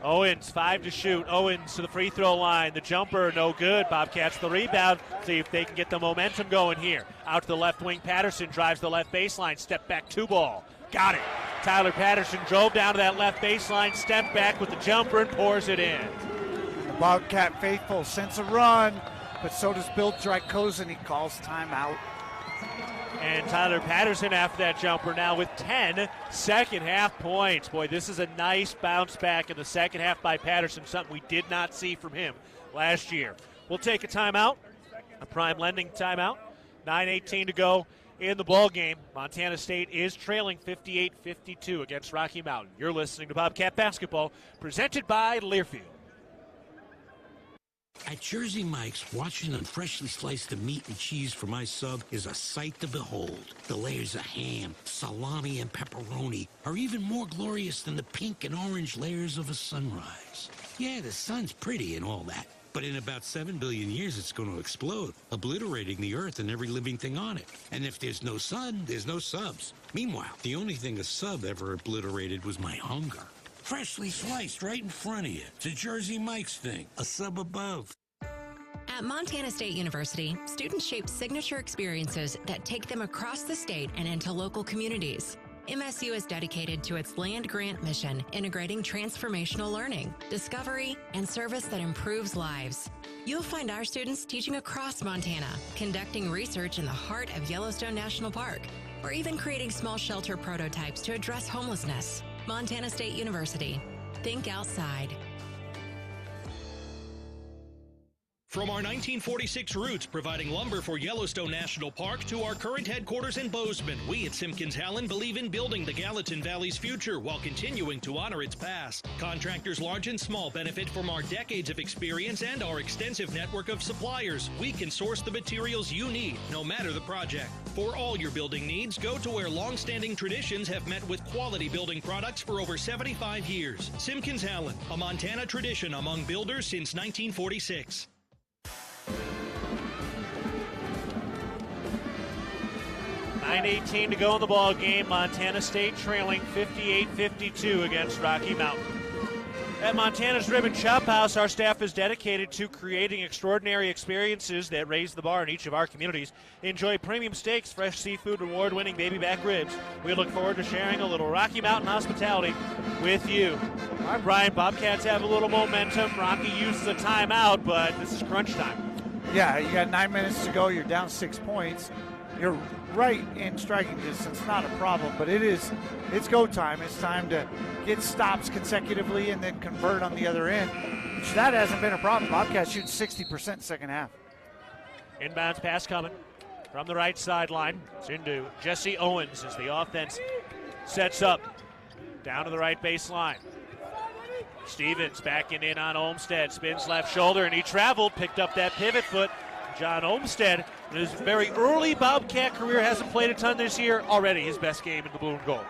Owens, 5 to shoot. Owens to the free throw line. The jumper, no good. Bobcats the rebound. See if they can get the momentum going here. Out to the left wing. Patterson drives the left baseline. Step back 2 ball. Got it. Tyler Patterson drove down to that left baseline. Stepped back with the jumper and pours it in. The Bobcat faithful sense a run, but so does Bill Dracosen. He calls timeout. And Tyler Patterson after that jumper now with 10 second half points. Boy, this is a nice bounce back in the second half by Patterson, something we did not see from him last year. We'll take a timeout, a Prime Lending timeout. 9:18 to go in the ball game. Montana State is trailing 58-52 against Rocky Mountain. You're listening to Bobcat Basketball, presented by Learfield. At Jersey Mike's, watching them freshly slice the meat and cheese for my sub is a sight to behold. The layers of ham, salami, and pepperoni are even more glorious than the pink and orange layers of a sunrise. Yeah, the sun's pretty and all that, but in about 7 billion years it's going to explode, obliterating the earth and every living thing on it. And if there's no sun, there's no subs. Meanwhile, the only thing a sub ever obliterated was my hunger. Freshly sliced right in front of you. It's a Jersey Mike's thing. A sub above. At Montana State University, students shape signature experiences that take them across the state and into local communities. MSU is dedicated to its land-grant mission, integrating transformational learning, discovery, and service that improves lives. You'll find our students teaching across Montana, conducting research in the heart of Yellowstone National Park, or even creating small shelter prototypes to address homelessness. Montana State University. Think outside. From our 1946 roots providing lumber for Yellowstone National Park to our current headquarters in Bozeman, we at Simpkins-Howland believe in building the Gallatin Valley's future while continuing to honor its past. Contractors large and small benefit from our decades of experience and our extensive network of suppliers. We can source the materials you need, no matter the project. For all your building needs, go to where long-standing traditions have met with quality building products for over 75 years. Simpkins-Howland, a Montana tradition among builders since 1946. 9:18 to go in the ball game. Montana State trailing 58-52 against Rocky Mountain. At Montana's Rib and Chop House, our staff is dedicated to creating extraordinary experiences that raise the bar in each of our communities. Enjoy premium steaks, fresh seafood, award-winning baby back ribs. We look forward to sharing a little Rocky Mountain hospitality with you. All right, Brian, Bobcats have a little momentum. Rocky uses a timeout, but this is crunch time. Yeah, you got 9 minutes to go. You're down 6 points. You're right in striking distance, not a problem, but it's go time. It's time to get stops consecutively and then convert on the other end, which that hasn't been a problem. Bobcats shooting 60% second half. Inbounds pass coming from the right sideline. It's into Jesse Owens as the offense sets up down to the right baseline. Stevens backing in on Olmstead, spins left shoulder, and he traveled, picked up that pivot foot. John Olmstead, in his very early Bobcat career, hasn't played a ton this year. Already his best game in the blue and gold.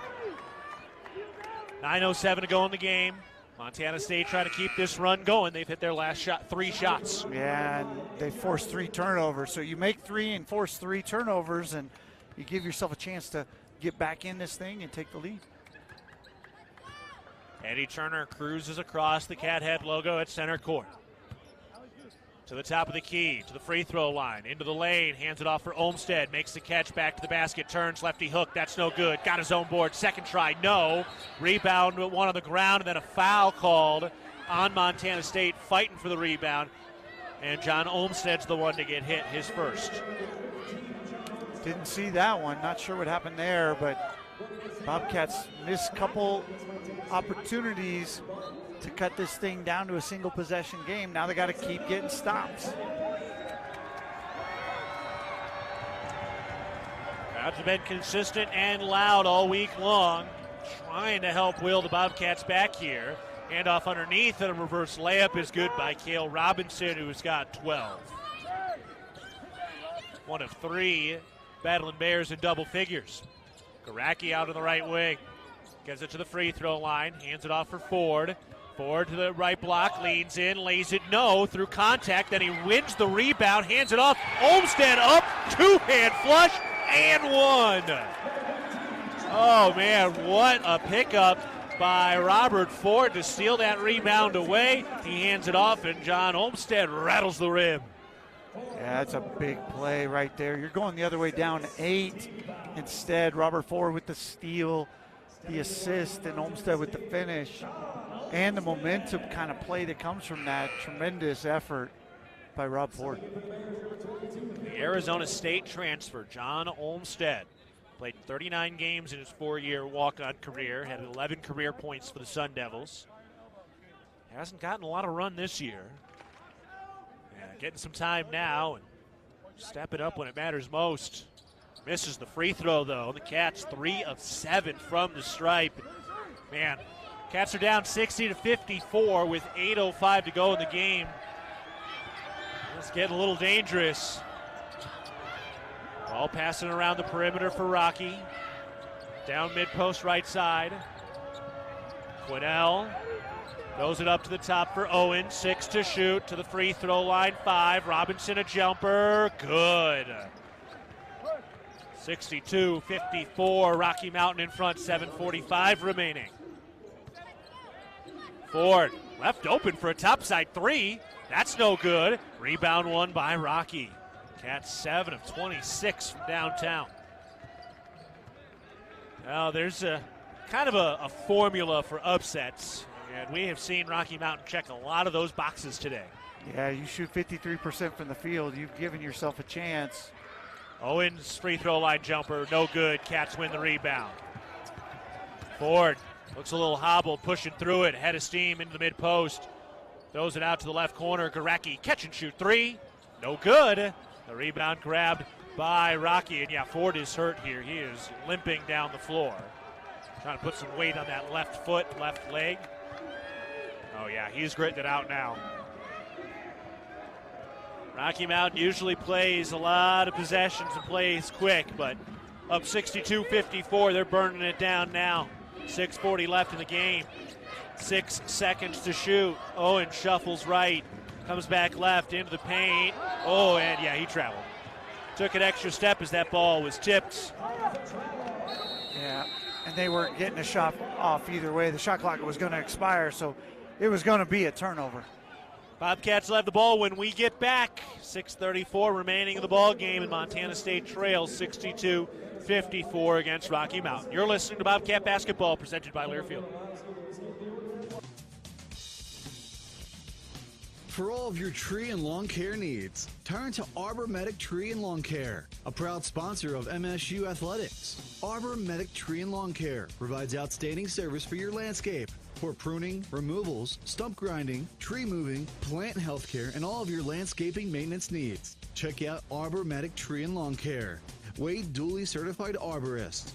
9:07 to go in the game. Montana State trying to keep this run going. They've hit their last shot, 3 shots. Yeah, and they forced 3 turnovers. So you make 3 and force 3 turnovers, and you give yourself a chance to get back in this thing and take the lead. Eddie Turner cruises across the Cathead logo at center court. To the top of the key, to the free throw line, into the lane, hands it off for Olmstead, makes the catch back to the basket, turns lefty hook, that's no good, got his own board, second try, no. Rebound, one on the ground, and then a foul called on Montana State, fighting for the rebound, and John Olmstead's the one to get hit, his first. Didn't see that one, not sure what happened there, but Bobcats missed a couple opportunities to cut this thing down to a single possession game. Now they got to keep getting stops. Crowds have been consistent and loud all week long, trying to help will the Bobcats back here. Handoff underneath, and a reverse layup is good by Cale Robinson, who's got 12. One of 3 battling Bears in double figures. Garacki out on the right wing. Gets it to the free throw line, hands it off for Ford. Ford to the right block, leans in, lays it no through contact, then he wins the rebound, hands it off. Olmstead up, 2-hand flush, and 1. Oh man, what a pickup by Robert Ford to steal that rebound away. He hands it off, and John Olmstead rattles the rim. Yeah, that's a big play right there. You're going the other way down 8. Instead, Robert Ford with the steal, the assist, and Olmstead with the finish. And the momentum kind of play that comes from that tremendous effort by Rob Ford. The Arizona State transfer, John Olmstead, played 39 games in his 4-year walk-on career, had 11 career points for the Sun Devils. Hasn't gotten a lot of run this year. Getting some time now and stepping up when it matters most. Misses the free throw, though. The Cats 3 of 7 from the stripe. Man, Cats are down 60-54 with 8:05 to go in the game. It's getting a little dangerous. Ball passing around the perimeter for Rocky. Down mid-post right side. Quinnell throws it up to the top for Owen. 6 to shoot, to the free throw line, 5. Robinson a jumper, good. 62-54, Rocky Mountain in front, 7:45 remaining. Ford left open for a topside 3. That's no good. Rebound won by Rocky. Cats 7 of 26 from downtown. Now there's a kind of a formula for upsets, and we have seen Rocky Mountain check a lot of those boxes today. Yeah, you shoot 53% from the field. You've given yourself a chance. Owens free throw line jumper, no good. Cats win the rebound. Ford looks a little hobbled, pushing through it, head of steam into the mid-post. Throws it out to the left corner. Garacki catch and shoot 3, no good. The rebound grabbed by Rocky, and yeah, Ford is hurt here. He is limping down the floor. Trying to put some weight on that left foot, left leg. Oh yeah, he's gritting it out now. Rocky Mountain usually plays a lot of possessions and plays quick, but up 62-54, they're burning it down now. 6:40 left in the game. 6 seconds to shoot. Owen shuffles right, comes back left into the paint. Oh, and yeah, he traveled. Took an extra step as that ball was tipped. Yeah, and they weren't getting a shot off either way. The shot clock was going to expire, so it was going to be a turnover. Bobcats will have the ball when we get back. 6:34 remaining in the ball game, and Montana State trails 62-54 against Rocky Mountain. You're listening to Bobcat Basketball, presented by Learfield. For all of your tree and lawn care needs, turn to Arbor Medic Tree and Lawn Care, a proud sponsor of MSU Athletics. Arbor Medic Tree and Lawn Care provides outstanding service for your landscape. For pruning, removals, stump grinding, tree moving, plant health care, and all of your landscaping maintenance needs. Check out Arbor Medic Tree and Lawn Care. Wade duly certified arborist.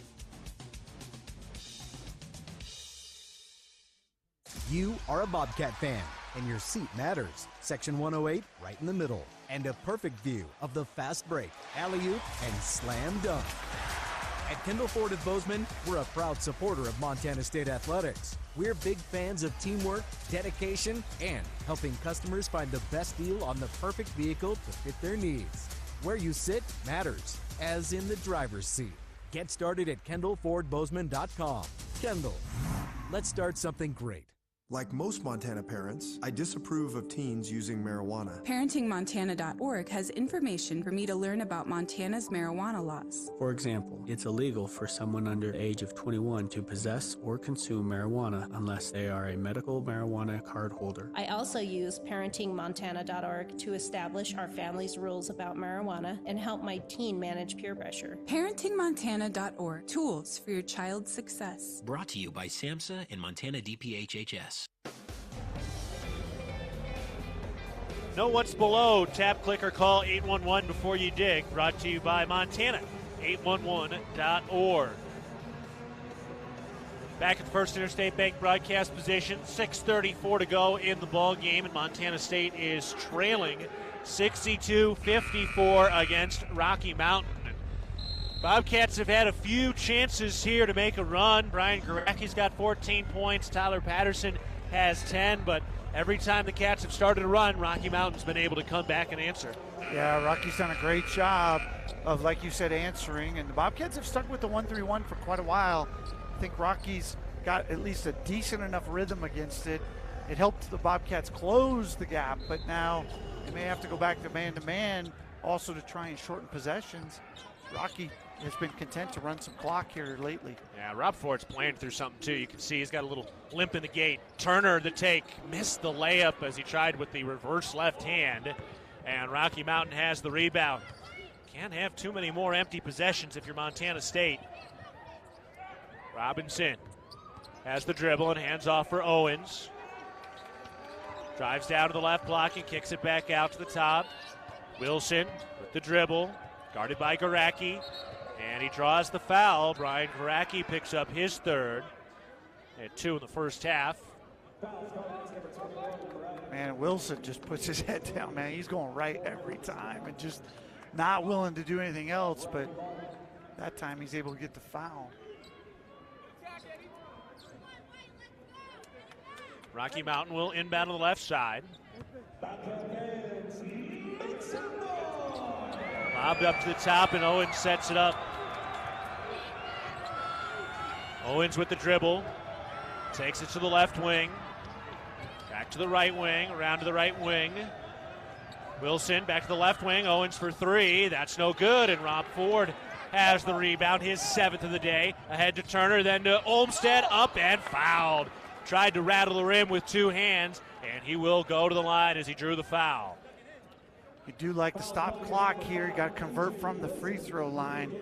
You are a Bobcat fan, and your seat matters. Section 108, right in the middle. And a perfect view of the fast break, alley-oop, and slam dunk. At Kendall Ford of Bozeman, we're a proud supporter of Montana State Athletics. We're big fans of teamwork, dedication, and helping customers find the best deal on the perfect vehicle to fit their needs. Where you sit matters, as in the driver's seat. Get started at KendallFordBozeman.com. Kendall, let's start something great. Like most Montana parents, I disapprove of teens using marijuana. ParentingMontana.org has information for me to learn about Montana's marijuana laws. For example, it's illegal for someone under the age of 21 to possess or consume marijuana unless they are a medical marijuana card holder. I also use ParentingMontana.org to establish our family's rules about marijuana and help my teen manage peer pressure. ParentingMontana.org, tools for your child's success. Brought to you by SAMHSA and Montana DPHHS. Know what's below. Tap, click, or call 811 before you dig. Brought to you by Montana, 811.org. Back at the First Interstate Bank broadcast position, 6:34 to go in the ball game, and Montana State is trailing 62-54 against Rocky Mountain. Bobcats have had a few chances here to make a run. Brian Garacki's got 14 points. Tyler Patterson has 10, but every time the Cats have started to run, Rocky Mountain's been able to come back and answer. Yeah, Rocky's done a great job of, like you said, answering, and the Bobcats have stuck with the 1-3-1 for quite a while. I think Rocky's got at least a decent enough rhythm against it. It helped the Bobcats close the gap, but now they may have to go back to man-to-man also to try and shorten possessions. Rocky has been content to run some clock here lately. Yeah, Rob Ford's playing through something too. You can see he's got a little limp in the gait. Turner, the take, missed the layup as he tried with the reverse left hand, and Rocky Mountain has the rebound. Can't have too many more empty possessions if you're Montana State. Robinson has the dribble and hands off for Owens. Drives down to the left block and kicks it back out to the top. Wilson with the dribble, guarded by Garacki. And he draws the foul. Brian Garacki picks up his third. At 2 in the first half. Man, Wilson just puts his head down, man. He's going right every time and just not willing to do anything else, but that time he's able to get the foul. Rocky Mountain will inbound on the left side. Lobbed up to the top, and Owens sets it up. Owens with the dribble. Takes it to the left wing. Back to the right wing, around to the right wing. Wilson back to the left wing. Owens for three. That's no good, and Rob Ford has the rebound, his 7th of the day. Ahead to Turner, then to Olmstead, up and fouled. Tried to rattle the rim with 2 hands, and he will go to the line as he drew the foul. You do like the stop clock here. You got to convert from the free throw line.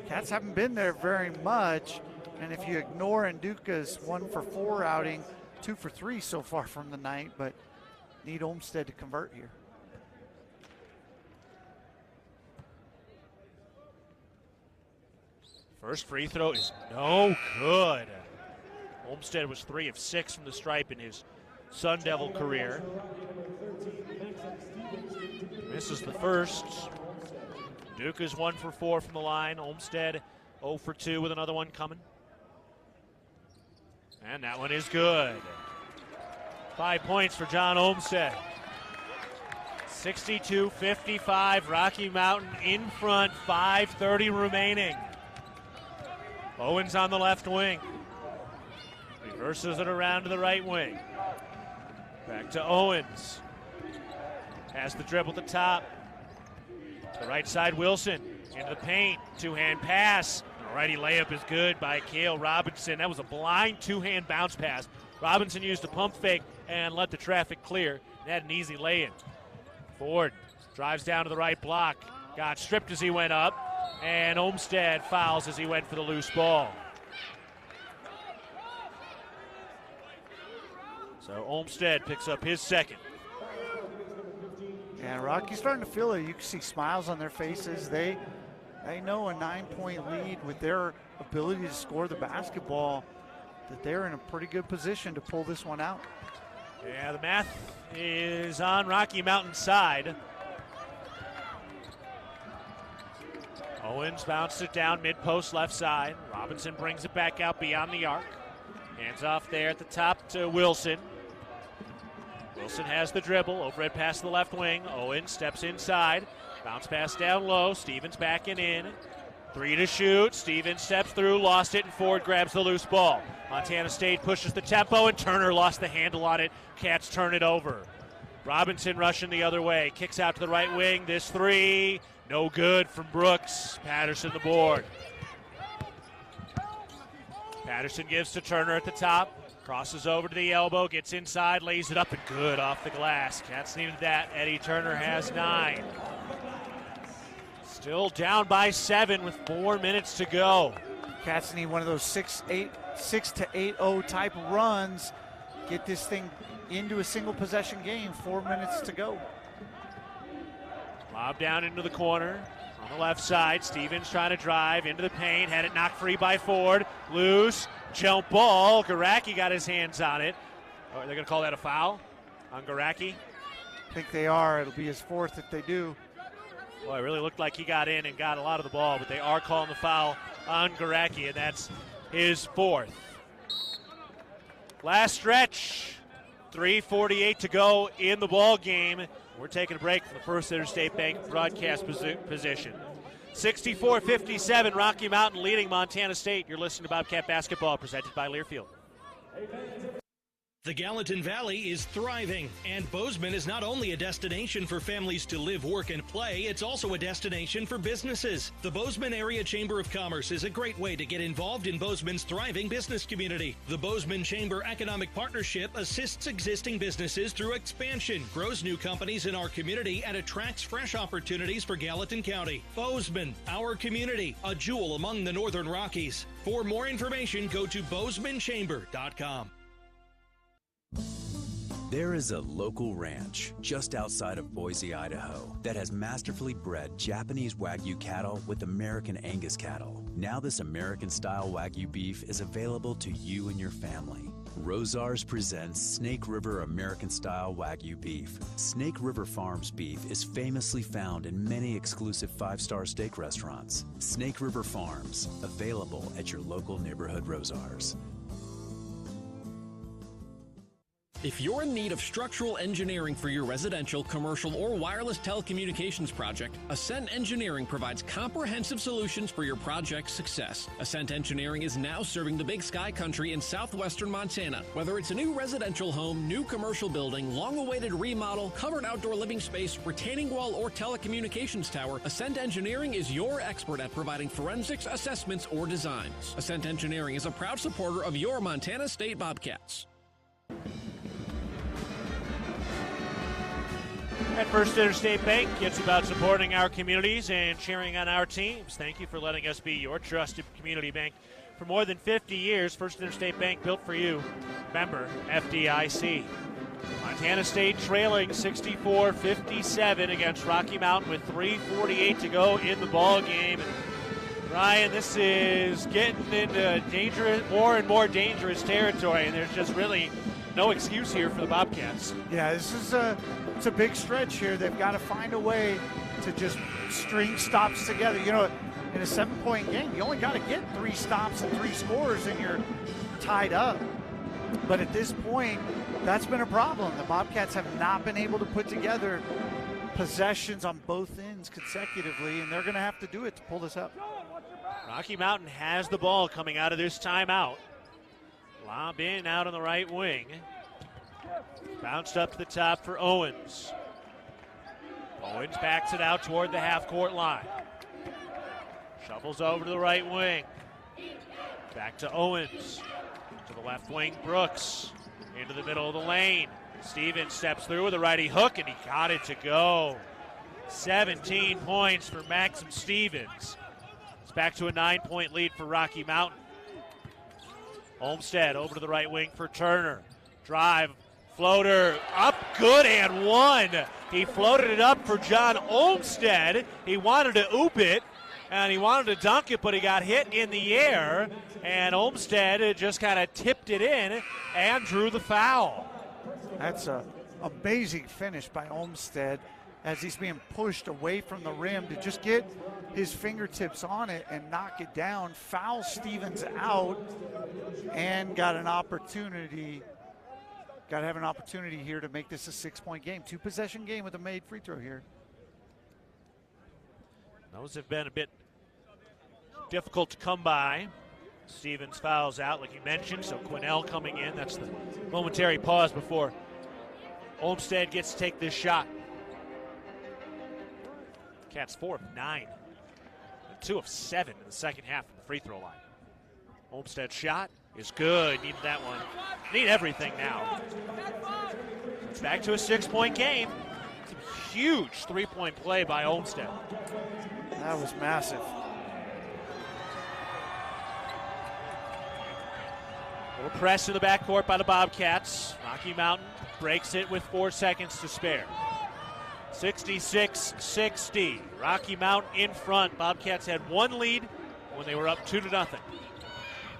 Cats haven't been there very much, and if you ignore Nduka's 1 for 4 outing, 2 for 3 so far from the night, but need Olmstead to convert here. First free throw is no good. Olmstead was 3 of 6 from the stripe in his Sun Devil career. Misses the first. Dukas 1 for 4 from the line. Olmstead 0 for 2 with another one coming. And that one is good. 5 points for John Olmstead. 62-55, Rocky Mountain in front, 5:30 remaining. Owens on the left wing. Reverses it around to the right wing. Back to Owens. Has the dribble at the top. To the right side, Wilson. Into the paint. Two-hand pass. Alrighty, layup is good by Cale Robinson. That was a blind two-hand bounce pass. Robinson used a pump fake and let the traffic clear. They had an easy lay-in. Ford drives down to the right block. Got stripped as he went up. And Olmstead fouls as he went for the loose ball. So Olmstead picks up his second. And Rocky's starting to feel it. You can see smiles on their faces. They know a 9-point lead with their ability to score the basketball, that they're in a pretty good position to pull this one out. Yeah, the math is on Rocky Mountain's side. Owens bounced it down mid-post left side. Robinson brings it back out beyond the arc. Hands off there at the top to Wilson. Wilson has the dribble. Overhead pass to the left wing. Owens steps inside. Bounce pass down low. Stevens backing in. 3 to shoot. Stevens steps through, lost it, and Ford grabs the loose ball. Montana State pushes the tempo, and Turner lost the handle on it. Cats turn it over. Robinson rushing the other way. Kicks out to the right wing. This three, no good from Brooks. Patterson the board. Patterson gives to Turner at the top. Crosses over to the elbow, gets inside, lays it up, and good off the glass. Cats needed that. Eddie Turner has 9. Still down by 7 with 4 minutes to go. Cats need one of those 6 to 8-0 type runs. Get this thing into a single possession game. 4 minutes to go. Lob down into the corner. On the left side, Stevens trying to drive into the paint. Had it knocked free by Ford. Loose. Jump ball. Garacki got his hands on it. Oh, they're going to call that a foul on Garacki? I think they are. It'll be his 4th if they do. Well, it really looked like he got in and got a lot of the ball, but they are calling the foul on Garacki, and that's his 4th. Last stretch. 3:48 to go in the ball game. We're taking a break from the First Interstate Bank broadcast position. 64-57, Rocky Mountain leading Montana State. You're listening to Bobcat Basketball, presented by Learfield. The Gallatin Valley is thriving, and Bozeman is not only a destination for families to live, work, and play, it's also a destination for businesses. The Bozeman Area Chamber of Commerce is a great way to get involved in Bozeman's thriving business community. The Bozeman Chamber Economic Partnership assists existing businesses through expansion, grows new companies in our community, and attracts fresh opportunities for Gallatin County. Bozeman, our community, a jewel among the Northern Rockies. For more information, go to BozemanChamber.com. There is a local ranch just outside of Boise, Idaho, that has masterfully bred Japanese Wagyu cattle with American Angus cattle. Now this American-style Wagyu beef is available to you and your family. Rosars presents Snake River American-style Wagyu beef. Snake River Farms beef is famously found in many exclusive 5-star steak restaurants. Snake River Farms, available at your local neighborhood Rosars. If you're in need of structural engineering for your residential, commercial, or wireless telecommunications project, Ascent Engineering provides comprehensive solutions for your project's success. Ascent Engineering is now serving the Big Sky Country in southwestern Montana. Whether it's a new residential home, new commercial building, long-awaited remodel, covered outdoor living space, retaining wall, or telecommunications tower, Ascent Engineering is your expert at providing forensics, assessments, or designs. Ascent Engineering is a proud supporter of your Montana State Bobcats. At First Interstate Bank, it's about supporting our communities and cheering on our teams. Thank you for letting us be your trusted community bank. For more than 50 years, First Interstate Bank, built for you. Member FDIC. Montana State trailing 64-57 against Rocky Mountain with 3:48 to go in the ball game. And Ryan, this is getting into more and more dangerous territory, and there's just really no excuse here for the Bobcats. Yeah, this is it's a big stretch here. They've got to find a way to just string stops together. You know, in a 7-point game, you only got to get 3 stops and 3 scores, and you're tied up. But at this point, that's been a problem. The Bobcats have not been able to put together possessions on both ends consecutively, and they're going to have to do it to pull this up. Rocky Mountain has the ball coming out of this timeout. Lob in out on the right wing. Bounced up to the top for Owens. Owens backs it out toward the half-court line. Shovels over to the right wing. Back to Owens. To the left wing, Brooks. Into the middle of the lane. Stevens steps through with a righty hook, and he got it to go. 17 points for Maxim Stevens. It's back to a 9-point lead for Rocky Mountain. Olmsted over to the right wing for Turner. Drive, floater, up, good, and one. He floated it up for John Olmsted. He wanted to oop it, and he wanted to dunk it, but he got hit in the air, and Olmsted just kind of tipped it in and drew the foul. That's an amazing finish by Olmsted as he's being pushed away from the rim to just get his fingertips on it and knock it down. Foul Stevens out and got an opportunity. Got to have an opportunity here to make this a 6-point game. 2-possession game with a made free throw here. Those have been a bit difficult to come by. Stevens fouls out, like you mentioned, so Quinnell coming in. That's the momentary pause before Olmsted gets to take this shot. Cats 4 of 9, and 2 of 7 in the second half from the free throw line. Olmsted's shot is good. Need that one. Need everything now. It's back to a 6-point game. It's a huge 3-point play by Olmsted. That was massive. Little press in the backcourt by the Bobcats. Rocky Mountain breaks it with 4 seconds to spare. 66-60. Rocky Mountain in front. Bobcats had one lead when they were up 2-0.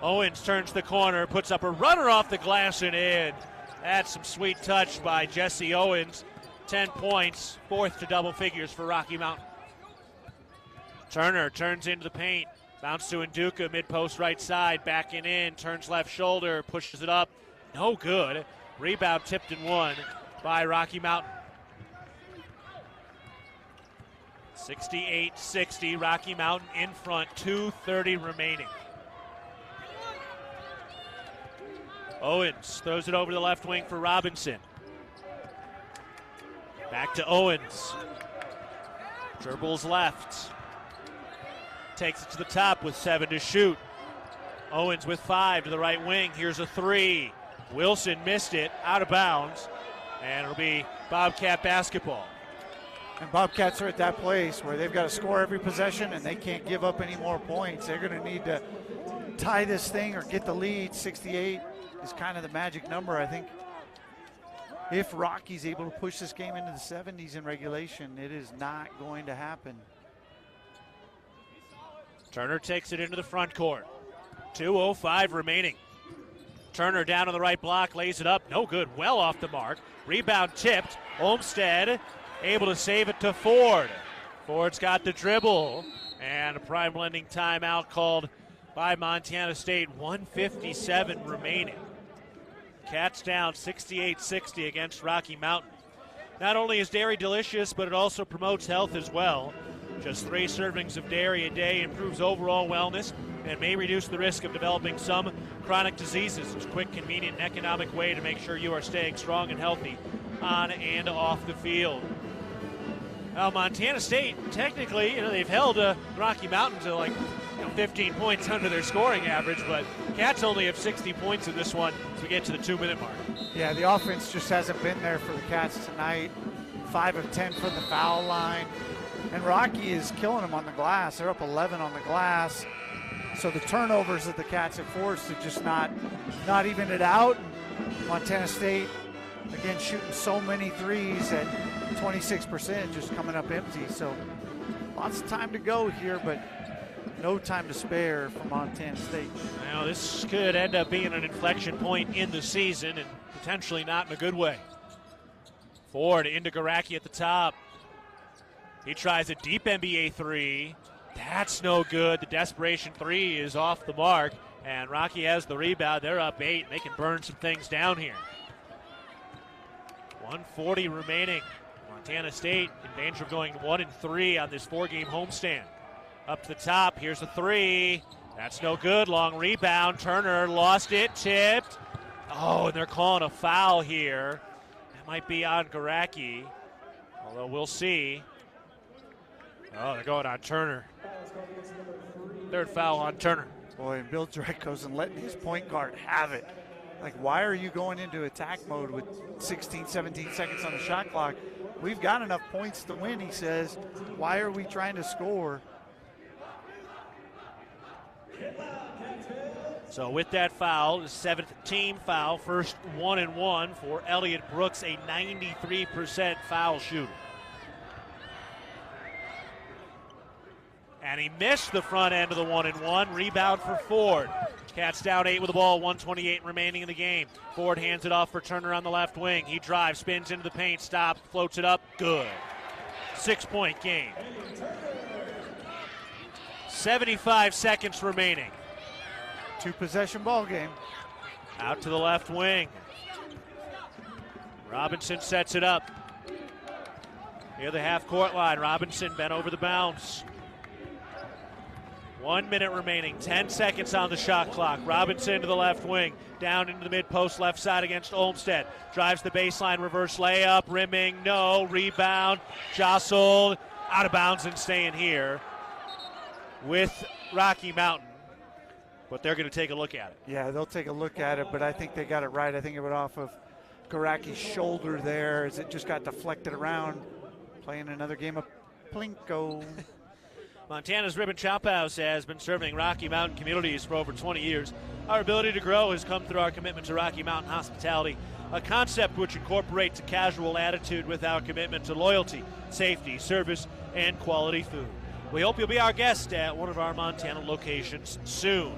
Owens turns the corner, puts up a runner off the glass and in. That's some sweet touch by Jesse Owens. 10 points, 4th to double figures for Rocky Mountain. Turner turns into the paint. Bounce to Nduka, mid-post right side, backing in, turns left shoulder, pushes it up. No good. Rebound tipped and won by Rocky Mountain. 68-60, Rocky Mountain in front, 2:30 remaining. Owens throws it over to the left wing for Robinson. Back to Owens. Dribbles left. Takes it to the top with 7 to shoot. Owens with 5 to the right wing. Here's a 3. Wilson missed it, out of bounds, and it'll be Bobcat basketball. And Bobcats are at that place where they've got to score every possession and they can't give up any more points. They're going to need to tie this thing or get the lead. 68 is kind of the magic number, I think. If Rocky's able to push this game into the 70s in regulation, it is not going to happen. Turner takes it into the front court. 2:05 remaining. Turner down on the right block, lays it up. No good, well off the mark. Rebound tipped. Olmsted able to save it to Ford. Ford's got the dribble. And a prime lending timeout called by Montana State. 1:57 remaining. Cats down 68-60 against Rocky Mountain. Not only is dairy delicious, but it also promotes health as well. Just 3 servings of dairy a day improves overall wellness and may reduce the risk of developing some chronic diseases. It's a quick, convenient, and economic way to make sure you are staying strong and healthy on and off the field. Now, Montana State, technically, they've held Rocky Mountain to 15 points under their scoring average, but Cats only have 60 points in this one as we get to the 2-minute mark. Yeah, the offense just hasn't been there for the Cats tonight. 5 of 10 from the foul line. And Rocky is killing them on the glass. They're up 11 on the glass. So the turnovers that the Cats have forced to just not even it out. Montana State, again, shooting so many threes at 26%, just coming up empty. So lots of time to go here, but no time to spare for Montana State. Now this could end up being an inflection point in the season and potentially not in a good way. Ford into Garacki at the top. He tries a deep NBA 3. That's no good. The desperation 3 is off the mark, and Rocky has the rebound. They're up 8. They can burn some things down here. 1:40 remaining. Montana State in danger of going 1-3 on this 4-game homestand. Up to the top. Here's a 3. That's no good. Long rebound. Turner lost it. Tipped. Oh, and they're calling a foul here. It might be on Garacki, although we'll see. Oh, they're going on Turner. Third foul on Turner. Boy, and Bill Drake goes and letting his point guard have it. Like, why are you going into attack mode with 16, 17 seconds on the shot clock? We've got enough points to win, he says. Why are we trying to score? So with that foul, the 7th team foul, first 1-and-1 for Elliott Brooks, a 93% foul shooter. And he missed the front end of the 1-and-1. Rebound for Ford. Cats down 8 with the ball, 1:28 remaining in the game. Ford hands it off for Turner on the left wing. He drives, spins into the paint, stops, floats it up. Good. 6-point game. 75 seconds remaining. 2-possession ball game. Out to the left wing. Robinson sets it up. Near the half-court line. Robinson bent over the bounce. 1 minute remaining. 10 seconds on the shot clock. Robinson to the left wing. Down into the mid-post left side against Olmsted. Drives the baseline, reverse layup. Rimming, no. Rebound. Jostled. Out of bounds and staying here with Rocky Mountain. But they're going to take a look at it. Yeah, they'll take a look at it, but I think they got it right. I think it went off of Garacki's shoulder there as it just got deflected around. Playing another game of Plinko. Montana's Ribbon Chop House has been serving Rocky Mountain communities for over 20 years. Our ability to grow has come through our commitment to Rocky Mountain hospitality, a concept which incorporates a casual attitude with our commitment to loyalty, safety, service, and quality food. We hope you'll be our guest at one of our Montana locations soon.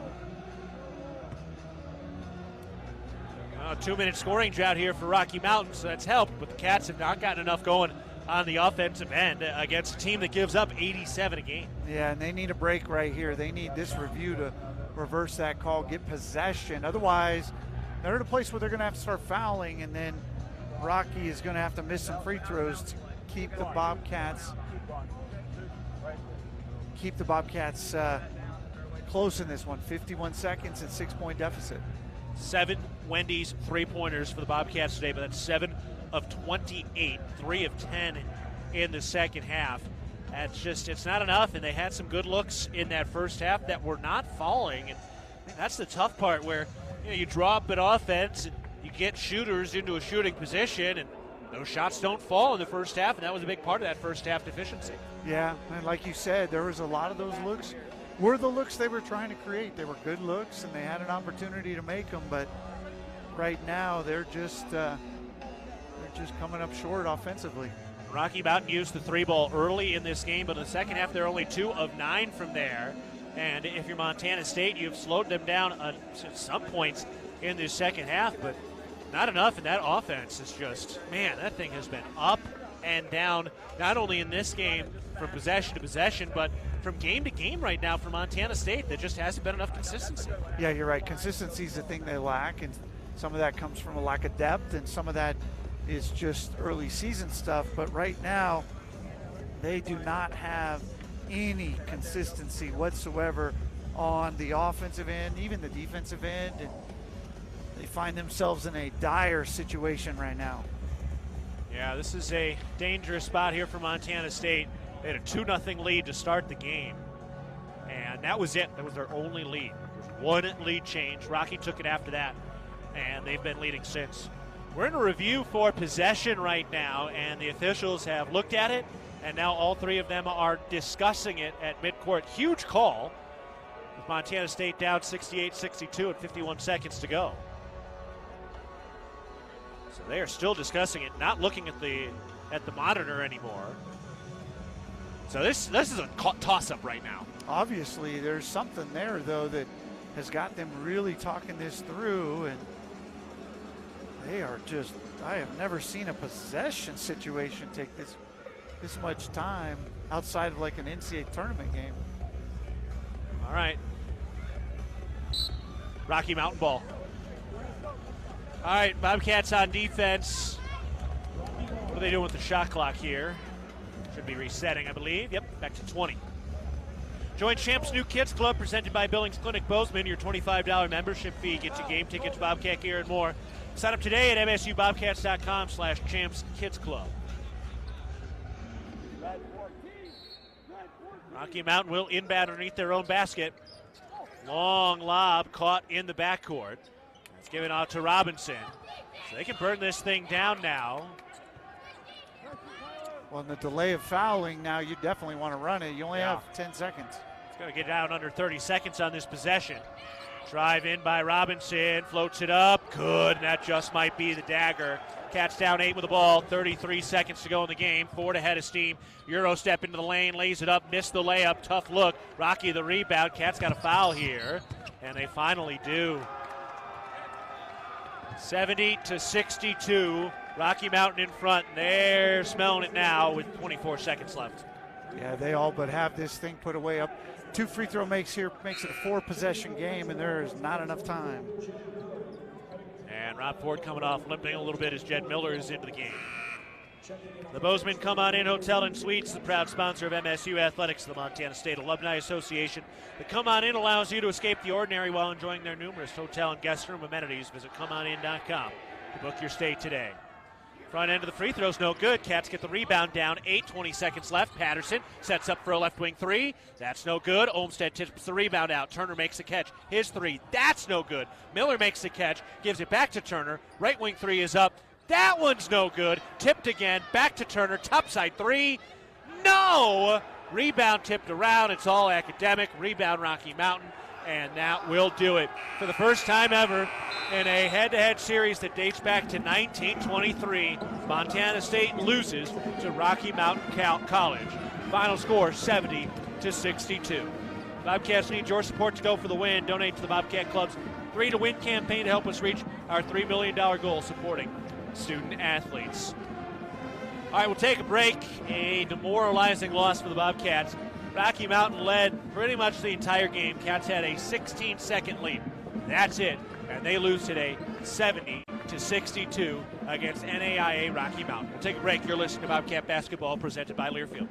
A 2-minute scoring drought here for Rocky Mountain, so that's helped, but the Cats have not gotten enough going on the offensive end against a team that gives up 87 a game. Yeah, and they need a break right here. They need this review to reverse that call, get possession. Otherwise, they're at a place where they're going to have to start fouling, and then Rocky is going to have to miss some free throws to keep the Bobcats close in this one. 51 seconds and 6-point deficit. 7 Wendy's three-pointers for the Bobcats today, but that's 7 of 28, 3 of 10 in the second half. It's not enough, and they had some good looks in that first half that were not falling. And that's the tough part where you drop an offense and you get shooters into a shooting position, and those shots don't fall in the first half, and that was a big part of that first half deficiency. Yeah, and like you said, there was a lot of those looks were the looks they were trying to create. They were good looks, and they had an opportunity to make them, but right now they're just coming up short offensively. Rocky Mountain used the 3-ball early in this game, but in the second half they're only 2 of 9 from there. And if you're Montana State, you've slowed them down at some points in this second half, but not enough. And that offense is just, man, that thing has been up and down, not only in this game from possession to possession, but from game to game right now for Montana State. There just hasn't been enough consistency. Yeah, you're right. Consistency is the thing they lack, and some of that comes from a lack of depth, and some of that is just early season stuff. But right now, they do not have any consistency whatsoever on the offensive end, even the defensive end, and they find themselves in a dire situation right now. Yeah, this is a dangerous spot here for Montana State. They had a 2-0 lead to start the game, and that was it. That was their only lead. There's one lead change. Rocky took it after that, and they've been leading since. We're in a review for possession right now, and the officials have looked at it, and now all 3 of them are discussing it at midcourt. Huge call with Montana State down 68-62 at 51 seconds to go. So they are still discussing it, not looking at the monitor anymore. So this is a toss-up right now. Obviously, there's something there, though, that has got them really talking this through, and they are just, I have never seen a possession situation take this much time outside of like an NCAA tournament game. All right. Rocky Mountain ball. All right, Bobcats on defense. What are they doing with the shot clock here? Should be resetting, I believe. Yep, back to 20. Join Champs New Kids Club presented by Billings Clinic Bozeman. Your $25 membership fee gets you game tickets, Bobcat gear, and more. Sign up today at msubobcats.com/champskidsclub. Rocky Mountain will inbound underneath their own basket. Long lob caught in the backcourt. It's given out to Robinson. So they can burn this thing down now. Well, in the delay of fouling, now you definitely want to run it. You only have 10 seconds. It's going to get down under 30 seconds on this possession. Drive in by Robinson, floats it up. Good, and that just might be the dagger. Cats down 8 with the ball, 33 seconds to go in the game. Ford ahead of steam. Euro step into the lane, lays it up, missed the layup. Tough look. Rocky the rebound. Cats got a foul here, and they finally do. 70-62. Rocky Mountain in front. They're smelling it now with 24 seconds left. Yeah, they all but have this thing put away up. 2 free throw makes it a 4-possession game, and there is not enough time. And Rob Ford coming off limping a little bit as Jed Miller is into the game. The Bozeman Come On In Hotel and Suites, the proud sponsor of MSU Athletics, the Montana State Alumni Association. The Come On In allows you to escape the ordinary while enjoying their numerous hotel and guest room amenities. Visit ComeOnIn.com to book your stay today. Front end of the free throw's no good. Cats get the rebound down. 20 seconds left. Patterson sets up for a left wing three. That's no good. Olmstead tips the rebound out. Turner makes the catch. His three. That's no good. Miller makes the catch. Gives it back to Turner. Right wing three is up. That one's no good. Tipped again. Back to Turner. Topside three. No! Rebound tipped around. It's all academic. Rebound Rocky Mountain. And that will do it. For the first time ever in a head-to-head series that dates back to 1923, Montana State loses to Rocky Mountain College. Final score, 70-62. Bobcats need your support to go for the win. Donate to the Bobcat Club's 3 to Win campaign to help us reach our $3 million goal supporting student athletes. All right, we'll take a break. A demoralizing loss for the Bobcats. Rocky Mountain led pretty much the entire game. Cats had a 16-second lead. That's it. And they lose today 70-62 against NAIA Rocky Mountain. We'll take a break. You're listening to Bobcat Basketball presented by Learfield.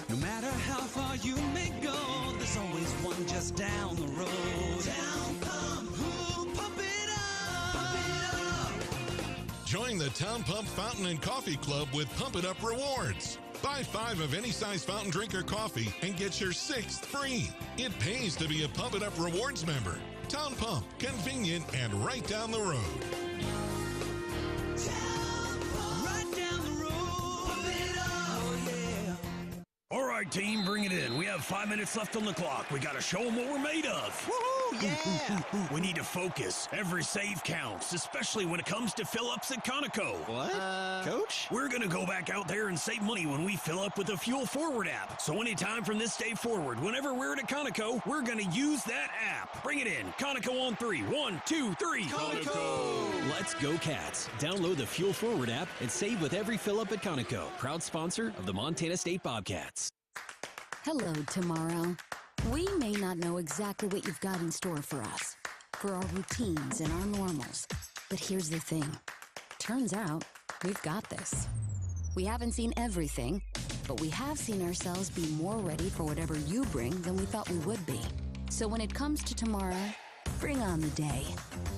No matter how far you may go, there's always one just down the road. Town Pump, who pump it up. Join the Town Pump Fountain and Coffee Club with Pump It Up Rewards. Buy 5 of any size fountain drink or coffee and get your 6th free. It pays to be a Pump It Up Rewards member. Town Pump, convenient and right down the road. Right down the road. Pump it up, yeah. All right, team, bring it in. We have 5 minutes left on the clock. We got to show them what we're made of. Woohoo, yeah. We need to focus. Every save counts, especially when it comes to fill-ups at Conoco. What? Coach? We're going to go back out there and save money when we fill up with the Fuel Forward app. So anytime from this day forward, whenever we're at a Conoco, we're going to use that app. Bring it in. Conoco on 3. 1, 2, 3. Conoco! Let's go, Cats. Download the Fuel Forward app and save with every fill-up at Conoco. Proud sponsor of the Montana State Bobcats. Hello, tomorrow. We may not know exactly what you've got in store for us, for our routines and our normals. But here's the thing. Turns out, we've got this. We haven't seen everything, but we have seen ourselves be more ready for whatever you bring than we thought we would be. So when it comes to tomorrow, bring on the day.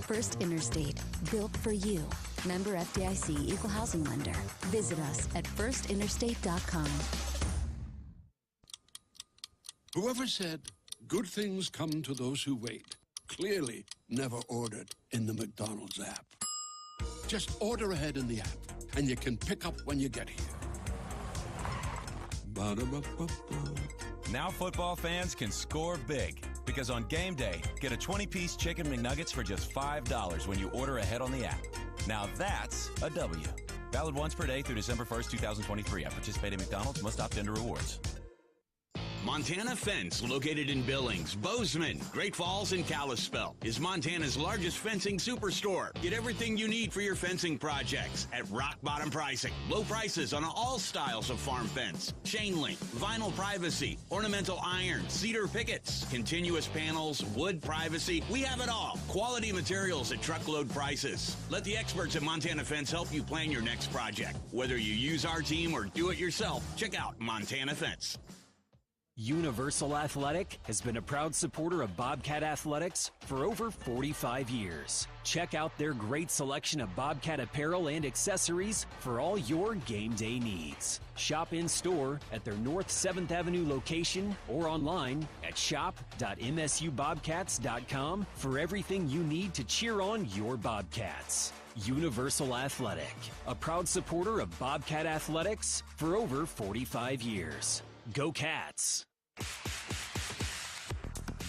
First Interstate, built for you. Member FDIC Equal Housing Lender. Visit us at firstinterstate.com. Whoever said good things come to those who wait clearly never ordered in the McDonald's app. Just order ahead in the app, and you can pick up when you get here. Ba-da-ba-ba-ba. Now football fans can score big, because on game day, get a 20-piece Chicken McNuggets for just $5 when you order ahead on the app. Now that's a W. Valid once per day through December 1st, 2023. At participating McDonald's, must opt into rewards. Montana Fence, located in Billings, Bozeman, Great Falls, and Kalispell, is Montana's largest fencing superstore. Get everything you need for your fencing projects at rock bottom pricing. Low prices on all styles of farm fence, chain link, vinyl privacy, ornamental iron, cedar pickets, continuous panels, wood privacy. We have it all. Quality materials at truckload prices. Let the experts at Montana Fence help you plan your next project. Whether you use our team or do it yourself, check out Montana Fence. Universal Athletic has been a proud supporter of Bobcat Athletics for over 45 years. Check out their great selection of Bobcat apparel and accessories for all your game day needs. Shop in-store at their North 7th Avenue location or online at shop.msubobcats.com for everything you need to cheer on your Bobcats. Universal Athletic, a proud supporter of Bobcat Athletics for over 45 years. Go Cats!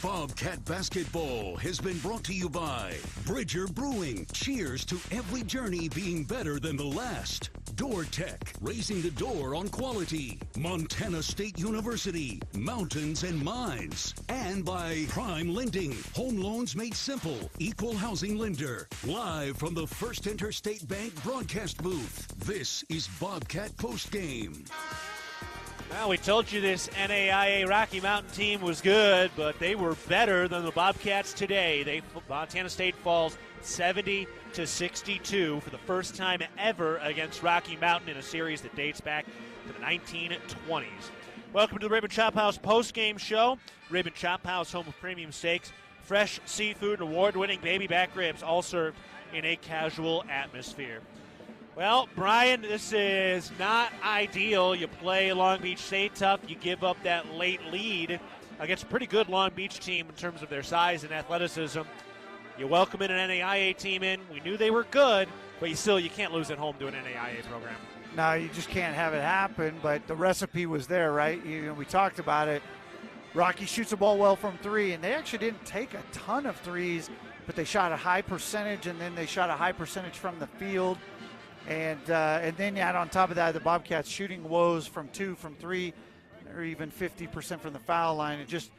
Bobcat Basketball has been brought to you by Bridger Brewing. Cheers to every journey being better than the last. Door Tech, raising the door on quality. Montana State University, mountains and mines. And by Prime Lending, home loans made simple. Equal housing lender. Live from the First Interstate Bank broadcast booth. This is Bobcat Postgame. Well, we told you this NAIA Rocky Mountain team was good, but they were better than the Bobcats today. Montana State falls 70-62 for the first time ever against Rocky Mountain in a series that dates back to the 1920s. Welcome to the Ribbon Chop House postgame show. Ribbon Chop House, home of premium steaks, fresh seafood, and award-winning baby back ribs, all served in a casual atmosphere. Well, Brian, this is not ideal. You play Long Beach State tough. You give up that late lead against a pretty good Long Beach team in terms of their size and athleticism. You welcome in an NAIA team in. We knew they were good, but you can't lose at home to an NAIA program. No, you just can't have it happen, but the recipe was there, right? We talked about it. Rocky shoots the ball well from three, and they actually didn't take a ton of threes, but they shot a high percentage, and then they shot a high percentage from the field. And then you add on top of that the Bobcats shooting woes from 2, from 3, or even 50% from the foul line. It just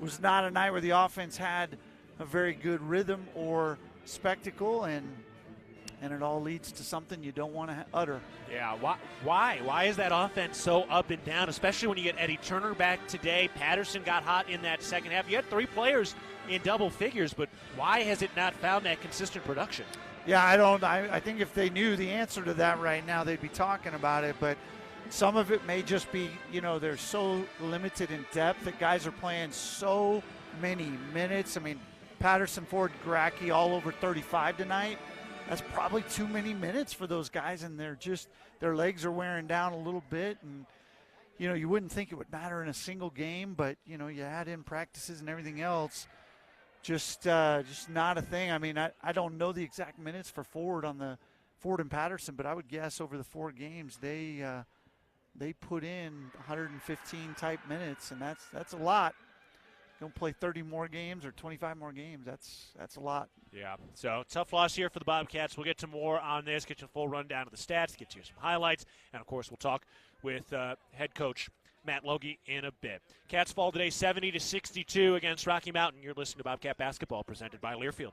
was not a night where the offense had a very good rhythm or spectacle, and it all leads to something you don't want to utter. Yeah, why? Why is that offense so up and down, especially when you get Eddie Turner back today? Patterson got hot in that second half. You had 3 players in double figures, but why has it not found that consistent production? Yeah, I think if they knew the answer to that right now, they'd be talking about it. But some of it may just be, they're so limited in depth that guys are playing so many minutes. I mean, Patterson, Ford, Gracke all over 35 tonight. That's probably too many minutes for those guys, and their legs are wearing down a little bit. And, you wouldn't think it would matter in a single game, but, you add in practices and everything else. Just not a thing. I mean, I don't know the exact minutes for Ford and Patterson, but I would guess over the 4 games they put in 115 type minutes, and that's a lot. Don't play 30 more games or 25 more games. That's a lot. Yeah. So tough loss here for the Bobcats. We'll get to more on this. Get you a full rundown of the stats. Get you some highlights, and of course we'll talk with head coach Matt Logie in a bit. Cats fall today 70-62 against Rocky Mountain. You're listening to Bobcat Basketball presented by Learfield.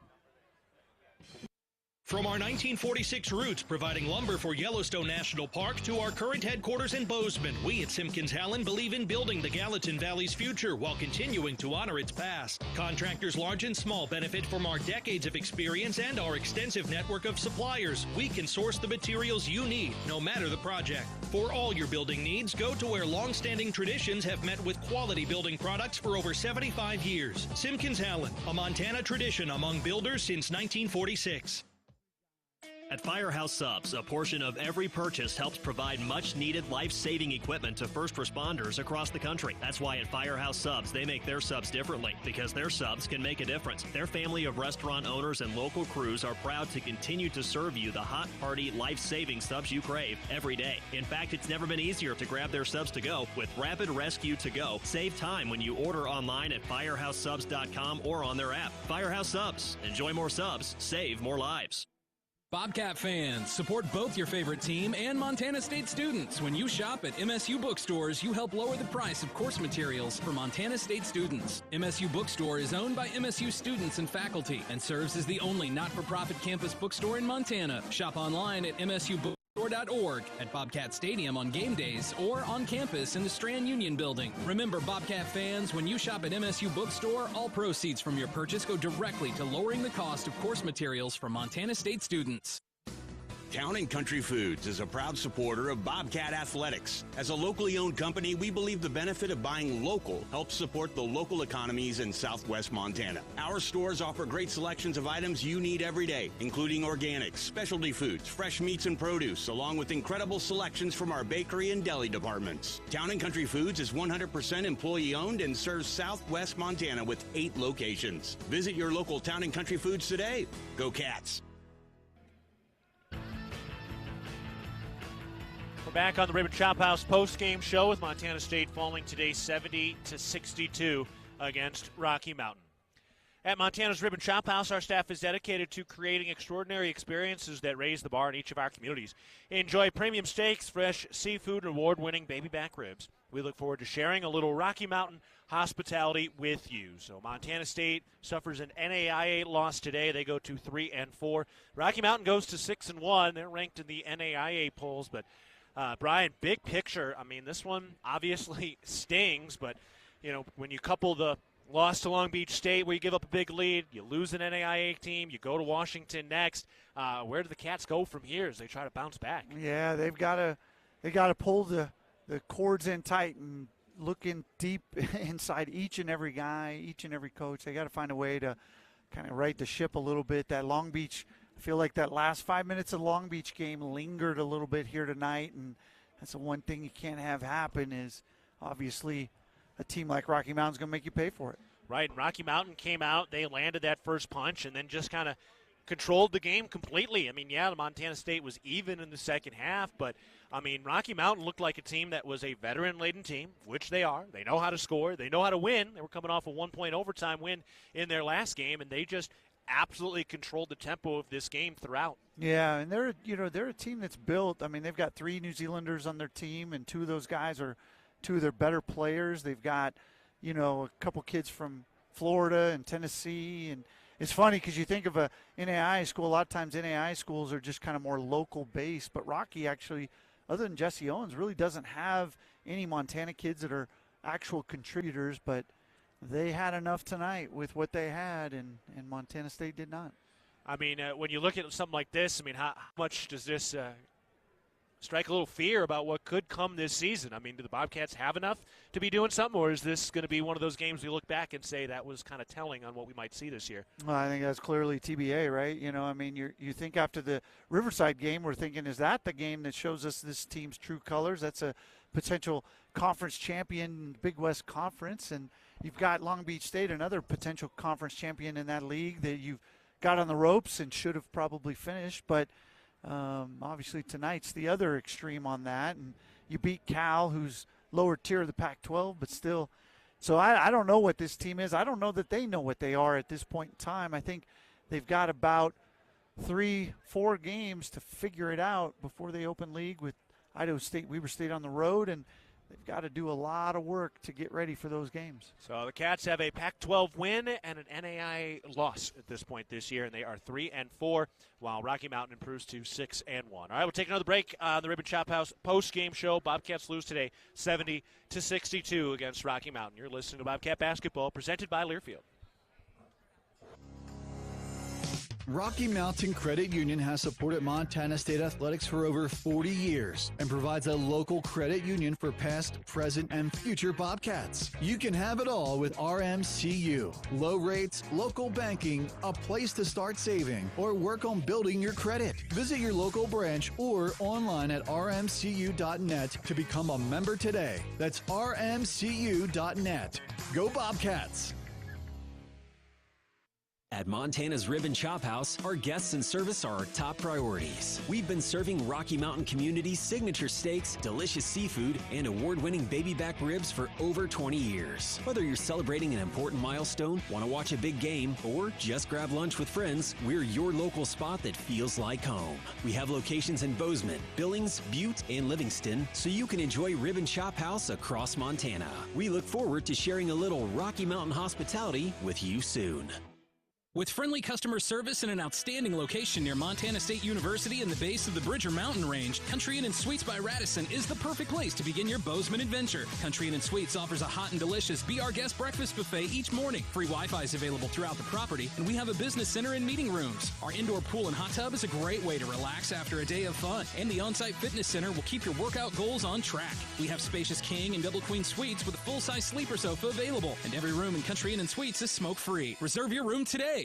From our 1946 roots providing lumber for Yellowstone National Park to our current headquarters in Bozeman, we at Simpkins Howland believe in building the Gallatin Valley's future while continuing to honor its past. Contractors large and small benefit from our decades of experience and our extensive network of suppliers. We can source the materials you need, no matter the project. For all your building needs, go to where long-standing traditions have met with quality building products for over 75 years. Simpkins Howland, a Montana tradition among builders since 1946. At Firehouse Subs, a portion of every purchase helps provide much-needed life-saving equipment to first responders across the country. That's why at Firehouse Subs, they make their subs differently, because their subs can make a difference. Their family of restaurant owners and local crews are proud to continue to serve you the hot, hearty, life-saving subs you crave every day. In fact, it's never been easier to grab their subs to go with Rapid Rescue to Go. Save time when you order online at firehousesubs.com or on their app. Firehouse Subs. Enjoy more subs. Save more lives. Bobcat fans, support both your favorite team and Montana State students. When you shop at MSU bookstores, you help lower the price of course materials for Montana State students. MSU Bookstore is owned by MSU students and faculty and serves as the only not-for-profit campus bookstore in Montana. Shop online at msubookstore.org, at Bobcat Stadium on game days, or on campus in the Strand Union Building. Remember, Bobcat fans, when you shop at MSU Bookstore, all proceeds from your purchase go directly to lowering the cost of course materials for Montana State students. Town & Country Foods is a proud supporter of Bobcat Athletics. As a locally owned company, we believe the benefit of buying local helps support the local economies in southwest Montana. Our stores offer great selections of items you need every day, including organics, specialty foods, fresh meats and produce, along with incredible selections from our bakery and deli departments. Town & Country Foods is 100% employee-owned and serves southwest Montana with 8 locations. Visit your local Town & Country Foods today. Go Cats! We're back on the Ribbon Chop House post-game show with Montana State falling today 70-62 against Rocky Mountain. At Montana's Ribbon Chop House, our staff is dedicated to creating extraordinary experiences that raise the bar in each of our communities. Enjoy premium steaks, fresh seafood, and award-winning baby back ribs. We look forward to sharing a little Rocky Mountain hospitality with you. So Montana State suffers an NAIA loss today. They go to 3-4. Rocky Mountain goes to 6-1. They're ranked in the NAIA polls, but Brian, big picture, I mean, this one obviously stings, but, you know, when you couple the loss to Long Beach State where you give up a big lead, you lose an NAIA team, you go to Washington next, where do the Cats go from here as they try to bounce back? Yeah, they got to pull the cords in tight and look in deep inside each and every guy, each and every coach. They got to find a way to kind of right the ship a little bit. That Long Beach, I feel like that last 5 minutes of the Long Beach game lingered a little bit here tonight, and that's the one thing you can't have happen is obviously a team like Rocky Mountain's going to make you pay for it. Right, and Rocky Mountain came out, they landed that first punch, and then just kind of controlled the game completely. I mean, yeah, the Montana State was even in the second half, but, I mean, Rocky Mountain looked like a team that was a veteran-laden team, which they are. They know how to score. They know how to win. They were coming off a 1-point overtime win in their last game, and they just absolutely controlled the tempo of this game throughout. Yeah, and they're a team that's built. I mean, they've got 3 New Zealanders on their team, and 2 of those guys are 2 of their better players. They've got, a couple kids from Florida and Tennessee, and it's funny because you think of a NAIA school. A lot of times NAIA schools are just kind of more local based, but Rocky actually, other than Jesse Owens, really doesn't have any Montana kids that are actual contributors, but they had enough tonight with what they had, and Montana State did not. I mean, when you look at something like this, I mean, how much does this strike a little fear about what could come this season? I mean, do the Bobcats have enough to be doing something, or is this going to be one of those games we look back and say that was kind of telling on what we might see this year? Well, I think that's clearly TBA, right? I mean, you think after the Riverside game, we're thinking, is that the game that shows us this team's true colors? That's a potential conference champion, Big West Conference, and you've got Long Beach State, another potential conference champion in that league that you've got on the ropes and should have probably finished. But obviously tonight's the other extreme on that. And you beat Cal, who's lower tier of the Pac-12, but still. So I don't know what this team is. I don't know that they know what they are at this point in time. I think they've got about 3-4 games to figure it out before they open league with Idaho State, Weber State on the road, and they've got to do a lot of work to get ready for those games. So the Cats have a Pac-12 win and an NAIA loss at this point this year, and they are 3-4, while Rocky Mountain improves to 6-1. All right, we'll take another break on the Ribbon Chop House post-game show. Bobcats lose today 70-62 against Rocky Mountain. You're listening to Bobcat Basketball, presented by Learfield. Rocky Mountain Credit Union has supported Montana State athletics for over 40 years and provides a local credit union for past, present, and future Bobcats. You can have it all with RMCU. Low rates, local banking, a place to start saving, or work on building your credit. Visit your local branch or online at rmcu.net to become a member today. That's rmcu.net. Go Bobcats! At Montana's Ribbon Chop House, our guests and service are our top priorities. We've been serving Rocky Mountain community's signature steaks, delicious seafood, and award-winning baby back ribs for over 20 years. Whether you're celebrating an important milestone, want to watch a big game, or just grab lunch with friends, we're your local spot that feels like home. We have locations in Bozeman, Billings, Butte, and Livingston, so you can enjoy Ribbon Chop House across Montana. We look forward to sharing a little Rocky Mountain hospitality with you soon. With friendly customer service and an outstanding location near Montana State University in the base of the Bridger Mountain Range, Country Inn & Suites by Radisson is the perfect place to begin your Bozeman adventure. Country Inn & Suites offers a hot and delicious Be Our Guest breakfast buffet each morning. Free Wi-Fi is available throughout the property, and we have a business center and meeting rooms. Our indoor pool and hot tub is a great way to relax after a day of fun, and the on-site fitness center will keep your workout goals on track. We have spacious king and double queen suites with a full-size sleeper sofa available, and every room in Country Inn & Suites is smoke-free. Reserve your room today.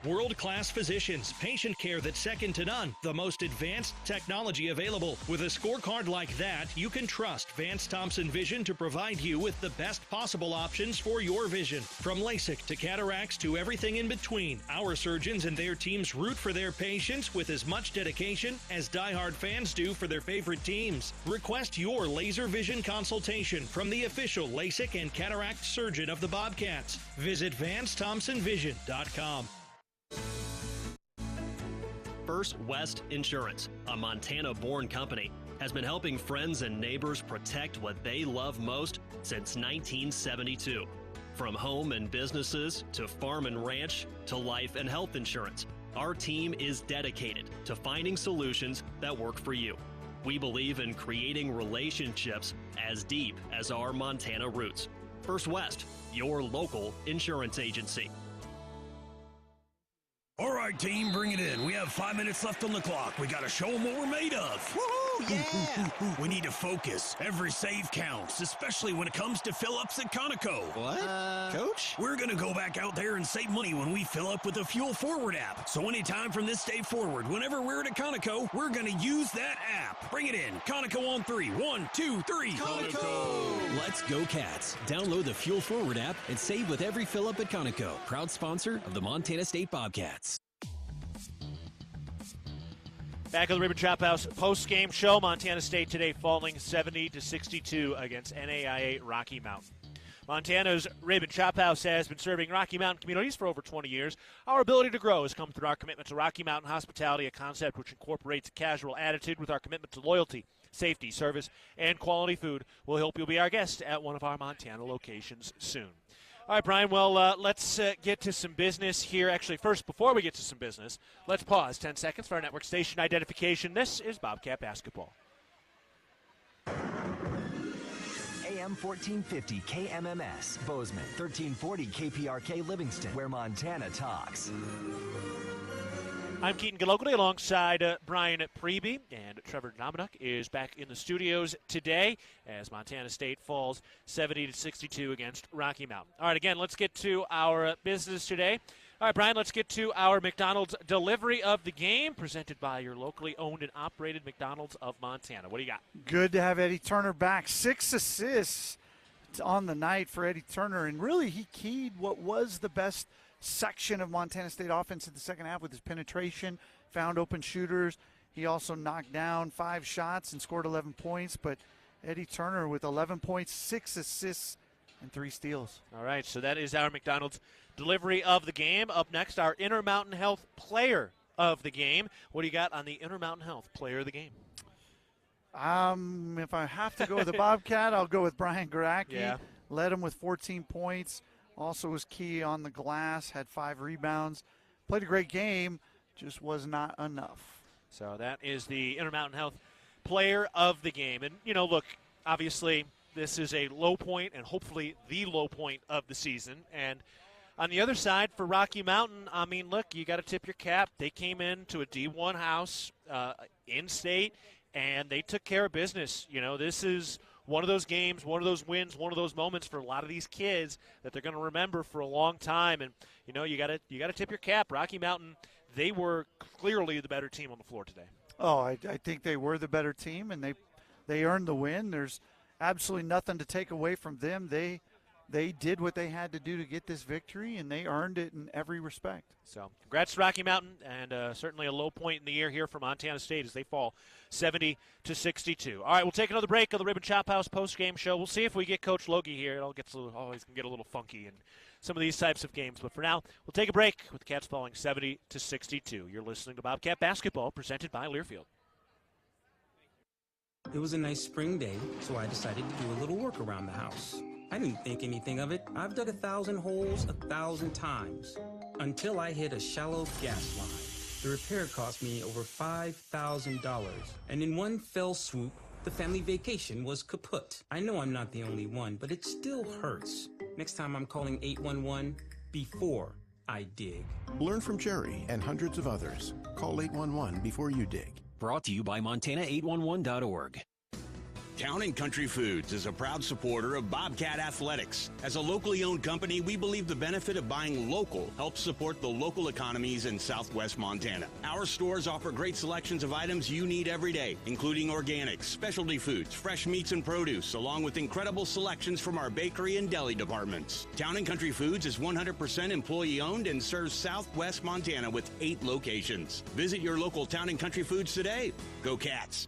World-class physicians, patient care that's second to none, the most advanced technology available. With a scorecard like that, you can trust Vance Thompson Vision to provide you with the best possible options for your vision. From LASIK to cataracts to everything in between, our surgeons and their teams root for their patients with as much dedication as diehard fans do for their favorite teams. Request your laser vision consultation from the official LASIK and cataract surgeon of the Bobcats. Visit VanceThompsonVision.com. First West Insurance, a Montana-born company, has been helping friends and neighbors protect what they love most since 1972. From home and businesses to farm and ranch to life and health insurance, our team is dedicated to finding solutions that work for you. We believe in creating relationships as deep as our Montana roots. First West, your local insurance agency. All right, team, bring it in. We have 5 minutes left on the clock. We got to show them what we're made of. Woohoo, yeah! We need to focus. Every save counts, especially when it comes to fill-ups at Conoco. What? Coach? We're going to go back out there and save money when we fill up with the Fuel Forward app. So anytime from this day forward, whenever we're at a Conoco, we're going to use that app. Bring it in. Conoco on 3. 1, 2, 3. Conoco! Let's go, Cats. Download the Fuel Forward app and save with every fill-up at Conoco. Proud sponsor of the Montana State Bobcats. Back on the Ribbon Chop House post-game show. Montana State today falling 70-62 against NAIA Rocky Mountain. Montana's Ribbon Chop House has been serving Rocky Mountain communities for over 20 years. Our ability to grow has come through our commitment to Rocky Mountain hospitality, a concept which incorporates a casual attitude with our commitment to loyalty, safety, service, and quality food. We'll hope you'll be our guest at one of our Montana locations soon. All right, Brian, well, let's get to some business here. Actually, first, before we get to some business, let's pause 10 seconds for our network station identification. This is Bobcat Basketball. AM 1450 KMMS, Bozeman, 1340 KPRK Livingston, where Montana talks. I'm Keaton Galogly alongside Brian Priebe, and Trevor Nominuk is back in the studios today as Montana State falls 70-62 against Rocky Mountain. All right, again, let's get to our business today. All right, Brian, let's get to our McDonald's delivery of the game presented by your locally owned and operated McDonald's of Montana. What do you got? Good to have Eddie Turner back. 6 assists on the night for Eddie Turner, and really he keyed what was the best section of Montana State offense in the second half with his penetration, found open shooters. He also knocked down 5 shots and scored 11 points. But Eddie Turner with 11 points, 6 assists, and 3 steals. All right, so that is our McDonald's delivery of the game. Up next, our Intermountain Health player of the game. What do you got on the Intermountain Health player of the game? If I have to go with the Bobcat, I'll go with Brian Garacki. Yeah. Led him with 14 points. Also was key on the glass, had 5 rebounds. Played a great game, just was not enough. So that is the Intermountain Health player of the game. And, you know, look, obviously this is a low point and hopefully the low point of the season. And on the other side for Rocky Mountain, I mean, look, you got to tip your cap. They came into a D1 house in-state, and they took care of business. You know, this is one of those games, one of those wins, one of those moments for a lot of these kids that they're going to remember for a long time. And, you know, you got to tip your cap. Rocky Mountain, they were clearly the better team on the floor today. Oh, I think they were the better team, and they earned the win. There's absolutely nothing to take away from them. They did what they had to do to get this victory, and they earned it in every respect. So congrats to Rocky Mountain, and certainly a low point in the year here for Montana State as they fall 70-62. All right, we'll take another break of the Ribbon Chop House post-game show. We'll see if we get Coach Logie here. It always can get a little funky in some of these types of games. But for now, we'll take a break with the Cats falling 70-62. You're listening to Bobcat Basketball presented by Learfield. It was a nice spring day, so I decided to do a little work around the house. I didn't think anything of it. I've dug 1,000 holes 1,000 times. until I hit a shallow gas line. The repair cost me over $5,000, and in one fell swoop, the family vacation was kaput. I know I'm not the only one, but it still hurts. Next time I'm calling 811 before I dig. Learn from Jerry and hundreds of others. Call 811 before you dig. Brought to you by Montana811.org. Town & Country Foods is a proud supporter of Bobcat Athletics. As a locally owned company, we believe the benefit of buying local helps support the local economies in southwest Montana. Our stores offer great selections of items you need every day, including organics, specialty foods, fresh meats and produce, along with incredible selections from our bakery and deli departments. Town & Country Foods is 100% employee-owned and serves southwest Montana with 8 locations. Visit your local Town & Country Foods today. Go Cats!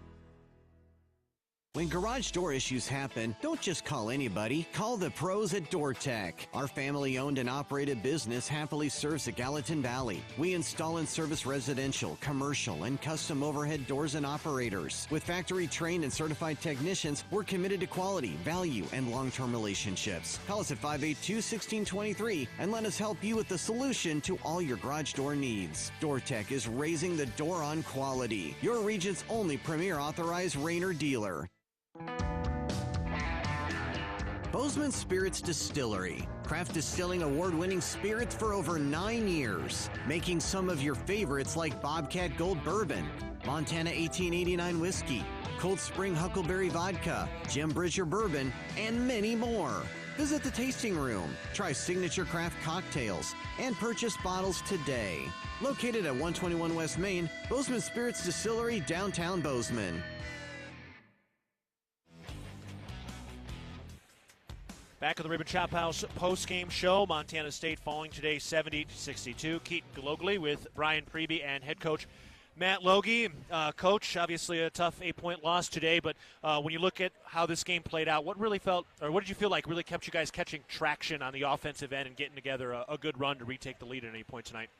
When garage door issues happen, don't just call anybody. Call the pros at DoorTech. Our family-owned and operated business happily serves the Gallatin Valley. We install and service residential, commercial, and custom overhead doors and operators. With factory-trained and certified technicians, we're committed to quality, value, and long-term relationships. Call us at 582-1623 and let us help you with the solution to all your garage door needs. DoorTech is raising the door on quality. Your region's only premier authorized Rainer dealer. Bozeman Spirits Distillery. Craft distilling award-winning spirits for over 9 years. Making some of your favorites like Bobcat Gold Bourbon, Montana 1889 Whiskey, Cold Spring Huckleberry Vodka, Jim Bridger Bourbon, and many more. Visit the tasting room, try signature craft cocktails, and purchase bottles today. Located at 121 West Main, Bozeman Spirits Distillery, downtown Bozeman. Back at the Ribbon Chop House post-game show, Montana State falling today 70-62. Keaton Galogly with Brian Priebe and head coach Matt Logie. Coach, obviously a tough 8-point loss today, but when you look at how this game played out, what did you feel like really kept you guys catching traction on the offensive end and getting together a good run to retake the lead at any point tonight?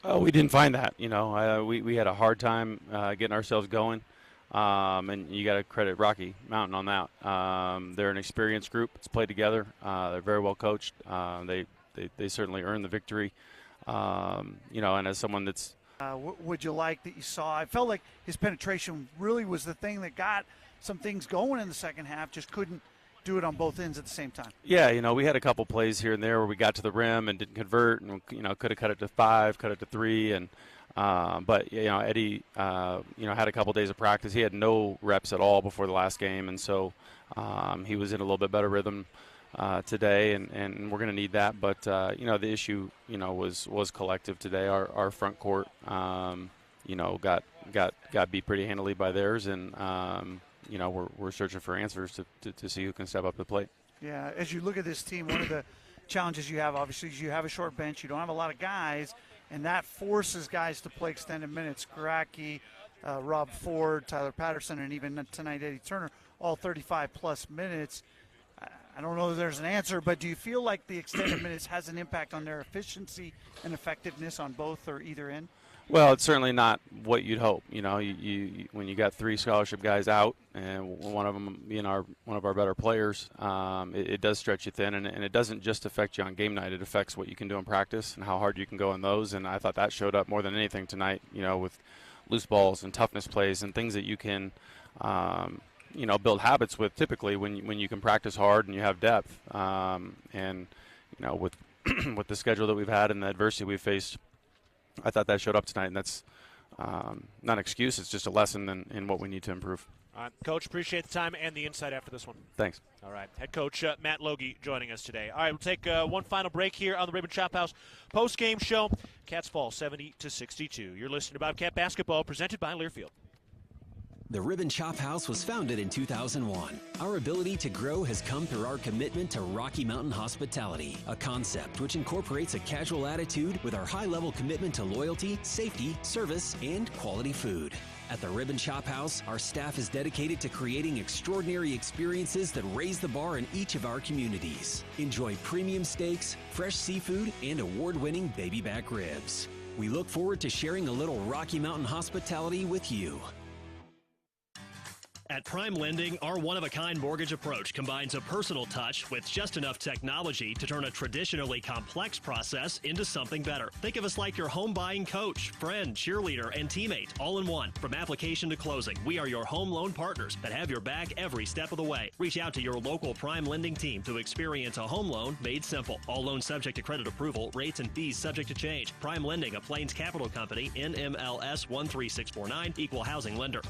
Well, we didn't find that. We had a hard time getting ourselves going. And you got to credit Rocky Mountain on that. They're an experienced group. It's played together. They're very well coached. They certainly earned the victory. And as someone that's would you like that you saw? I felt like his penetration really was the thing that got some things going in the second half. Just couldn't do it on both ends at the same time. Yeah, we had a couple plays here and there where we got to the rim and didn't convert, and could have cut it to 5, cut it to 3, and. But Eddie, had a couple days of practice. He had no reps at all before the last game, and so he was in a little bit better rhythm today, and we're going to need that. But the issue, was collective today. Our front court, got beat pretty handily by theirs, and we're searching for answers to see who can step up to the plate. Yeah, as you look at this team, one of the challenges you have, obviously, is you have a short bench. You don't have a lot of guys. And that forces guys to play extended minutes. Garacki, Rob Ford, Tyler Patterson, and even tonight Eddie Turner, all 35-plus minutes. I don't know if there's an answer, but do you feel like the extended minutes has an impact on their efficiency and effectiveness on both or either end? Well, it's certainly not what you'd hope. You when you got 3 scholarship guys out, and one of them being one of our better players, it does stretch you thin, and it doesn't just affect you on game night. It affects what you can do in practice and how hard you can go in those. And I thought that showed up more than anything tonight. With loose balls and toughness plays and things that you can, build habits with. Typically, when you can practice hard and you have depth, and with with the schedule that we've had and the adversity we've faced. I thought that showed up tonight, and that's not an excuse. It's just a lesson in what we need to improve. All right, Coach, appreciate the time and the insight after this one. Thanks. All right, head coach Matt Logie joining us today. All right, we'll take one final break here on the Ribbon Chop House post-game show. Cats fall 70-62. You're listening to Bobcat Basketball, presented by Learfield. The Ribbon Chop House was founded in 2001. Our ability to grow has come through our commitment to Rocky Mountain hospitality, a concept which incorporates a casual attitude with our high-level commitment to loyalty, safety, service, and quality food. At the Ribbon Chop House, our staff is dedicated to creating extraordinary experiences that raise the bar in each of our communities. Enjoy premium steaks, fresh seafood, and award-winning baby back ribs. We look forward to sharing a little Rocky Mountain hospitality with you. At Prime Lending, our one-of-a-kind mortgage approach combines a personal touch with just enough technology to turn a traditionally complex process into something better. Think of us like your home buying coach, friend, cheerleader, and teammate, all in one. From application to closing, we are your home loan partners that have your back every step of the way. Reach out to your local Prime Lending team to experience a home loan made simple. All loans subject to credit approval, rates and fees subject to change. Prime Lending, a Plains Capital Company, NMLS 13649, Equal Housing Lender.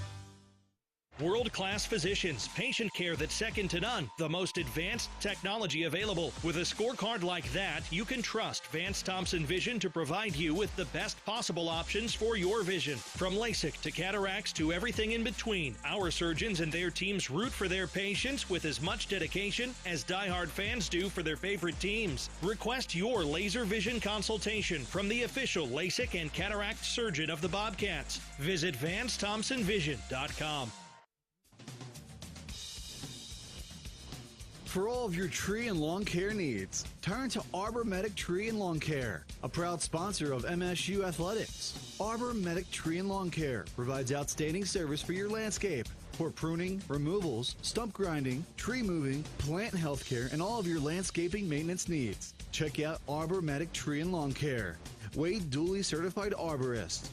World-class physicians, patient care that's second to none, the most advanced technology available. With a scorecard like that, you can trust Vance Thompson Vision to provide you with the best possible options for your vision. From LASIK to cataracts to everything in between, our surgeons and their teams root for their patients with as much dedication as diehard fans do for their favorite teams. Request your laser vision consultation from the official LASIK and cataract surgeon of the Bobcats. Visit VanceThompsonVision.com. For all of your tree and lawn care needs, turn to Arbor Medic Tree and Lawn Care, a proud sponsor of MSU Athletics. Arbor Medic Tree and Lawn Care provides outstanding service for your landscape. For pruning, removals, stump grinding, tree moving, plant health care, and all of your landscaping maintenance needs. Check out Arbor Medic Tree and Lawn Care. Wade duly certified arborist.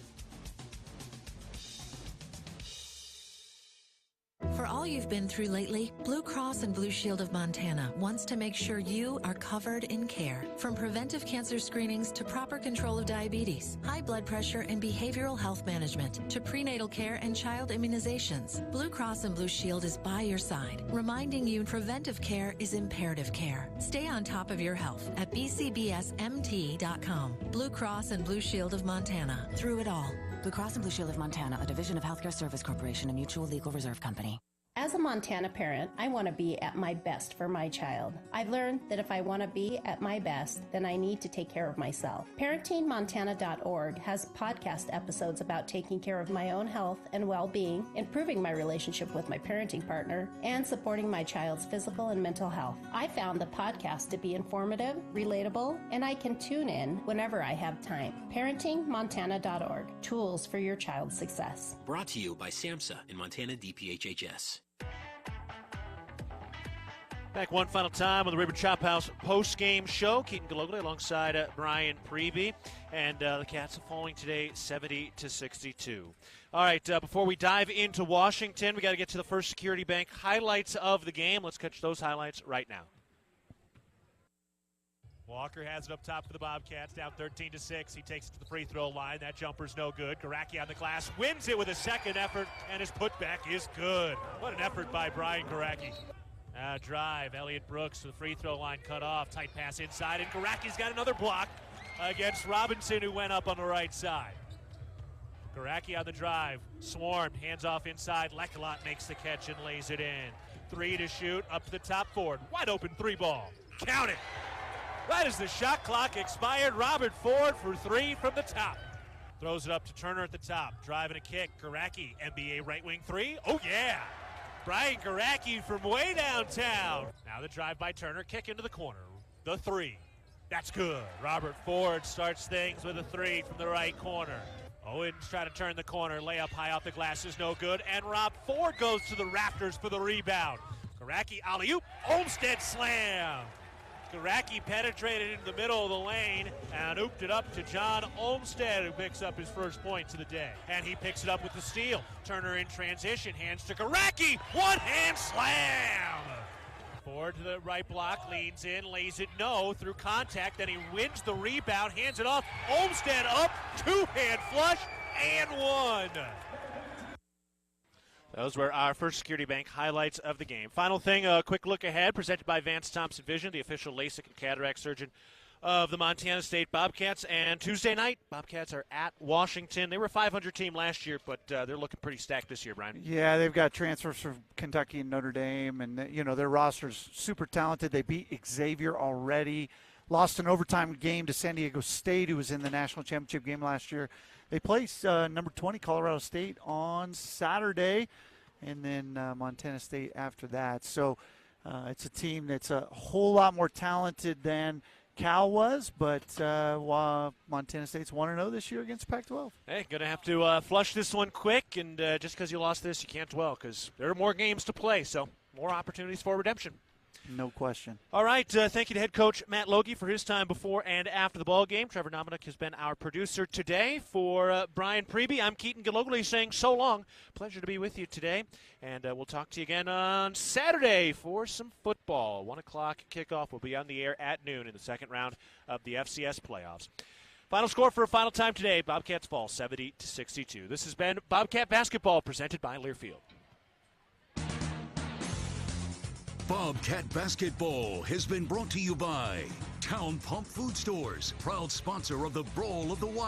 For all you've been through lately, Blue Cross and Blue Shield of Montana wants to make sure you are covered in care. From preventive cancer screenings to proper control of diabetes, high blood pressure and behavioral health management, to prenatal care and child immunizations, Blue Cross and Blue Shield is by your side, reminding you preventive care is imperative care. Stay on top of your health at bcbsmt.com. Blue Cross and Blue Shield of Montana. Through it all. Blue Cross and Blue Shield of Montana, a division of Healthcare Service Corporation, a mutual legal reserve company. As a Montana parent, I want to be at my best for my child. I've learned that if I want to be at my best, then I need to take care of myself. ParentingMontana.org has podcast episodes about taking care of my own health and well-being, improving my relationship with my parenting partner, and supporting my child's physical and mental health. I found the podcast to be informative, relatable, and I can tune in whenever I have time. ParentingMontana.org, tools for your child's success. Brought to you by SAMHSA and Montana DPHHS. Back one final time on the Ribbon Chop House post-game show. Keaton Galogly alongside Brian Priebe. And the Cats are falling today 70-62. All right, before we dive into Washington, we got to get to the First Security Bank highlights of the game. Let's catch those highlights right now. Walker has it up top for the Bobcats, down 13-6. He takes it to the free throw line. That jumper's no good. Garacki on the glass, wins it with a second effort, and his putback is good. What an effort by Brian Garacki. Drive, Elliott Brooks to the free throw line, cut off, tight pass inside, and Garacki's got another block against Robinson, who went up on the right side. Garacki on the drive, swarmed, hands off inside, Lekalot makes the catch and lays it in. 3 to shoot, up to the top Ford, wide open 3 ball, count it! Right as the shot clock expired, Robert Ford for 3 from the top. Throws it up to Turner at the top, driving a kick, Garacki, NBA right wing 3, oh yeah! Brian Garacki from way downtown. Now the drive by Turner, kick into the corner. The 3. That's good. Robert Ford starts things with a 3 from the right corner. Owens trying to turn the corner. Layup high off the glass is no good. And Rob Ford goes to the rafters for the rebound. Garacki alley-oop. Olmstead slam. Garacki penetrated into the middle of the lane and ooped it up to John Olmstead, who picks up his first points of the day. And he picks it up with the steal. Turner in transition, hands to Garacki, one-hand slam! Ford to the right block, leans in, lays it no through contact, then he wins the rebound, hands it off. Olmstead up, two-hand flush, and one. Those were our First Security Bank highlights of the game. Final thing, a quick look ahead, presented by Vance Thompson Vision, the official LASIK and cataract surgeon of the Montana State Bobcats. And Tuesday night, Bobcats are at Washington. They were a 500 team last year, but they're looking pretty stacked this year, Brian. Yeah, they've got transfers from Kentucky and Notre Dame, and their roster's super talented. They beat Xavier already. Lost an overtime game to San Diego State, who was in the national championship game last year. They play number 20 Colorado State on Saturday, and then Montana State after that. So it's a team that's a whole lot more talented than Cal was, but Montana State's 1-0 this year against Pac-12. Hey, going to have to flush this one quick, and just because you lost this, you can't dwell because there are more games to play, so more opportunities for redemption. No question. All right, thank you to head coach Matt Logie for his time before and after the ball game. Trevor Dominic has been our producer today. For Brian Priebe, I'm Keaton Galogly saying so long. Pleasure to be with you today, and we'll talk to you again on Saturday for some football. 1 o'clock kickoff will be on the air at noon in the second round of the FCS playoffs. Final score for a final time today, Bobcats fall 70-62. This has been Bobcat Basketball presented by Learfield. Bobcat Basketball has been brought to you by Town Pump Food Stores, proud sponsor of the Brawl of the Wild.